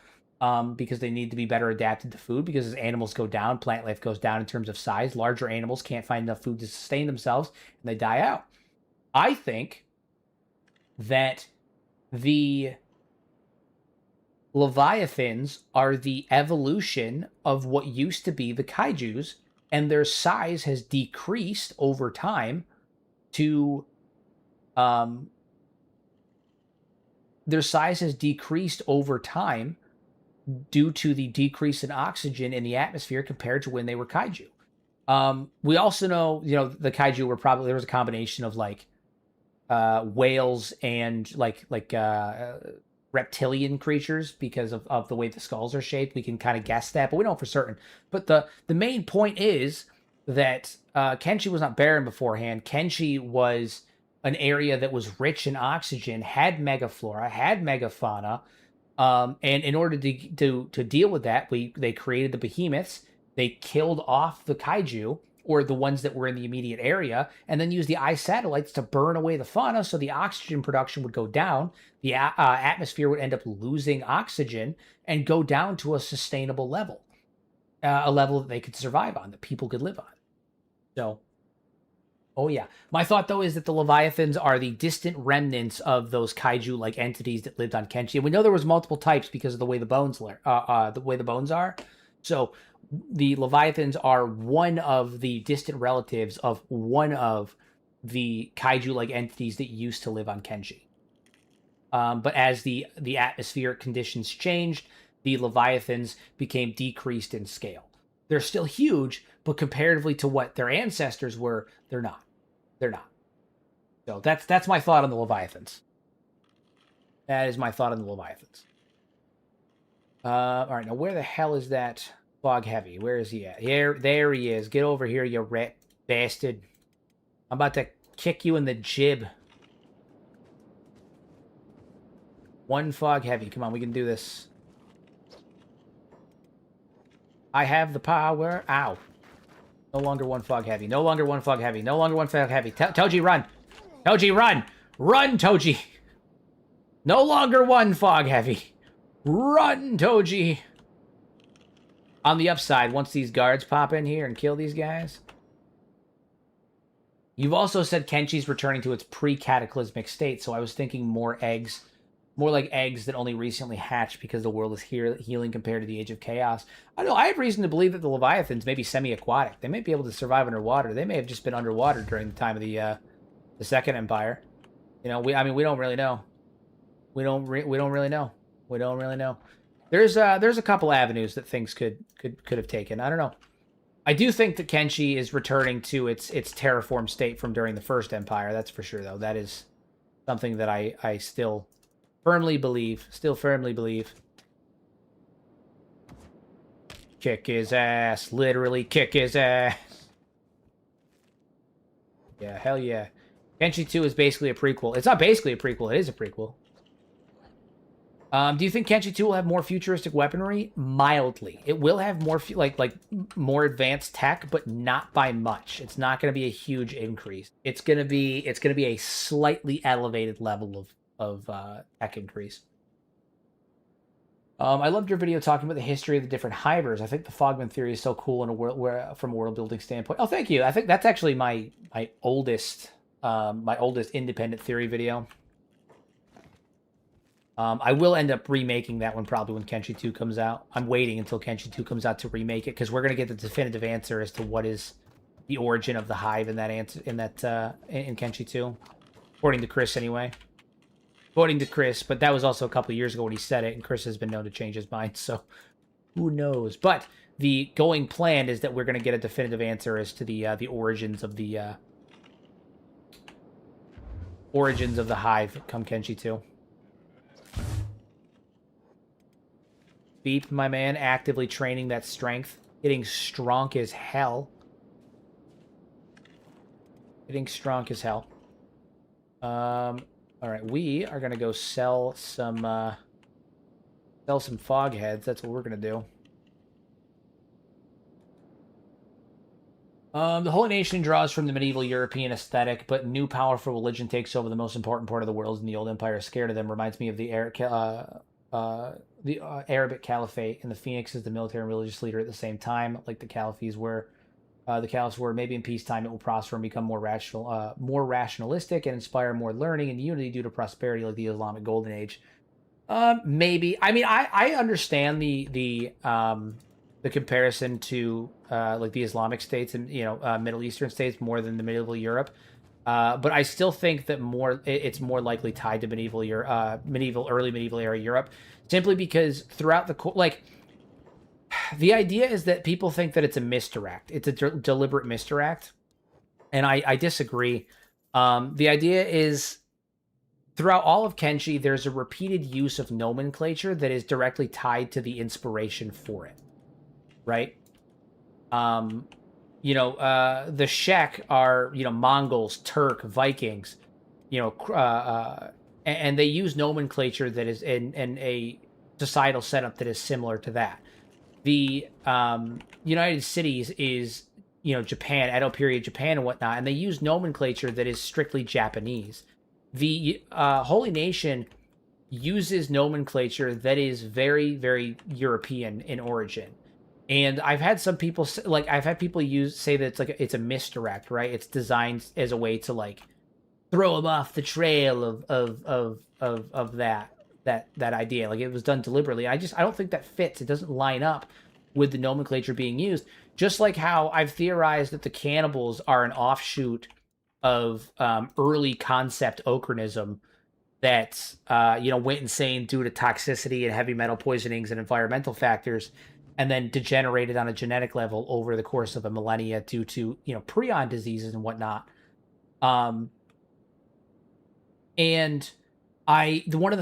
because they need to be better adapted to food, because as animals go down, plant life goes down in terms of size. Larger animals can't find enough food to sustain themselves and they die out. I think that the Leviathans are the evolution of what used to be the kaijus, and their size has decreased over time to due to the decrease in oxygen in the atmosphere compared to when they were kaiju. We also know, the kaiju were probably, there was a combination of like whales and like reptilian creatures because of the way the skulls are shaped. We can kind of guess that, but we don't know for certain. But the main point is that Kenshi was not barren beforehand. Kenshi was an area that was rich in oxygen, had megaflora, had megafauna, and in order to deal with that, they created the behemoths. They killed off the kaiju, or the ones that were in the immediate area, and then used the eye satellites to burn away the fauna, so the oxygen production would go down. The atmosphere would end up losing oxygen and go down to a sustainable level, a level that they could survive on, that people could live on. So, oh yeah. My thought, though, is that the Leviathans are the distant remnants of those kaiju-like entities that lived on Kenshi. And we know there was multiple types because of the way the bones are. So the Leviathans are one of the distant relatives of one of the kaiju-like entities that used to live on Kenshi. But as the atmospheric conditions changed, the Leviathans became decreased in scale. They're still huge, but comparatively to what their ancestors were, they're not. They're not. So that's my thought on the Leviathans. That is my thought on the Leviathans. All right, now where the hell is that Fog Heavy? Where is he at? There he is. Get over here, you rat bastard. I'm about to kick you in the jib. One Fog Heavy. Come on, we can do this. I have the power. Ow. No longer one Fog Heavy. No longer one Fog Heavy. No longer one Fog Heavy. Toji, run. Toji, run. Run, Toji. No longer one Fog Heavy. Run, Toji. On the upside, once these guards pop in here and kill these guys. You've also said Kenshi's returning to its pre-cataclysmic state, so I was thinking more eggs. More like eggs that only recently hatched because the world is healing compared to the Age of Chaos. I don't know. I have reason to believe that the Leviathans may be semi-aquatic. They may be able to survive underwater. They may have just been underwater during the time of the Second Empire. You know, we don't really know. We don't really know. We don't really know. There's a couple avenues that things could have taken. I don't know. I do think that Kenshi is returning to its terraform state from during the first Empire. That's for sure, though. That is something that I still firmly believe. Still firmly believe. Kick his ass. Literally kick his ass. Yeah, hell yeah. Kenshi 2 is basically a prequel. It's not basically a prequel. It is a prequel. Do you think Kenshi 2 will have more futuristic weaponry? Mildly. It will have more like more advanced tech, but not by much. It's not going to be a huge increase. It's going to be a slightly elevated level of tech increase. I loved your video talking about the history of the different hivers. I think the Fogman theory is so cool in a world from a world building standpoint. Oh, thank you. I think that's actually my oldest independent theory video. I will end up remaking that one probably when Kenshi 2 comes out. I'm waiting until Kenshi 2 comes out to remake it because we're gonna get the definitive answer as to what is the origin of the hive in Kenshi 2, according to Chris anyway. According to Chris, but that was also a couple of years ago when he said it, and Chris has been known to change his mind, so who knows? But the going plan is that we're gonna get a definitive answer as to the origins of the hive come Kenshi 2. Beep, my man, actively training that strength. Getting strong as hell. Getting strong as hell. Alright, we are gonna go sell some fog heads. That's what we're gonna do. The Holy Nation draws from the medieval European aesthetic, but new powerful religion takes over the most important part of the world, and the old empire is scared of them. Reminds me of the Arabic Caliphate, and the Phoenix is the military and religious leader at the same time, like the Caliphs were. The Caliphs were. Maybe in peacetime it will prosper and become more rationalistic and inspire more learning and unity due to prosperity, like the Islamic Golden Age. Maybe. I mean, I understand the comparison to like the Islamic states and Middle Eastern states more than the medieval Europe. But I still think that it's more likely tied to early medieval era Europe, simply because throughout the idea is that people think that it's a misdirect. It's a deliberate misdirect, and I disagree. The idea is throughout all of Kenshi, there's a repeated use of nomenclature that is directly tied to the inspiration for it, right? The Shek are, Mongols, Turk, Vikings, and they use nomenclature that is in a societal setup that is similar to that. The United Cities is, Japan, Edo period Japan and whatnot, and they use nomenclature that is strictly Japanese. The Holy Nation uses nomenclature that is very, very European in origin. And I've had some people say that it's a misdirect, right? It's designed as a way to throw them off the trail of that idea. Like, it was done deliberately. I don't think that fits. It doesn't line up with the nomenclature being used. Just like how I've theorized that the cannibals are an offshoot of early concept ochronism that went insane due to toxicity and heavy metal poisonings and environmental factors, and then degenerated on a genetic level over the course of a millennia due to, prion diseases and whatnot. And one of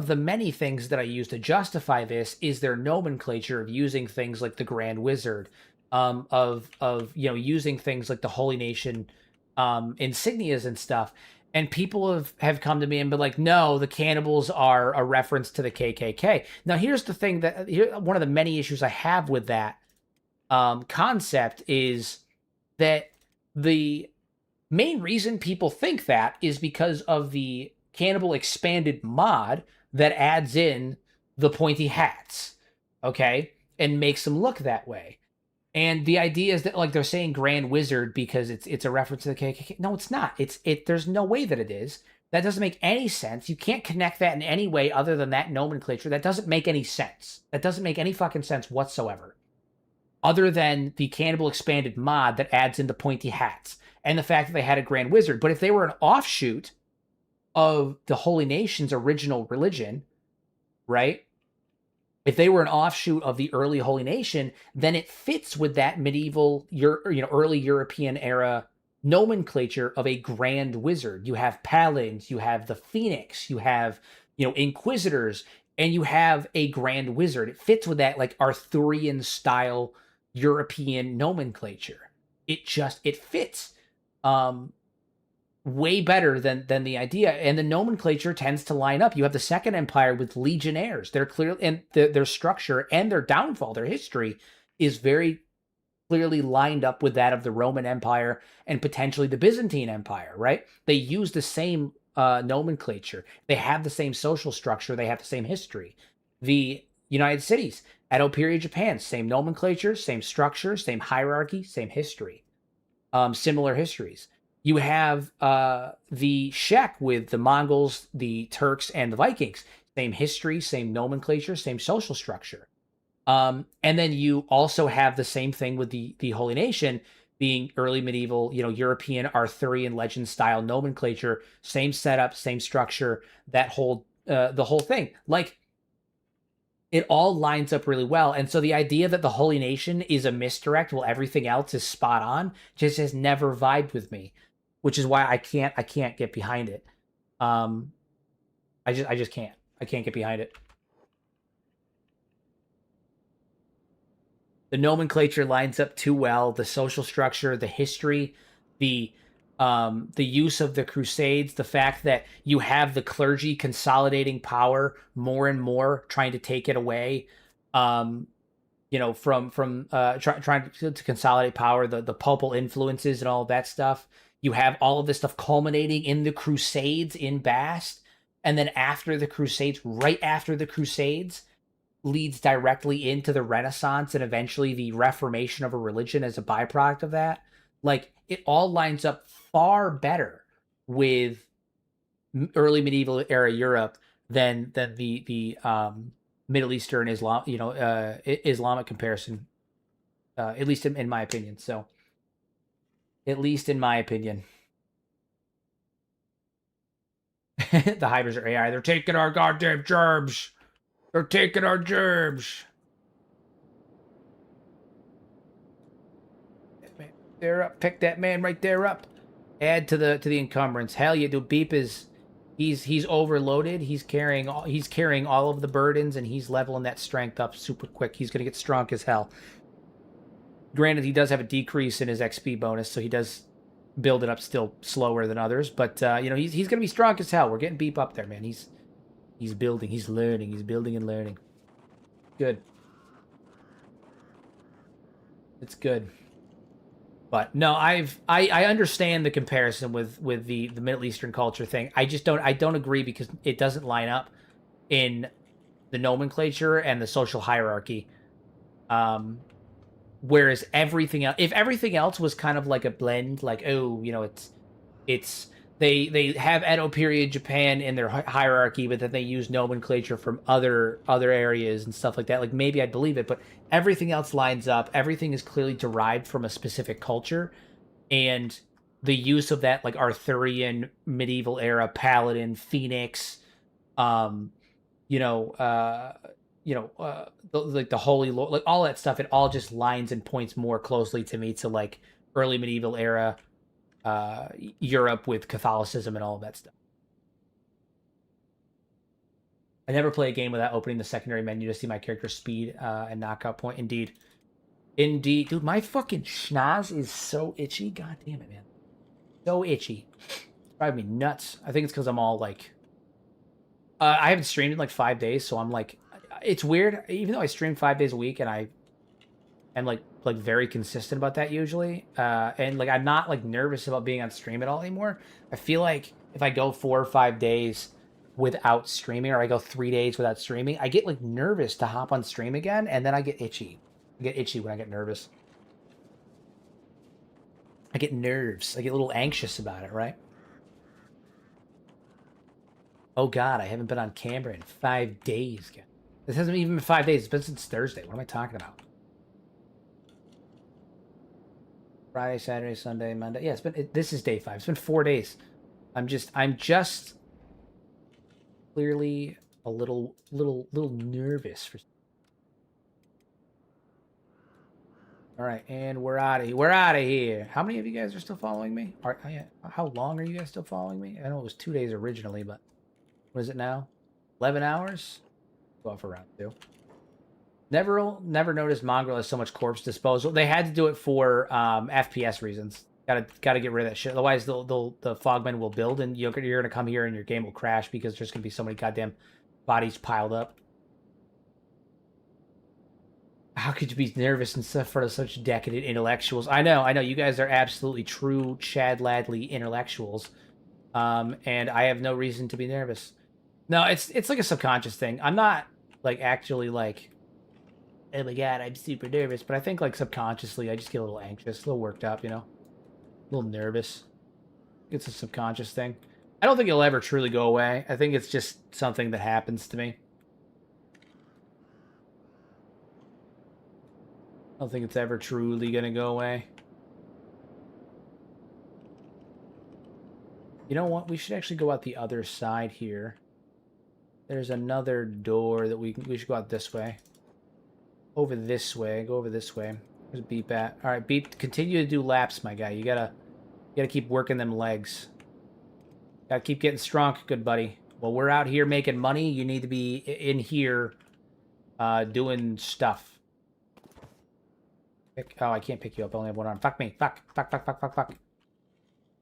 the many things that I use to justify this is their nomenclature of using things like the Grand Wizard, using things like the Holy Nation insignias and stuff. And people have come to me and been like, no, the cannibals are a reference to the KKK. Now, here's the thing one of the many issues I have with that concept is that the main reason people think that is because of the Cannibal Expanded mod that adds in the pointy hats, okay, and makes them look that way. And the idea is that they're saying Grand Wizard because it's a reference to the KKK. No, it's not. There's no way that it is. That doesn't make any sense. You can't connect that in any way other than that nomenclature. That doesn't make any sense. That doesn't make any fucking sense whatsoever. Other than the Cannibal Expanded mod that adds in the pointy hats and the fact that they had a Grand Wizard. But if they were an offshoot of the Holy Nation's original religion, right? If they were an offshoot of the early Holy Nation, then it fits with that medieval, early European era nomenclature of a grand wizard. You have paladins, you have the phoenix, you have, inquisitors, and you have a grand wizard. It fits with that like Arthurian style European nomenclature. It fits. Way better than the idea, and the nomenclature tends to line up. You have the Second Empire with legionnaires. They're clear, and their structure and their downfall, their history is very clearly lined up with that of the Roman Empire and potentially the Byzantine Empire, right? They use the same nomenclature. They have the same social structure. They have the same history. The United Cities, Edo period Japan, same nomenclature, same structure, same hierarchy, same history, similar histories. You have the Czech with the Mongols, the Turks, and the Vikings. Same history, same nomenclature, same social structure. And then you also have the same thing with the Holy Nation being early medieval, European Arthurian legend style nomenclature, same setup, same structure, that whole the whole thing. Like, it all lines up really well. And so the idea that the Holy Nation is a misdirect while everything else is spot on just has never vibed with me, which is why I can't get behind it. I just can't. I can't get behind it. The nomenclature lines up too well. The social structure, the history, the use of the Crusades, the fact that you have the clergy consolidating power more and more, trying to take it away, from trying to consolidate power, the papal influences and all of that stuff. You have all of this stuff culminating in the Crusades in Bast, and then after the Crusades, right after the Crusades, leads directly into the Renaissance and eventually the Reformation of a religion as a byproduct of that. Like, it all lines up far better with early medieval era Europe than the Middle Eastern Islam, Islamic comparison, at least in my opinion. So, at least in my opinion, the hybrids are AI. They're taking our goddamn germs. They're taking our germs. They're up. Pick that man right there up. Add to the encumbrance. Hell yeah, dude. Beep is he's overloaded. He's carrying all of the burdens, and he's leveling that strength up super quick. He's gonna get strong as hell. Granted, he does have a decrease in his XP bonus, so he does build it up still slower than others. But he's gonna be strong as hell. We're getting Beep up there, man. He's building. He's learning. He's building and learning. Good. It's good. But no, I understand the comparison with the Middle Eastern culture thing. I don't agree because it doesn't line up in the nomenclature and the social hierarchy. Whereas everything else, if everything else was kind of like a blend, like, it's they have Edo period Japan in their hierarchy, but then they use nomenclature from other areas and stuff like that. Like, maybe I'd believe it, but everything else lines up. Everything is clearly derived from a specific culture, and the use of that like Arthurian medieval era paladin phoenix, um, like the holy lord, like all that stuff. It all just lines and points more closely to me to like early medieval era Europe with Catholicism and all of that stuff. I never play a game without opening the secondary menu to see my character's speed and knockout point. Indeed. Indeed. Dude, my fucking schnoz is so itchy. God damn it, man. So itchy. It's driving me nuts. I think it's because I'm all like... I haven't streamed in like 5 days, so I'm like... It's weird. Even though I stream 5 days a week and I am like very consistent about that usually, and like I'm not like nervous about being on stream at all anymore. I feel like if I go 4 or 5 days without streaming, or I go 3 days without streaming, I get like nervous to hop on stream again, and then I get itchy. I get itchy when I get nervous. I get nerves. I get a little anxious about it, right? Oh God, I haven't been on camera in 5 days. This hasn't even been 5 days. It's been since Thursday. What am I talking about? Friday, Saturday, Sunday, Monday. Yeah, this is day 5. It's been 4 days. I'm just clearly a little nervous for. All right, and we're out of here. We're out of here. How many of you guys are still following me? How long are you guys still following me? I know it was 2 days originally, but what is it now? 11 hours? Go off around 2. Never noticed Mongrel has so much corpse disposal. They had to do it for FPS reasons. Gotta get rid of that shit. Otherwise, the Fogmen will build, and you're gonna come here and your game will crash because there's gonna be so many goddamn bodies piled up. How could you be nervous in front of such decadent intellectuals? I know. You guys are absolutely true Chad Ladley intellectuals, and I have no reason to be nervous. No, it's like a subconscious thing. I'm not like actually like, oh my god, I'm super nervous. But I think like subconsciously, I just get a little anxious, a little worked up, a little nervous. It's a subconscious thing. I don't think it'll ever truly go away. I think it's just something that happens to me. I don't think it's ever truly gonna go away. You know what? We should actually go out the other side here. There's another door that we should go out this way. Over this way. Go over this way. Where's Beep at? All right, Beep. Continue to do laps, my guy. You gotta keep working them legs. Gotta keep getting strong, good buddy. While we're out here making money, you need to be in here doing stuff. Oh, I can't pick you up. I only have one arm. Fuck me. Fuck.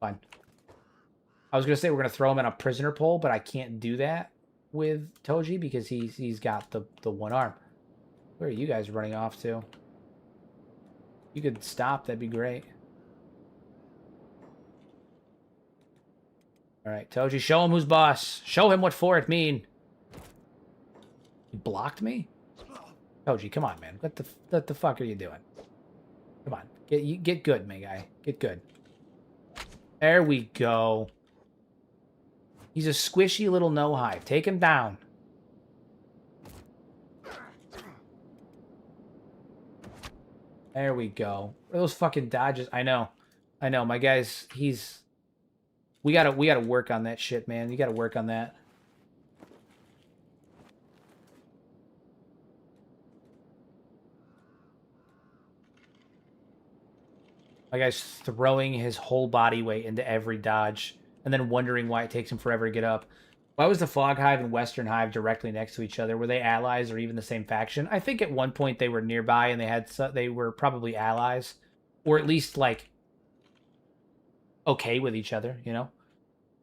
Fine. I was gonna say we're gonna throw him in a prisoner pole, but I can't do that with Toji because he's got the one arm. Where are you guys running off to? You could stop, that'd be great. Alright, Toji, show him who's boss. Show him what for it mean. You blocked me? Toji, come on, man. What the fuck are you doing? Come on. Get good, my guy. Get good. There we go. He's a squishy little no-hive. Take him down. There we go. Where are those fucking dodges? I know. My guy's... We gotta work on that shit, man. You gotta work on that. My guy's throwing his whole body weight into every dodge and then wondering why it takes him forever to get up. Why was the Fog Hive and Western Hive directly next to each other? Were they allies or even the same faction? I think at one point they were nearby and they were probably allies, or at least like okay with each other,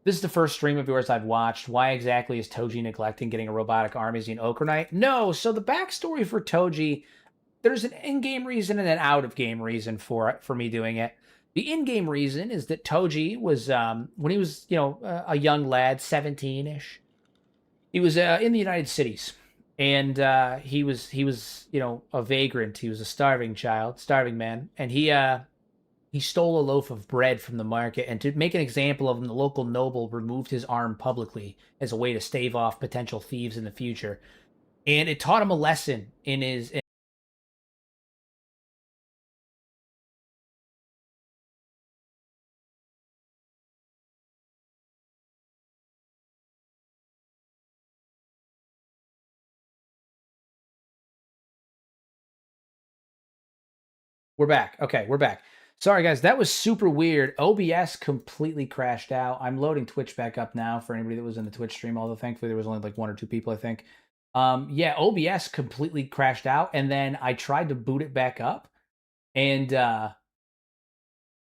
This is the first stream of yours I've watched. Why exactly is Toji neglecting getting a robotic arm? Is he an Okranite? No, so the backstory for Toji, there's an in-game reason and an out-of-game reason for me doing it. The in-game reason is that Toji was, when he was, a young lad, 17-ish, he was in the United Cities. And he was, a vagrant. He was a starving man. And he stole a loaf of bread from the market, and to make an example of him, the local noble removed his arm publicly as a way to stave off potential thieves in the future. And it taught him a lesson in his... We're back. Okay, we're back. Sorry, guys. That was super weird. OBS completely crashed out. I'm loading Twitch back up now for anybody that was in the Twitch stream, although thankfully there was only like 1 or 2 people, I think. Yeah, OBS completely crashed out, and then I tried to boot it back up, and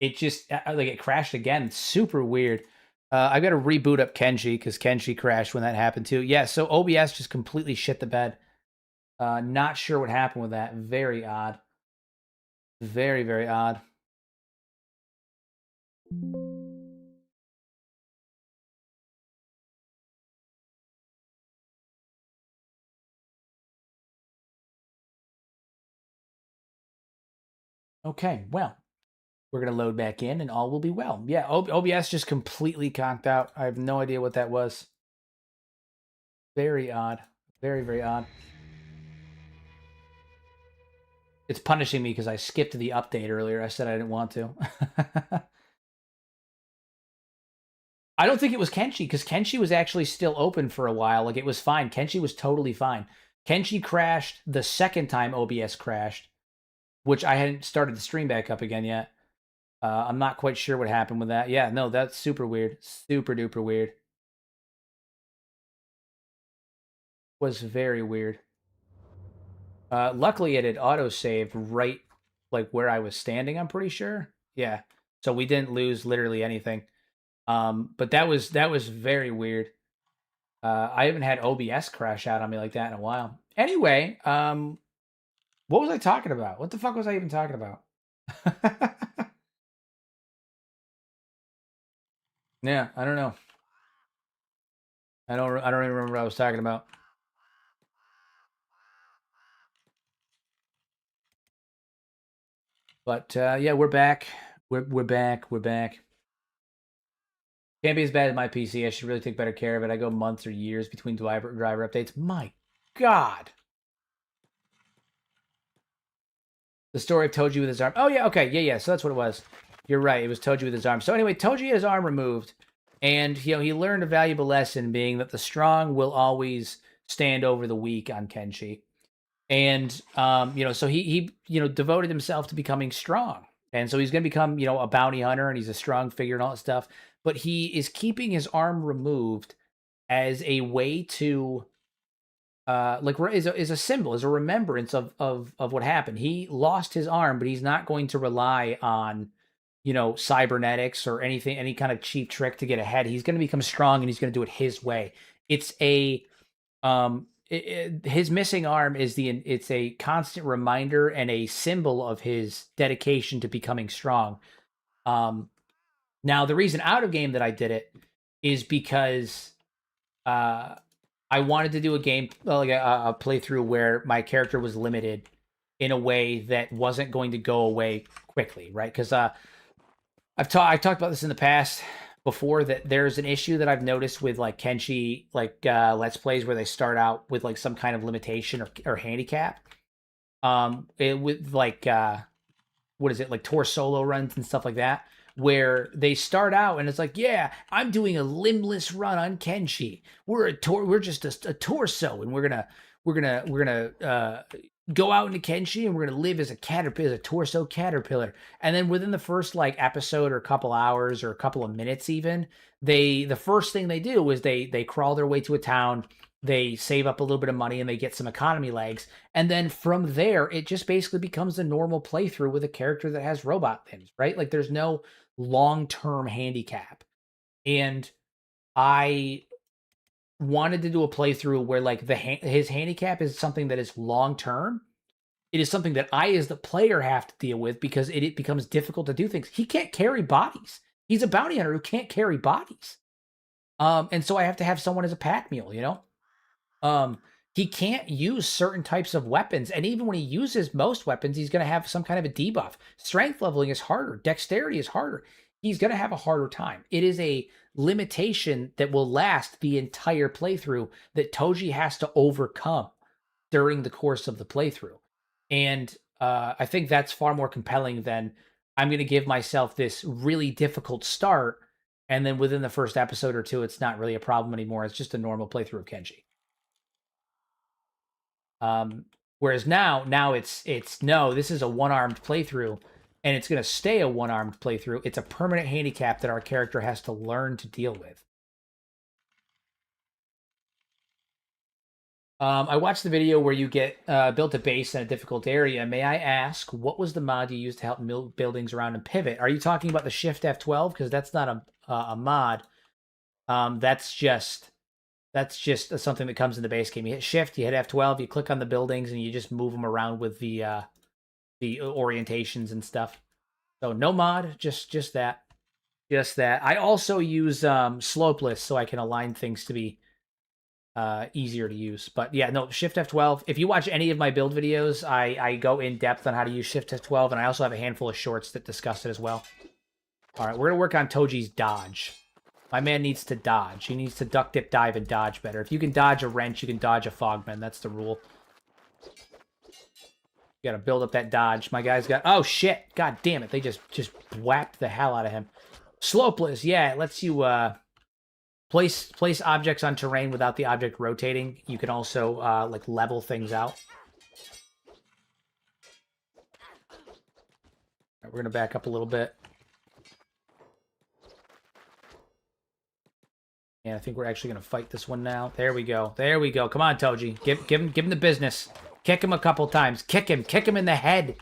it just, it crashed again. Super weird. I got to reboot up Kenshi, because Kenshi crashed when that happened too. Yeah, so OBS just completely shit the bed. Not sure what happened with that. Very odd. Very, very odd. Okay, well, we're going to load back in and all will be well. Yeah, OBS just completely conked out. I have no idea what that was. Very odd. Very, very odd. It's punishing me because I skipped the update earlier. I said I didn't want to. I don't think it was Kenshi, because Kenshi was actually still open for a while. Like, it was fine. Kenshi was totally fine. Kenshi crashed the second time OBS crashed, which I hadn't started the stream back up again yet. I'm not quite sure what happened with that. Yeah, no, that's super weird. Super duper weird. Was very weird. Luckily, it had auto-saved right, like, where I was standing, I'm pretty sure. Yeah. So we didn't lose literally anything. But that was very weird. I haven't had OBS crash out on me like that in a while. Anyway, what was I talking about? What the fuck was I even talking about? Yeah, I don't know. I don't even remember what I was talking about. But yeah, we're back. We're back. We're back. Can't be as bad as my PC. I should really take better care of it. I go months or years between driver updates. My God. The story of Toji with his arm. Oh, yeah, okay. Yeah. So that's what it was. You're right. It was Toji with his arm. So anyway, Toji had his arm removed. And, he learned a valuable lesson, being that the strong will always stand over the weak on Kenshi. And, so he devoted himself to becoming strong. And so he's going to become, a bounty hunter, and he's a strong figure and all that stuff. But he is keeping his arm removed as a way to is a symbol, is a remembrance of what happened. He lost his arm, but he's not going to rely on cybernetics or anything, any kind of cheap trick to get ahead. He's going to become strong, and he's going to do it his way. It's a his missing arm is it's a constant reminder and a symbol of his dedication to becoming strong. Now the reason out of game that I did it is because I wanted to do a game, like a playthrough where my character was limited in a way that wasn't going to go away quickly, right? Because I've talked about this in the past before, that there's an issue that I've noticed with like Kenshi, like Let's Plays, where they start out with like some kind of limitation or handicap. With like what is it, like tour solo runs and stuff like that, where they start out and it's like, yeah, I'm doing a limbless run on Kenshi. We're just a torso, and we're gonna go out into Kenshi, and we're gonna live as a caterpillar, as a torso caterpillar. And then within the first like episode or a couple hours or a couple of minutes, even the first thing they do is they crawl their way to a town. They save up a little bit of money, and they get some economy legs. And then from there, it just basically becomes a normal playthrough with a character that has robot limbs, right? Like, there's no long-term handicap. And I wanted to do a playthrough where like his handicap is something that is long-term. It is something that I, as the player, have to deal with, because it becomes difficult to do things. He can't carry bodies. He's a bounty hunter who can't carry bodies. And so I have to have someone as a pack mule, he can't use certain types of weapons, and even when he uses most weapons, he's going to have some kind of a debuff. Strength leveling is harder. Dexterity is harder. He's going to have a harder time. It is a limitation that will last the entire playthrough that Toji has to overcome during the course of the playthrough. And I think that's far more compelling than, I'm going to give myself this really difficult start, and then within the first episode or two, it's not really a problem anymore. It's just a normal playthrough of Kenshi. Whereas now it's no, this is a one-armed playthrough, and it's going to stay a one-armed playthrough. It's a permanent handicap that our character has to learn to deal with. I watched the video where you get built a base in a difficult area. May I ask, what was the mod you used to help build buildings around and pivot? Are you talking about the Shift F12? Because that's not a mod. That's just something that comes in the base game. You hit Shift, you hit F12, you click on the buildings, and you just move them around with the orientations and stuff. So no mod, just that. Just that. I also use Slopeless, so I can align things to be easier to use. But yeah, no, Shift F12. If you watch any of my build videos, I go in depth on how to use Shift F12, and I also have a handful of shorts that discuss it as well. All right, we're going to work on Toji's dodge. My man needs to dodge. He needs to duck, dip, dive, and dodge better. If you can dodge a wrench, you can dodge a fogman. That's the rule. You gotta build up that dodge. My guy's got... Oh, shit! God damn it. They just whacked the hell out of him. Slopeless, yeah, it lets you Place objects on terrain without the object rotating. You can also like level things out. Right, we're gonna back up a little bit. And I think we're actually gonna fight this one now. There we go. There we go. Come on, Toji. Give him the business. Kick him a couple times. Kick him. Kick him in the head.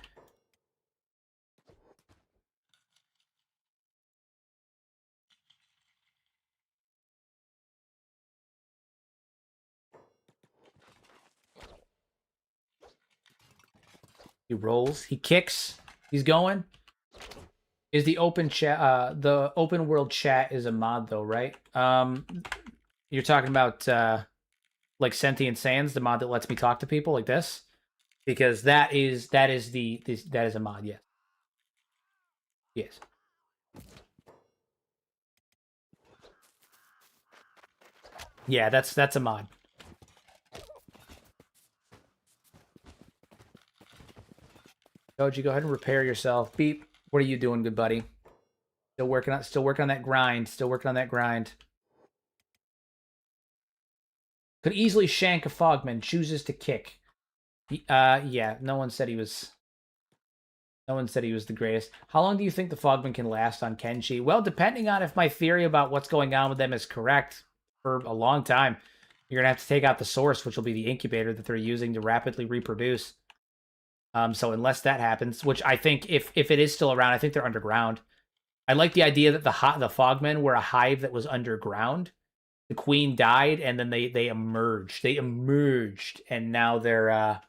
He rolls. He kicks. He's going. Is the open chat? The open world chat is a mod though, right? You're talking about like Sentient Sands, the mod that lets me talk to people like this, because that is a mod. Yes. Yes. Yeah, that's a mod. Toji, go ahead and repair yourself. Beep. What are you doing, good buddy? Still working on that grind. Still working on that grind. Could easily shank a Fogman. Chooses to kick. Yeah. No one said he was the greatest. How long do you think the Fogman can last on Kenshi? Well, depending on if my theory about what's going on with them is correct, for a long time. You're gonna have to take out the source, which will be the incubator that they're using to rapidly reproduce. So unless that happens, which I think if it is still around, I think they're underground. I like the idea that the Fogmen were a hive that was underground. The queen died, and then they emerged. They emerged, and now they're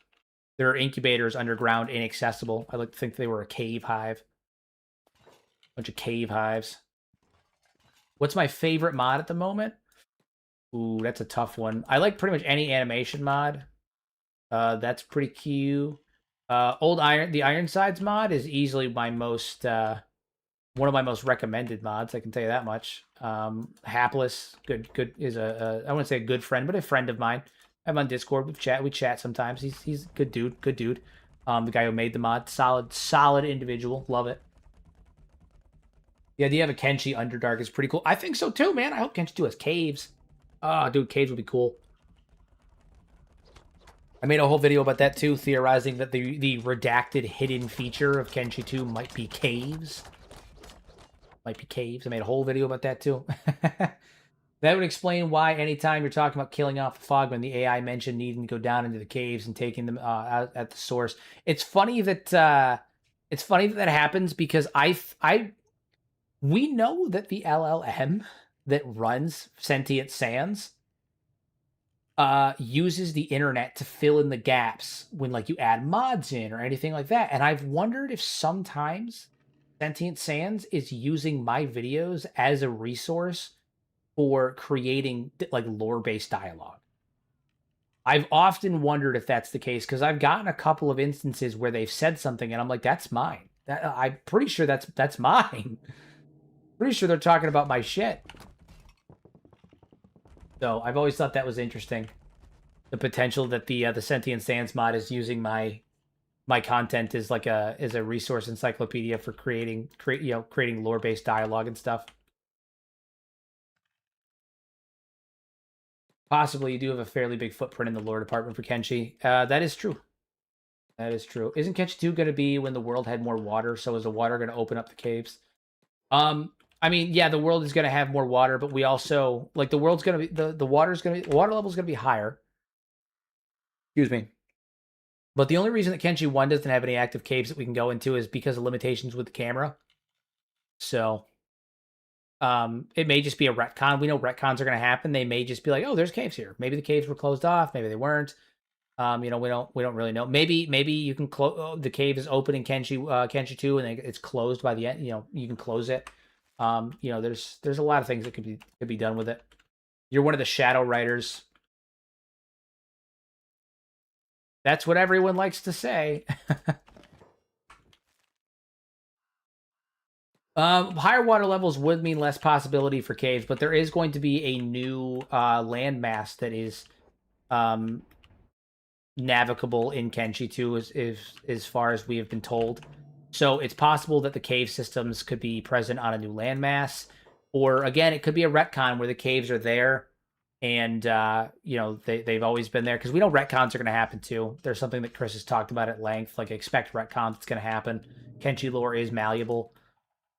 incubators underground, inaccessible. I like to think they were a cave hive. Bunch of cave hives. What's my favorite mod at the moment? Ooh, that's a tough one. I like pretty much any animation mod. That's pretty cute. The Ironsides mod is easily my most one of my most recommended mods. I can tell you that much. Hapless, good is I wouldn't say a good friend, but a friend of mine. I'm on Discord. We chat sometimes. He's good dude. The guy who made the mod, solid individual. Love it. The idea of a Kenshi Underdark is pretty cool. I think so too, man. I hope Kenshi 2 has caves. Oh, dude, caves would be cool. I made a whole video about that too, theorizing that the redacted hidden feature of Kenshi 2 might be caves. I made a whole video about that too. That would explain why anytime you're talking about killing off the Fogmen, the AI mentioned needing to go down into the caves and taking them out at the source. It's funny that that happens because we know that the LLM that runs Sentient Sands uses the internet to fill in the gaps when like you add mods in or anything like that. And I've wondered if sometimes Sentient Sands is using my videos as a resource for creating like lore-based dialogue. I've often wondered if that's the case because I've gotten a couple of instances where they've said something and I'm like, that's mine. I'm pretty sure that's mine. Pretty sure they're talking about my shit. So I've always thought that was interesting. The potential that the Sentient Sands mod is using my content as like as a resource encyclopedia for creating lore-based dialogue and stuff. Possibly, you do have a fairly big footprint in the lore department for Kenshi. That is true. That is true. Isn't Kenshi 2 going to be when the world had more water? So is the water going to open up the caves? I mean, yeah, the world is going to have more water, but we also like the world's going to be the water level is going to be higher. Excuse me. But the only reason that Kenshi 1 doesn't have any active caves that we can go into is because of limitations with the camera. So it may just be a retcon. We know retcons are going to happen. They may just be like, oh, there's caves here. Maybe the caves were closed off. Maybe they weren't. We don't really know. Maybe you can close the cave is open in Kenshi 2 and it's closed by the end. You can close it. There's a lot of things that could be done with it. You're one of the shadow writers. That's what everyone likes to say. Higher water levels would mean less possibility for caves, but there is going to be a new landmass that is navigable in Kenshi 2 as far as we have been told. So it's possible that the cave systems could be present on a new landmass. Or again, it could be a retcon where the caves are there and you know, they've always been there, because we know retcons are going to happen too. There's something that Chris has talked about at length, like expect retcons. It's going to happen. Kenshi lore is malleable,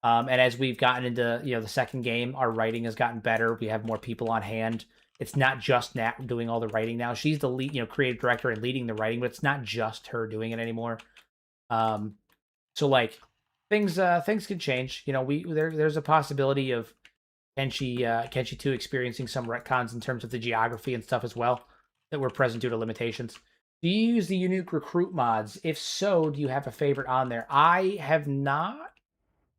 and as we've gotten into, you know, the second game, our writing has gotten better. We have more people on hand. It's not just Nat doing all the writing now. She's the lead, you know, creative director and leading the writing, but it's not just her doing it anymore. So like things can change. You know, there's a possibility of Kenshi 2 experiencing some retcons in terms of the geography and stuff as well that were present due to limitations. Do you use the unique recruit mods? If so, do you have a favorite on there? I have not.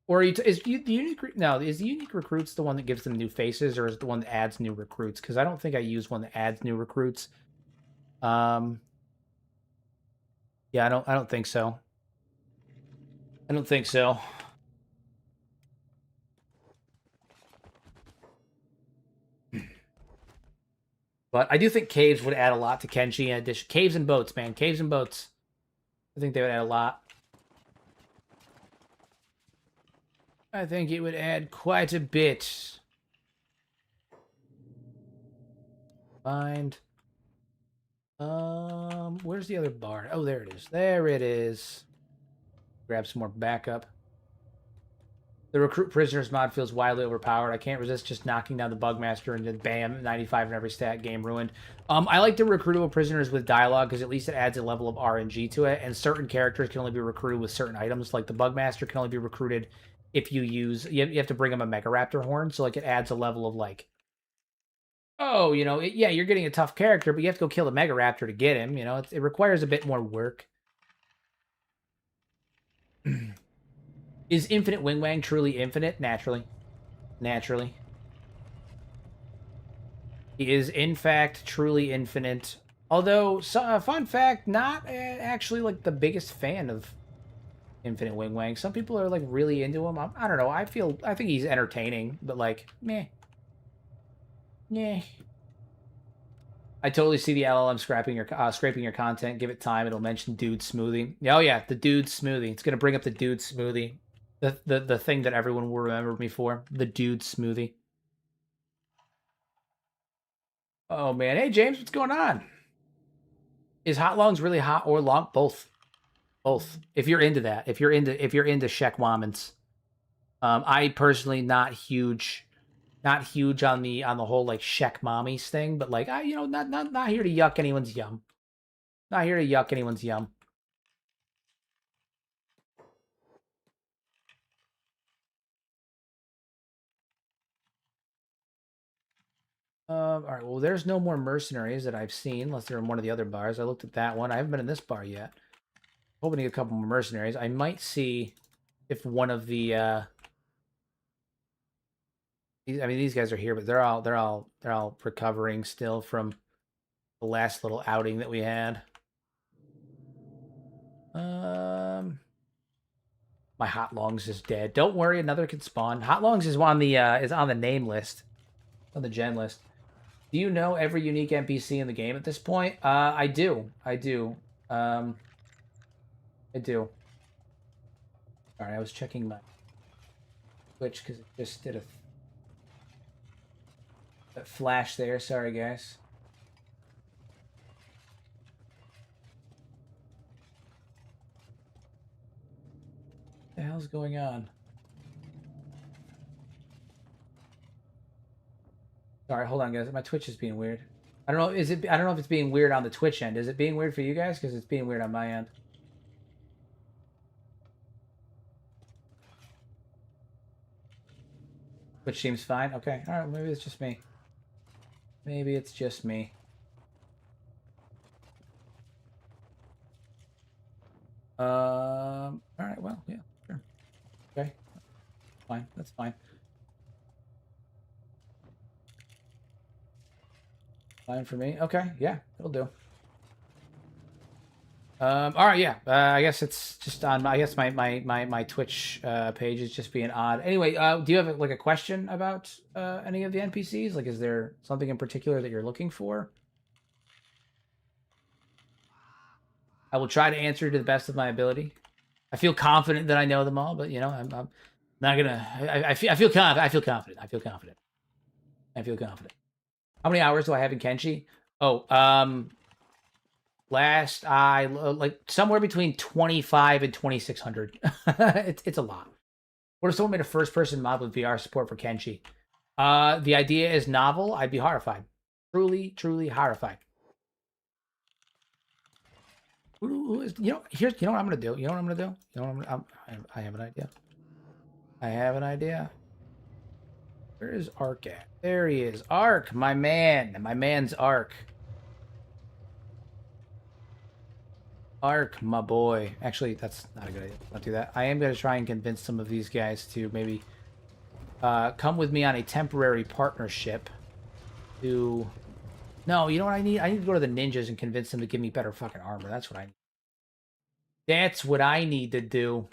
Or is the unique no? Is the unique recruits the one that gives them new faces, or is it the one that adds new recruits? Because I don't think I use one that adds new recruits. Yeah, I don't think so. I don't think so. But I do think caves would add a lot to Kenshi in addition. Caves and boats, man. Caves and boats. I think they would add a lot. I think it would add quite a bit. Find. Where's the other bar? Oh, there it is. There it is. Grab some more backup. The recruit prisoners mod feels wildly overpowered. I can't resist just knocking down the bugmaster and then bam, 95 in every stat, game ruined. I like the recruitable prisoners with dialogue because at least it adds a level of RNG to it, and certain characters can only be recruited with certain items. Like the bugmaster can only be recruited if you use, you have to bring him a Mega Raptor horn, so like it adds a level of like, oh, you know, yeah, you're getting a tough character, but you have to go kill the Mega Raptor to get him. You know, it requires a bit more work. Is Infinite Wing Wang truly infinite? Naturally. Naturally. He is, in fact, truly infinite. Although, fun fact, not actually, like, the biggest fan of Infinite Wing Wang. Some people are, like, really into him. I don't know. I think he's entertaining, but, like, meh. Yeah. I totally see the LLM scraping your content. Give it time. It'll mention dude smoothie. Oh, yeah, the dude smoothie. It's going to bring up the dude smoothie. The thing that everyone will remember me for. The dude smoothie. Oh, man. Hey, James, what's going on? Is hot longs really hot or long? Both. Both. If you're into that. If you're into Shek Womans. I personally not huge on the whole like Shek mommies thing, but like you know, not here to yuck anyone's yum. Not here to yuck anyone's yum. All right. Well, there's no more mercenaries that I've seen, unless they're in one of the other bars. I looked at that one. I haven't been in this bar yet. Hoping to get a couple more mercenaries. I might see if one of the. I mean, these guys are here, but they're all recovering still from the last little outing that we had. My hot longs is dead. Don't worry, another can spawn. Hot longs is on the name list, on the gen list. Do you know every unique NPC in the game at this point? I do. I do. I do. All right, I was checking my Twitch because it just did a flash there. Sorry, guys. What the hell's going on? Sorry, hold on, guys. My Twitch is being weird. I don't know. I don't know if it's being weird on the Twitch end. Is it being weird for you guys? Because it's being weird on my end. Which seems fine. Okay. All right. Maybe it's just me. Maybe it's just me. All right. Well, yeah. Sure. Okay. Fine. That's fine. Fine for me. Okay. Yeah. It'll do. All right, yeah. I guess it's just on. I guess my Twitch page is just being odd. Anyway, do you have like a question about any of the NPCs? Like, is there something in particular that you're looking for? I will try to answer to the best of my ability. I feel confident that I know them all, but you know, Not gonna. I feel confident. I feel confident. I feel confident. I feel confident. How many hours do I have in Kenshi? Oh, last I like somewhere between 25 and 2600. It's a lot. What if someone made a first person mod with VR support for Kenshi? The idea is novel. I'd be horrified. Truly, truly horrified. You know, here's you know what I'm gonna do. You know what I'm gonna do. You know what I have an idea. I have an idea. Where is Ark at? There he is. Ark, my man. My man's Ark. Ark, my boy. Actually, that's not a good idea. Don't do that. I am going to try and convince some of these guys to maybe come with me on a temporary partnership to... No, you know what I need? I need to go to the ninjas and convince them to give me better fucking armor. That's what I need. That's what I need to do.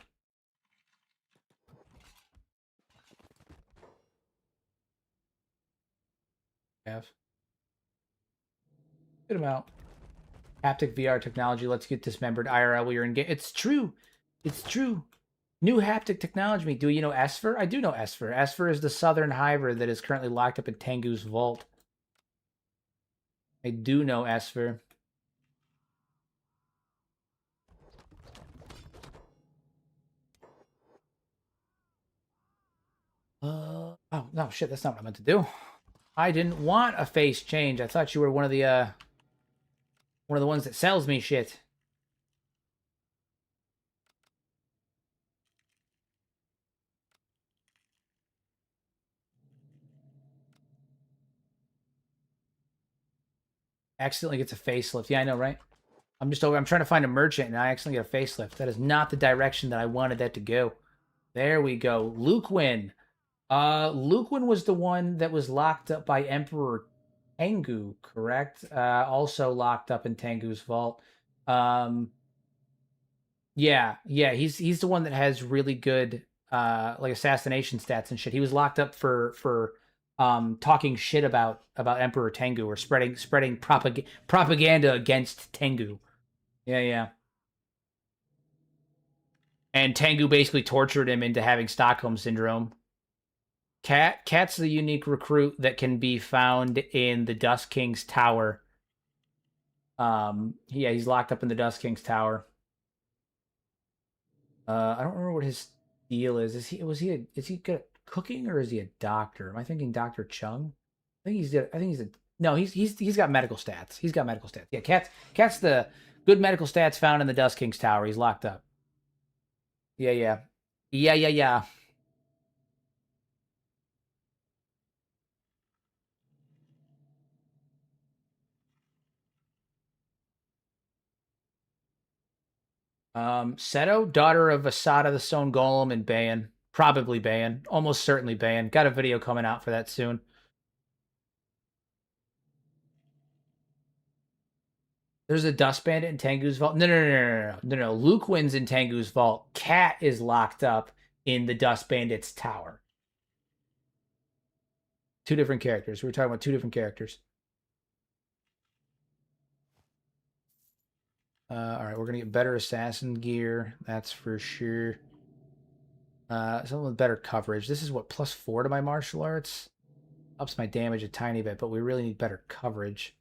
Have. Good amount. Haptic VR technology lets you get dismembered IRL while you're in game. It's true. It's true. New haptic technology. Do you know Esper? I do know Esper. Esper is the southern hybrid that is currently locked up in Tengu's vault. I do know Esper. Oh no, shit! That's not what I meant to do. I didn't want a face change. I thought you were one of the ones that sells me shit. Accidentally gets a facelift. Yeah, I know, right? I'm just over. I'm trying to find a merchant, and I accidentally get a facelift. That is not the direction that I wanted that to go. There we go. Luquin. Luquin was the one that was locked up by Emperor Tengu, correct? Also locked up in Tengu's vault. Yeah, he's the one that has really good like assassination stats and shit. He was locked up for talking shit about Emperor Tengu or spreading propaganda against Tengu. Yeah. And Tengu basically tortured him into having Stockholm syndrome. Cat's the unique recruit that can be found in the Dust King's tower. Yeah, he's locked up in the Dust King's tower. I don't remember what his deal is. Is he good at cooking or is he a doctor? Am I thinking Dr. Chung? No, he's got medical stats. He's got medical stats. Yeah, Cat's the good medical stats found in the Dust King's tower. He's locked up. Yeah. Seto, daughter of Asada the Stone Golem and Bayan. Probably Bayan. Almost certainly Bayan. Got a video coming out for that soon. There's a Dust Bandit in Tengu's vault. No. Luke wins in Tengu's vault. Cat is locked up in the Dust Bandit's tower. Two different characters. We're talking about two different characters. All right, we're gonna get better assassin gear. That's for sure. Something with better coverage. This is what +4 to my martial arts. Ups my damage a tiny bit, but we really need better coverage.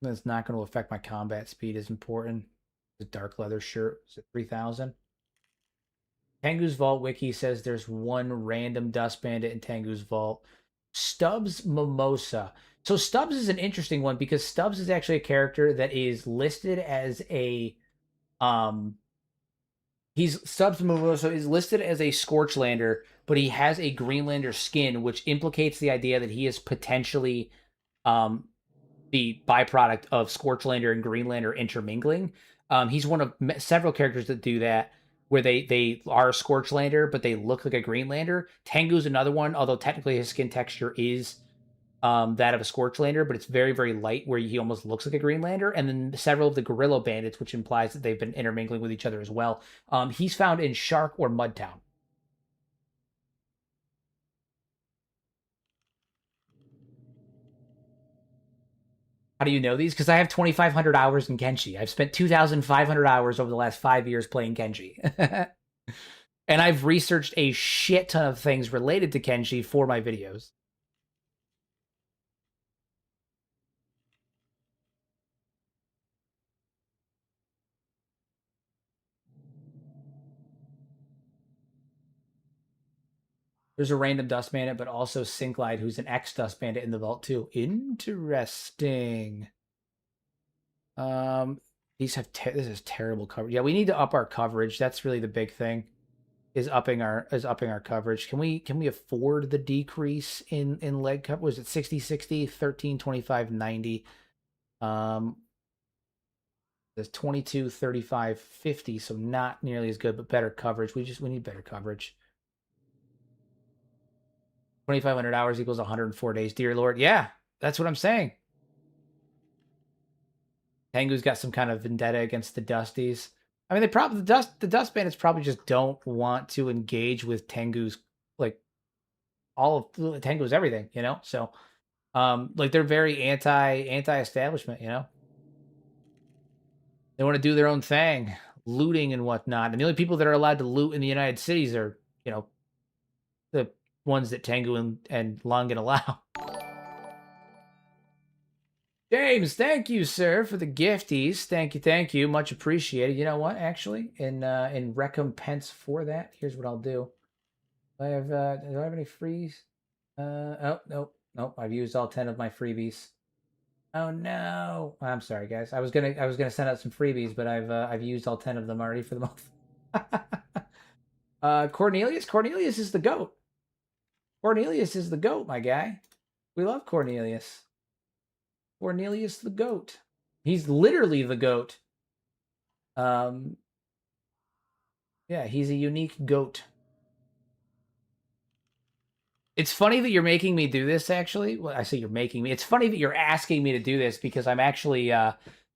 That's not going to affect my combat speed is important. The dark leather shirt is at 3,000. Tengu's Vault wiki says there's one random dust bandit in Tengu's Vault. Stubbs Mimosa. So Stubbs is an interesting one because Stubbs is actually a character that is listed as a Stubbs Mimosa is listed as a Scorchlander, but he has a Greenlander skin, which implicates the idea that he is potentially the byproduct of Scorchlander and Greenlander intermingling. He's one of several characters that do that, where they are a Scorchlander, but they look like a Greenlander. Tengu's another one, although technically his skin texture is that of a Scorchlander, but it's very, very light, where he almost looks like a Greenlander. And then several of the Gorilla Bandits, which implies that they've been intermingling with each other as well. He's found in Shark or Mudtown. How do you know these? Because I have 2,500 hours in Kenshi. I've spent 2,500 hours over the last 5 years playing Kenshi. And I've researched a shit ton of things related to Kenshi for my videos. There's a random dust bandit, but also Synclide, who's an ex dust bandit in the vault too. Interesting. These have this is terrible coverage. Yeah, we need to up our coverage. That's really the big thing. Is upping our coverage. Can we afford the decrease in leg coverage? Was it 60 60 13 25 90? There's 22 35 50, so not nearly as good, but better coverage. We need better coverage. 2,500 hours equals 104 days, dear Lord. Yeah, that's what I'm saying. Tengu's got some kind of vendetta against the Dusties. I mean, the Dust Bandits probably just don't want to engage with Tengu's, like, all of Tengu's everything, you know. So, like, they're very anti-establishment, you know. They want to do their own thing, looting and whatnot. And the only people that are allowed to loot in the United Cities are, you know, the ones that Tengu and Langan allow. James, thank you, sir, for the gifties. Thank you. Much appreciated. You know what, actually, in recompense for that, here's what I'll do. Do I have any frees? Oh, nope. I've used all 10 of my freebies. Oh no. I'm sorry, guys. I was gonna send out some freebies, but I've used all 10 of them already for the month. Cornelius is the goat. Cornelius is the goat, my guy. We love Cornelius. Cornelius the goat. He's literally the goat. Yeah, he's a unique goat. It's funny that you're making me do this, actually. Well, I say you're making me. It's funny that you're asking me to do this because I'm actually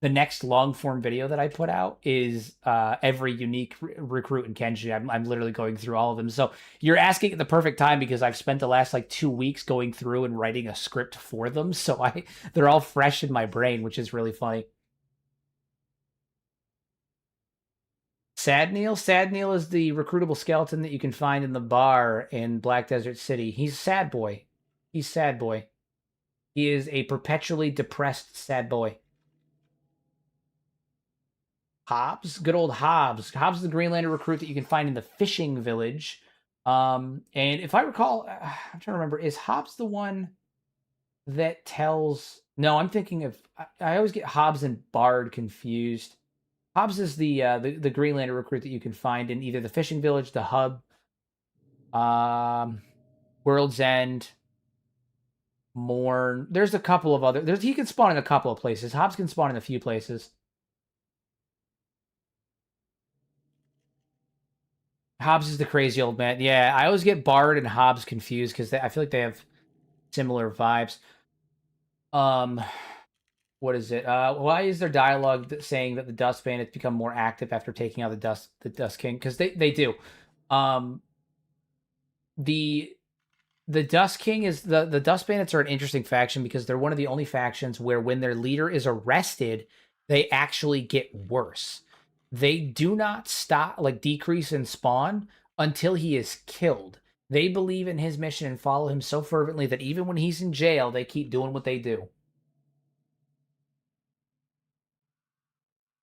the next long form video that I put out is every unique recruit in Kenshi. I'm literally going through all of them. So you're asking at the perfect time because I've spent the last like 2 weeks going through and writing a script for them. So they're all fresh in my brain, which is really funny. Sad Neil is the recruitable skeleton that you can find in the bar in Black Desert City. He's sad boy. He's sad boy. He is a perpetually depressed sad boy. Hobbs, good old Hobbs. Hobbs is the Greenlander recruit that you can find in the fishing village. And if I recall, I'm trying to remember, is Hobbs the one that tells? No, I'm thinking of. I always get Hobbs and Bard confused. Hobbs is the Greenlander recruit that you can find in either the fishing village, the hub, World's End, Morn. There's a couple of other. He can spawn in a couple of places. Hobbs can spawn in a few places. Hobbs is the crazy old man. Yeah, I always get Bard and Hobbs confused because I feel like they have similar vibes. What is it? Why is there dialogue saying that the Dust Bandits become more active after taking out the Dust King? Because they do. The Dust King is the Dust Bandits are an interesting faction because they're one of the only factions where when their leader is arrested, they actually get worse. They do not stop decrease in spawn until he is killed. They believe in his mission and follow him so fervently that even when he's in jail, they keep doing what they do.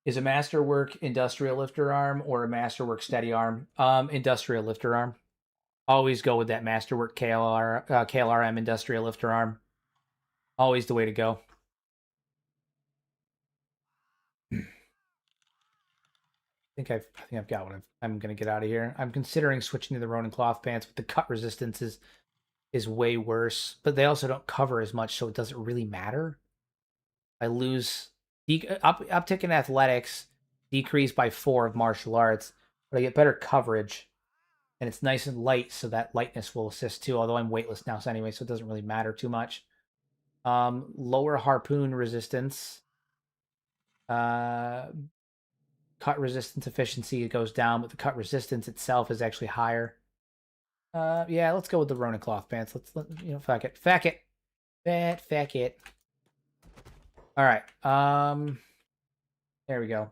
Is a masterwork industrial lifter arm or a masterwork steady arm? Industrial lifter arm. Always go with that masterwork KLRM industrial lifter arm. Always the way to go. I think I've got what I'm gonna get out of here. I'm considering switching to the Ronin cloth pants, but the cut resistance is way worse. But they also don't cover as much, so it doesn't really matter. I lose uptick in athletics, decrease by 4 of martial arts, but I get better coverage. And it's nice and light, so that lightness will assist too, although I'm weightless now, so anyway, so it doesn't really matter too much. Lower harpoon resistance. Cut resistance efficiency goes down, but the cut resistance itself is actually higher. Yeah, let's go with the Ronin cloth pants. Fuck it. Fuck it. All right. There we go.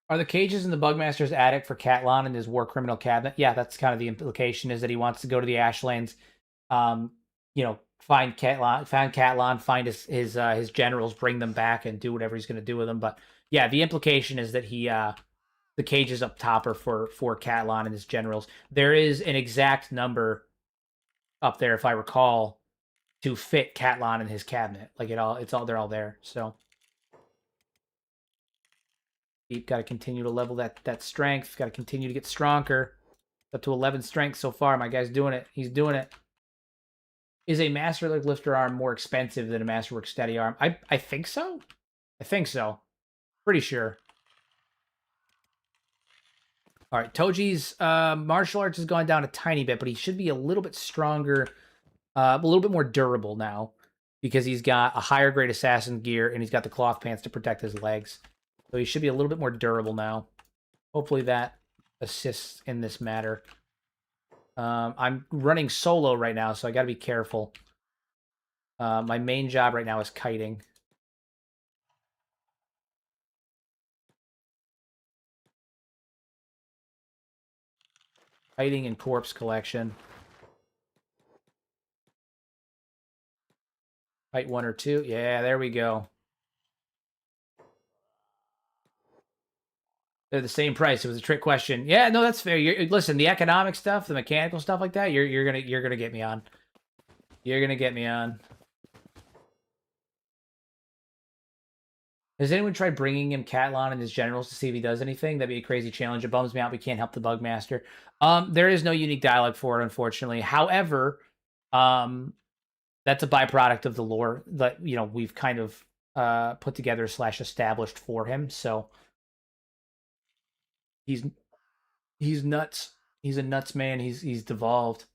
Are the cages in the Bugmaster's attic for Catlon and his war criminal cabinet? Yeah, that's kind of the implication, is that he wants to go to the Ashlands, you know, find Catlon, find his generals, bring them back, and do whatever he's going to do with them. But yeah, the implication is that the cages up top are for Catlon and his generals. There is an exact number up there, if I recall, to fit Catlon and his cabinet. Like they're all there. So. You've got to continue to level that strength. Got to continue to get stronger. Up to 11 strength so far. My guy's doing it. He's doing it. Is a Masterwork lifter arm more expensive than a Masterwork steady arm? I think so. I think so. Pretty sure. All right, Toji's martial arts has gone down a tiny bit, but he should be a little bit stronger, a little bit more durable now, because he's got a higher grade assassin gear and he's got the cloth pants to protect his legs. So he should be a little bit more durable now. Hopefully that assists in this matter. I'm running solo right now, so I got to be careful. My main job right now is kiting. Kiting and corpse collection. Fight 1 or 2. Yeah, there we go. They're the same price. It was a trick question. Yeah, no, that's fair. Listen, the economic stuff, the mechanical stuff like that, you're gonna get me on. You're gonna get me on. Has anyone tried bringing him Catlon and his generals to see if he does anything? That'd be a crazy challenge. It bums me out. We can't help the Bugmaster. There is no unique dialogue for it, unfortunately. However, that's a byproduct of the lore that we've kind of put together / established for him. So. He's nuts. He's a nuts man. He's devolved.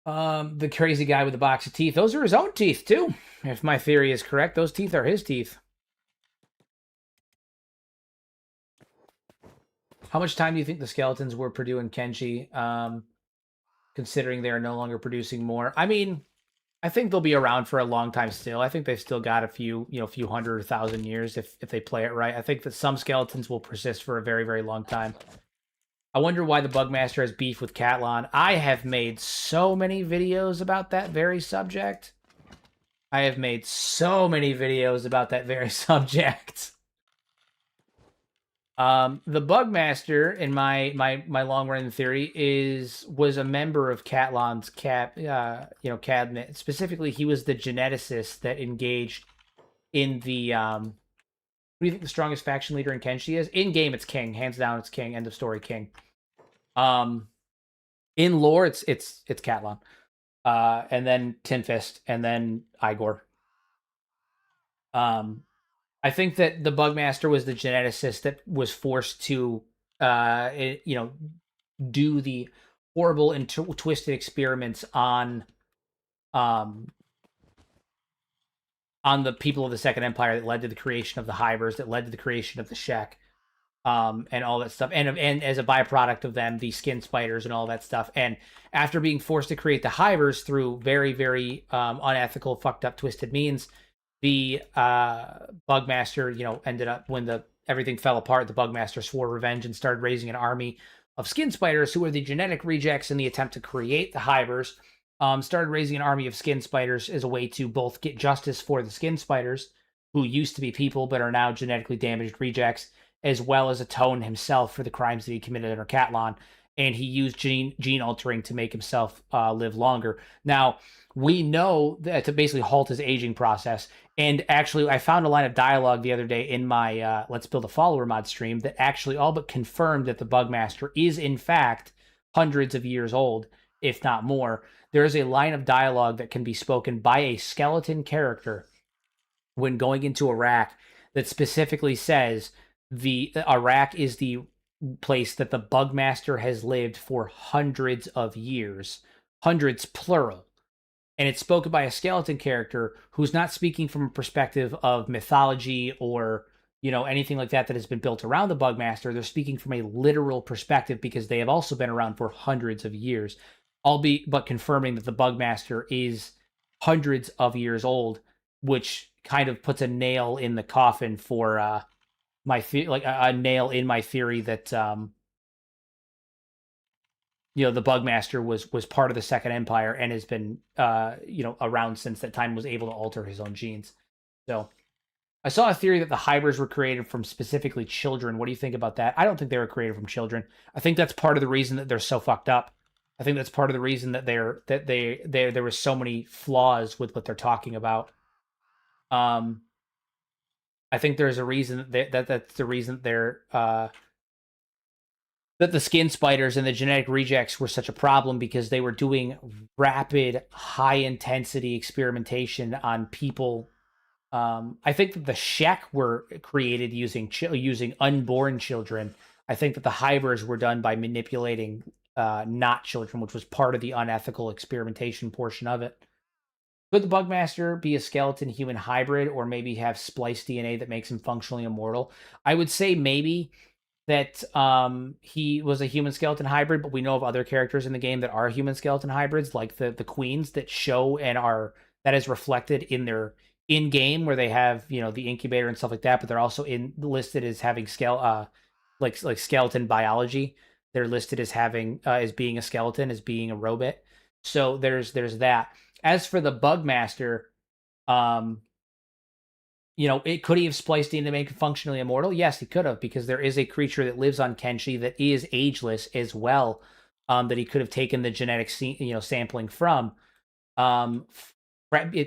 The crazy guy with the box of teeth. Those are his own teeth too. If my theory is correct, those teeth are his teeth. How much time do you think the skeletons were producing Kenshi? Considering they are no longer producing more. I mean, I think they'll be around for a long time still. I think they've still got a few hundred or 1,000 years if they play it right. I think that some skeletons will persist for a very, very long time. I wonder why the Bugmaster has beef with Catlon. I have made so many videos about that very subject. I have made so many videos about that very subject. The Bugmaster, in my long-running theory, was a member of Catlon's cabinet. Specifically, he was the geneticist that engaged in the who do you think the strongest faction leader in Kenshi is? In game, it's King. Hands down, it's King. End of story, King. In lore, it's Catlon. And then Tin Fist, and then Igor. I think that the Bugmaster was the geneticist that was forced to, do the horrible and twisted experiments on the people of the Second Empire that led to the creation of the Hivers, that led to the creation of the Shek, and all that stuff, and as a byproduct of them, the skin spiders and all that stuff. And after being forced to create the Hivers through very, very unethical, fucked up, twisted means, the Bugmaster, ended up, when everything fell apart, the Bugmaster swore revenge and started raising an army of skin spiders who were the genetic rejects in the attempt to create the Hivers. Started raising an army of skin spiders as a way to both get justice for the skin spiders, who used to be people but are now genetically damaged rejects, as well as atone himself for the crimes that he committed under Catlon. And he used gene altering to make himself live longer. Now, we know that to basically halt his aging process. And actually, I found a line of dialogue the other day in my Let's Build a Follower mod stream that actually all but confirmed that the Bugmaster is, in fact, hundreds of years old, if not more. There is a line of dialogue that can be spoken by a skeleton character when going into Iraq that specifically says Iraq is the place that the Bugmaster has lived for hundreds of years. Hundreds, plural. And it's spoken by a skeleton character who's not speaking from a perspective of mythology or, anything like that has been built around the Bugmaster. They're speaking from a literal perspective because they have also been around for hundreds of years, but confirming that the Bugmaster is hundreds of years old, which kind of puts a nail in the coffin for my like a nail in my theory that the Bugmaster was part of the Second Empire and has been around since that time, was able to alter his own genes. So I saw a theory that the Hybers were created from specifically children. What do you think about that? I don't think they were created from children. I think that's part of the reason that they're so fucked up. I think that's part of the reason that there were so many flaws with what they're talking about. I think there's a reason that's the reason they're that the skin spiders and the genetic rejects were such a problem, because they were doing rapid, high intensity experimentation on people. I think that the Shek were created using unborn children. I think that the Hybers were done by manipulating not children, which was part of the unethical experimentation portion of it. Could the Bugmaster be a skeleton human hybrid, or maybe have spliced DNA that makes him functionally immortal? I would say maybe that he was a human skeleton hybrid, but we know of other characters in the game that are human skeleton hybrids, like the queens that show and are that is reflected in their in game, where they have the incubator and stuff like that, but they're also listed as having like skeleton biology. They're listed as having as being a skeleton, as being a robot. So there's that. As for the Bugmaster, could he have spliced in to make him functionally immortal? Yes, he could have, because there is a creature that lives on Kenshi that is ageless as well, that he could have taken the genetic sampling from.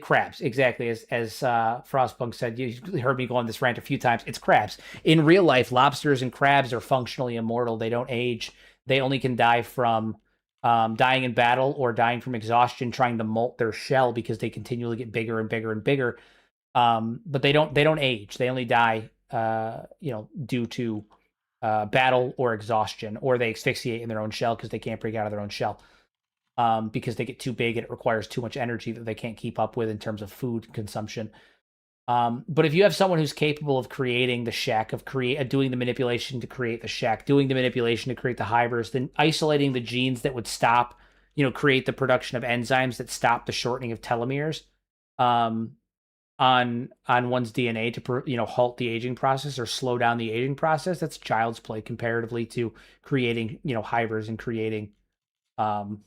Crabs, exactly, as Frostpunk said. You heard me go on this rant a few times. It's crabs. In real life, lobsters and crabs are functionally immortal. They don't age. They only can die from dying in battle or dying from exhaustion trying to molt their shell, because they continually get bigger and bigger and bigger. But they don't age. They only die, due to battle or exhaustion, or they asphyxiate in their own shell because they can't break out of their own shell, because they get too big and it requires too much energy that they can't keep up with in terms of food consumption. But if you have someone who's capable of creating the Shek, of doing the manipulation to create the Shek, doing the manipulation to create the Hybers, then isolating the genes that would stop, create the production of enzymes that stop the shortening of telomeres, on one's DNA to halt the aging process or slow down the aging process, that's child's play comparatively to creating Hybers and creating and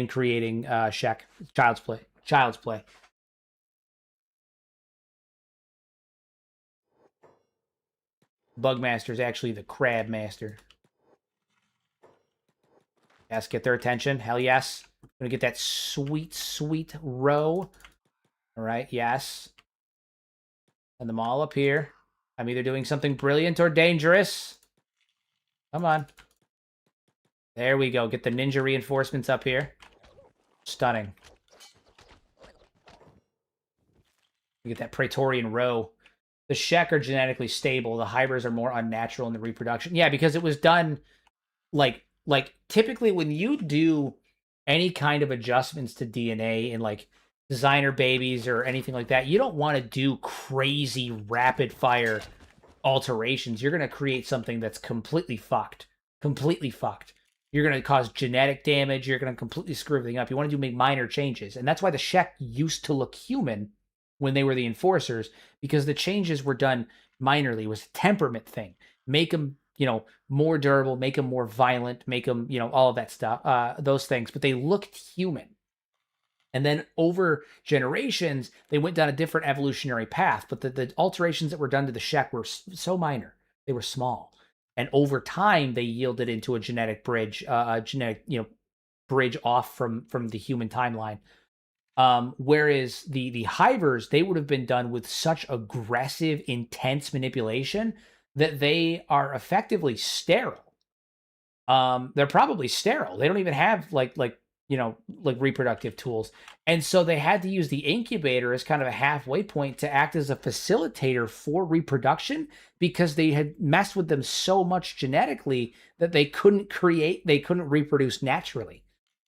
creating Shek. Child's play. Bugmaster is actually the Crab Master. Yes, get their attention. Hell yes. I'm gonna get that sweet row. All right, yes. Send them all up here. I'm either doing something brilliant or dangerous. Come on. There we go. Get the ninja reinforcements up here. Stunning. You get that Praetorian row. The Shek are genetically stable. The Hybers are more unnatural in the reproduction. Yeah, because it was done like typically when you do any kind of adjustments to DNA in like designer babies or anything like that, you don't want to do crazy rapid fire alterations. You're going to create something that's completely fucked. You're going to cause genetic damage. You're going to completely screw everything up. You want to make minor changes. And that's why the Shek used to look human when they were the enforcers, because the changes were done minorly. It was a temperament thing. Make them, more durable, make them more violent, make them, all of that stuff, those things. But they looked human. And then over generations, they went down a different evolutionary path. But the alterations that were done to the Shek were so minor. They were small. And over time, they yielded into a genetic bridge, bridge off from the human timeline. Whereas the Hybers, they would have been done with such aggressive, intense manipulation that they are effectively sterile. They're probably sterile. They don't even have like reproductive tools. And so they had to use the incubator as kind of a halfway point to act as a facilitator for reproduction, because they had messed with them so much genetically that they couldn't reproduce naturally.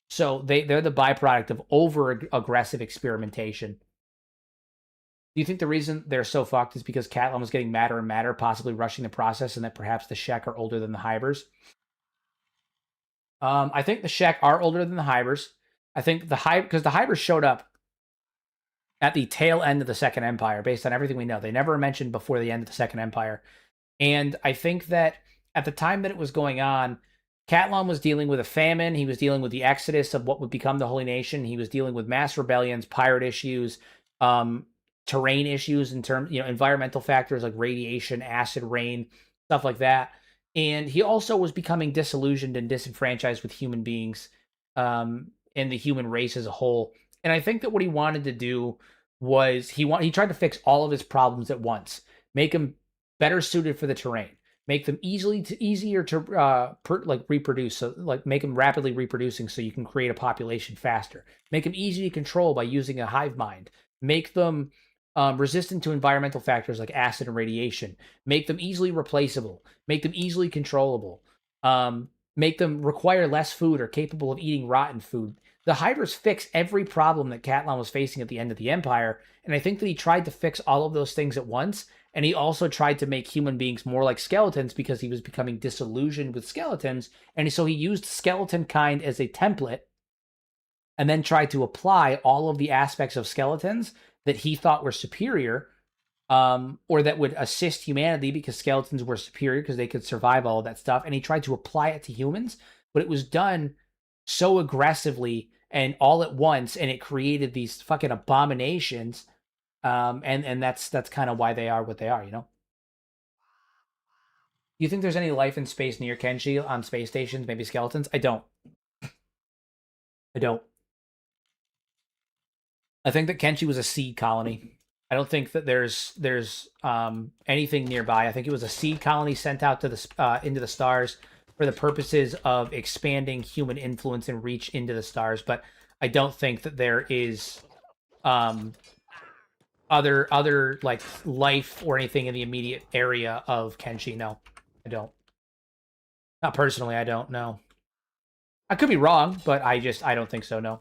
So they're the byproduct of over-aggressive experimentation. Do you think the reason they're so fucked is because Catlan was getting madder and madder, possibly rushing the process, and that perhaps the Shek are older than the Hybers? I think the Shek are older than the Hybers. I think because the Hybers showed up at the tail end of the Second Empire, based on everything we know. They never mentioned before the end of the Second Empire. And I think that at the time that it was going on, Catlon was dealing with a famine. He was dealing with the exodus of what would become the Holy Nation. He was dealing with mass rebellions, pirate issues, um, terrain issues in terms, environmental factors like radiation, acid rain, stuff like that. And he also was becoming disillusioned and disenfranchised with human beings, and the human race as a whole. And I think that what he wanted to do was he tried to fix all of his problems at once, make him better suited for the terrain, make them easier to reproduce, so like make them rapidly reproducing so you can create a population faster, make them easy to control by using a hive mind, make them resistant to environmental factors like acid and radiation, make them easily replaceable, make them easily controllable, make them require less food or capable of eating rotten food. The Hydras fix every problem that Catlon was facing at the end of the Empire, and I think that he tried to fix all of those things at once. And he also tried to make human beings more like skeletons because he was becoming disillusioned with skeletons. And so he used skeleton kind as a template and then tried to apply all of the aspects of skeletons that he thought were superior, or that would assist humanity because skeletons were superior because they could survive all of that stuff. And he tried to apply it to humans, but it was done so aggressively and all at once, and it created these fucking abominations. And that's kind of why they are what they are, Do you think there's any life in space near Kenshi on space stations, maybe skeletons? I don't. I don't. I think that Kenshi was a seed colony. I don't think that there's anything nearby. I think it was a seed colony sent out to the into the stars for the purposes of expanding human influence and reach into the stars. But I don't think that there is other like life or anything in the immediate area of Kenshi. No, I don't. Not personally, I don't know. I could be wrong, but I don't think so, no.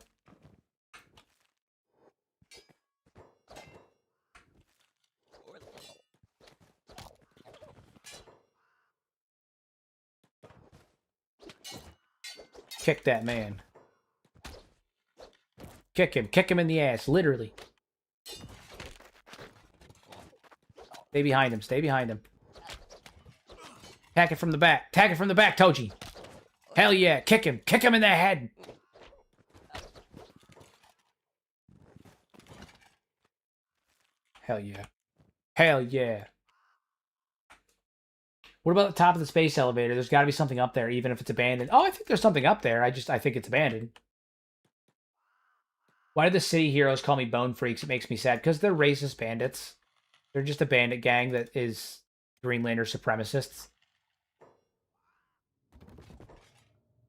Kick that man. Kick him in the ass, literally. Stay behind him, stay behind him. Attack it from the back, attack it from the back, Toji. Hell yeah, kick him in the head. Hell yeah. Hell yeah. What about the top of the space elevator? There's got to be something up there, even if it's abandoned. Oh, I think there's something up there. I think it's abandoned. Why do the city heroes call me bone freaks? It makes me sad. Because they're racist bandits. They're just a bandit gang that is Greenlander supremacists.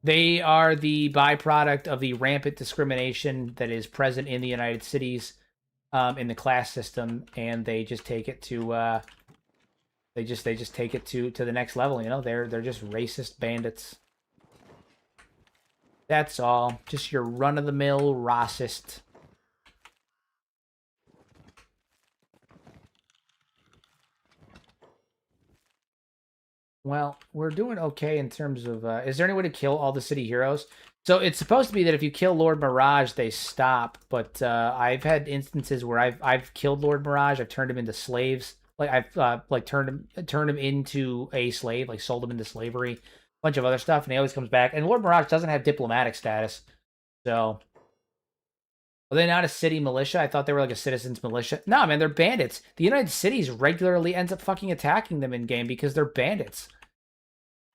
They are the byproduct of the rampant discrimination that is present in the United Cities, in the class system, and they just take it to they just take it to the next level. They're just racist bandits. That's all. Just your run-of-the-mill racist. Well, we're doing okay in terms of... is there any way to kill all the city heroes? So it's supposed to be that if you kill Lord Mirage, they stop. But I've had instances where I've killed Lord Mirage. I've turned him into slaves. Like I've turned him into a slave. Like sold him into slavery. A bunch of other stuff, and he always comes back. And Lord Mirage doesn't have diplomatic status, so... Are they not a city militia? I thought they were like a citizens militia. No, man, they're bandits. The United Cities regularly ends up fucking attacking them in game because they're bandits.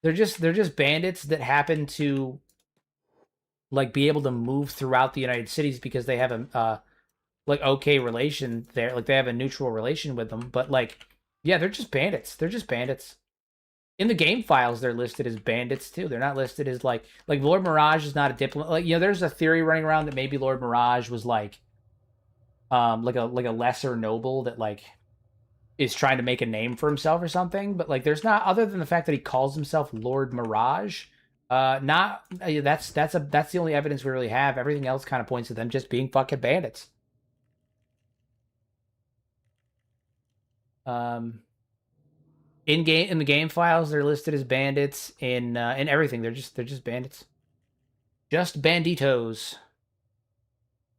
They're just bandits that happen to like be able to move throughout the United Cities because they have a like okay relation there. Like they have a neutral relation with them. But like, yeah, they're just bandits. They're just bandits. In the game files, they're listed as bandits too. They're not listed as like Lord Mirage is not a diplomat. Like, there's a theory running around that maybe Lord Mirage was like a lesser noble that like is trying to make a name for himself or something. But like, there's not, other than the fact that he calls himself Lord Mirage. That's the only evidence we really have. Everything else kind of points to them just being fucking bandits. In the game files, they're listed as bandits. In everything, they're just bandits. Just banditos.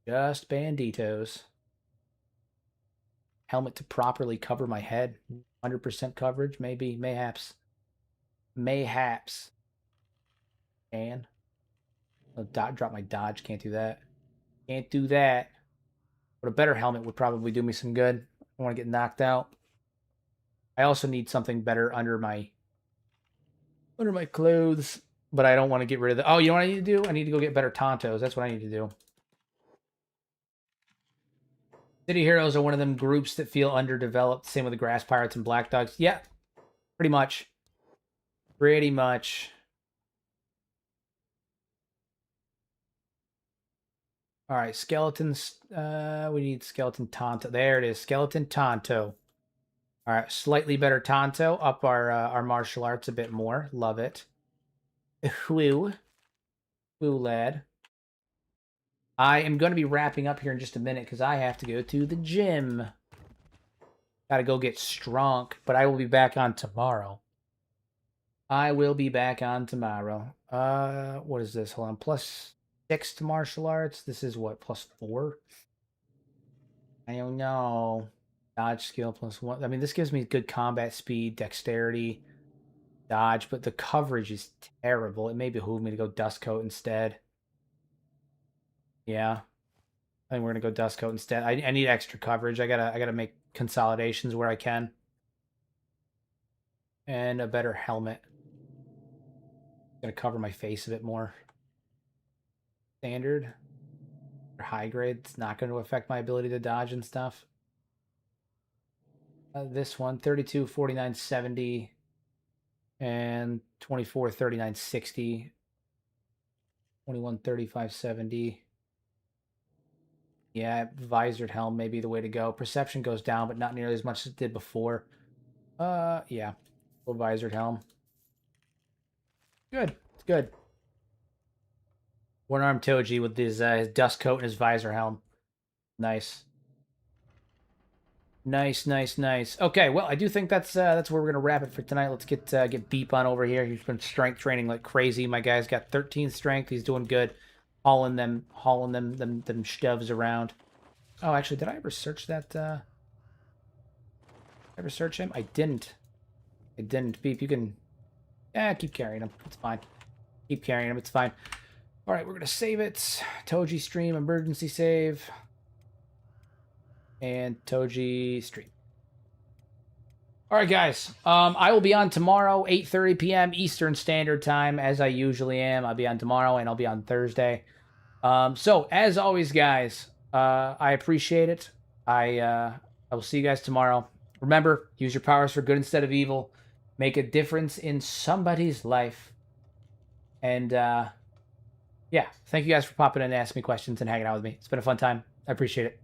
Just banditos. helmet to properly cover my head. 100% coverage, maybe, mayhaps. Mayhaps. And I'll drop my dodge. Can't do that. Can't do that. But a better helmet would probably do me some good. I don't want to get knocked out. I also need something better under my clothes, but I don't want to get rid of the. Oh, you know what I need to do? I need to go get better Tontos. That's what I need to do. City Heroes are one of them groups that feel underdeveloped. Same with the Grass Pirates and Black Dogs. Yeah, pretty much. Pretty much. All right, skeletons. We need skeleton Tonto. There it is, skeleton Tonto. All right, slightly better Tonto. Up our martial arts a bit more. Love it. Woo. Woo, lad. I am going to be wrapping up here in just a minute because I have to go to the gym. Got to go get strong, but I will be back on tomorrow. I will be back on tomorrow. What is this? Hold on. +6 to martial arts. This is what? +4? I don't know. Dodge skill +1. I mean, this gives me good combat speed, dexterity, dodge, but the coverage is terrible. It may behoove me to go Dust Coat instead. Yeah. I think we're gonna go Dust Coat instead. I need extra coverage. I gotta make consolidations where I can. And a better helmet. Gonna cover my face a bit more. Standard or high grade. It's not going to affect my ability to dodge and stuff. This one 32 49 70 and 24 39 60, 21 35 70. Yeah, visored helm may be the way to go. Perception goes down, but not nearly as much as it did before. Yeah, full visored helm. Good, it's good. One-armed Toji with his dust coat and his visor helm. Nice. Nice, nice, nice. Okay, well, I do think that's where we're gonna wrap it for tonight. Let's get Beep on over here. He's been strength training like crazy. My guy's got 13 strength. He's doing good, hauling them shovs around. Oh, actually, did I ever search that? Ever search him? I didn't. I didn't. Beep, you can. Yeah, keep carrying him. It's fine. Keep carrying him. It's fine. All right, we're gonna save it. Toji stream emergency save. And Toji stream. All right, guys. I will be on tomorrow, 8:30 p.m. Eastern Standard Time, as I usually am. I'll be on tomorrow, and I'll be on Thursday. So, as always, guys, I appreciate it. I will see you guys tomorrow. Remember, use your powers for good instead of evil. Make a difference in somebody's life. And, yeah, thank you guys for popping in and asking me questions and hanging out with me. It's been a fun time. I appreciate it.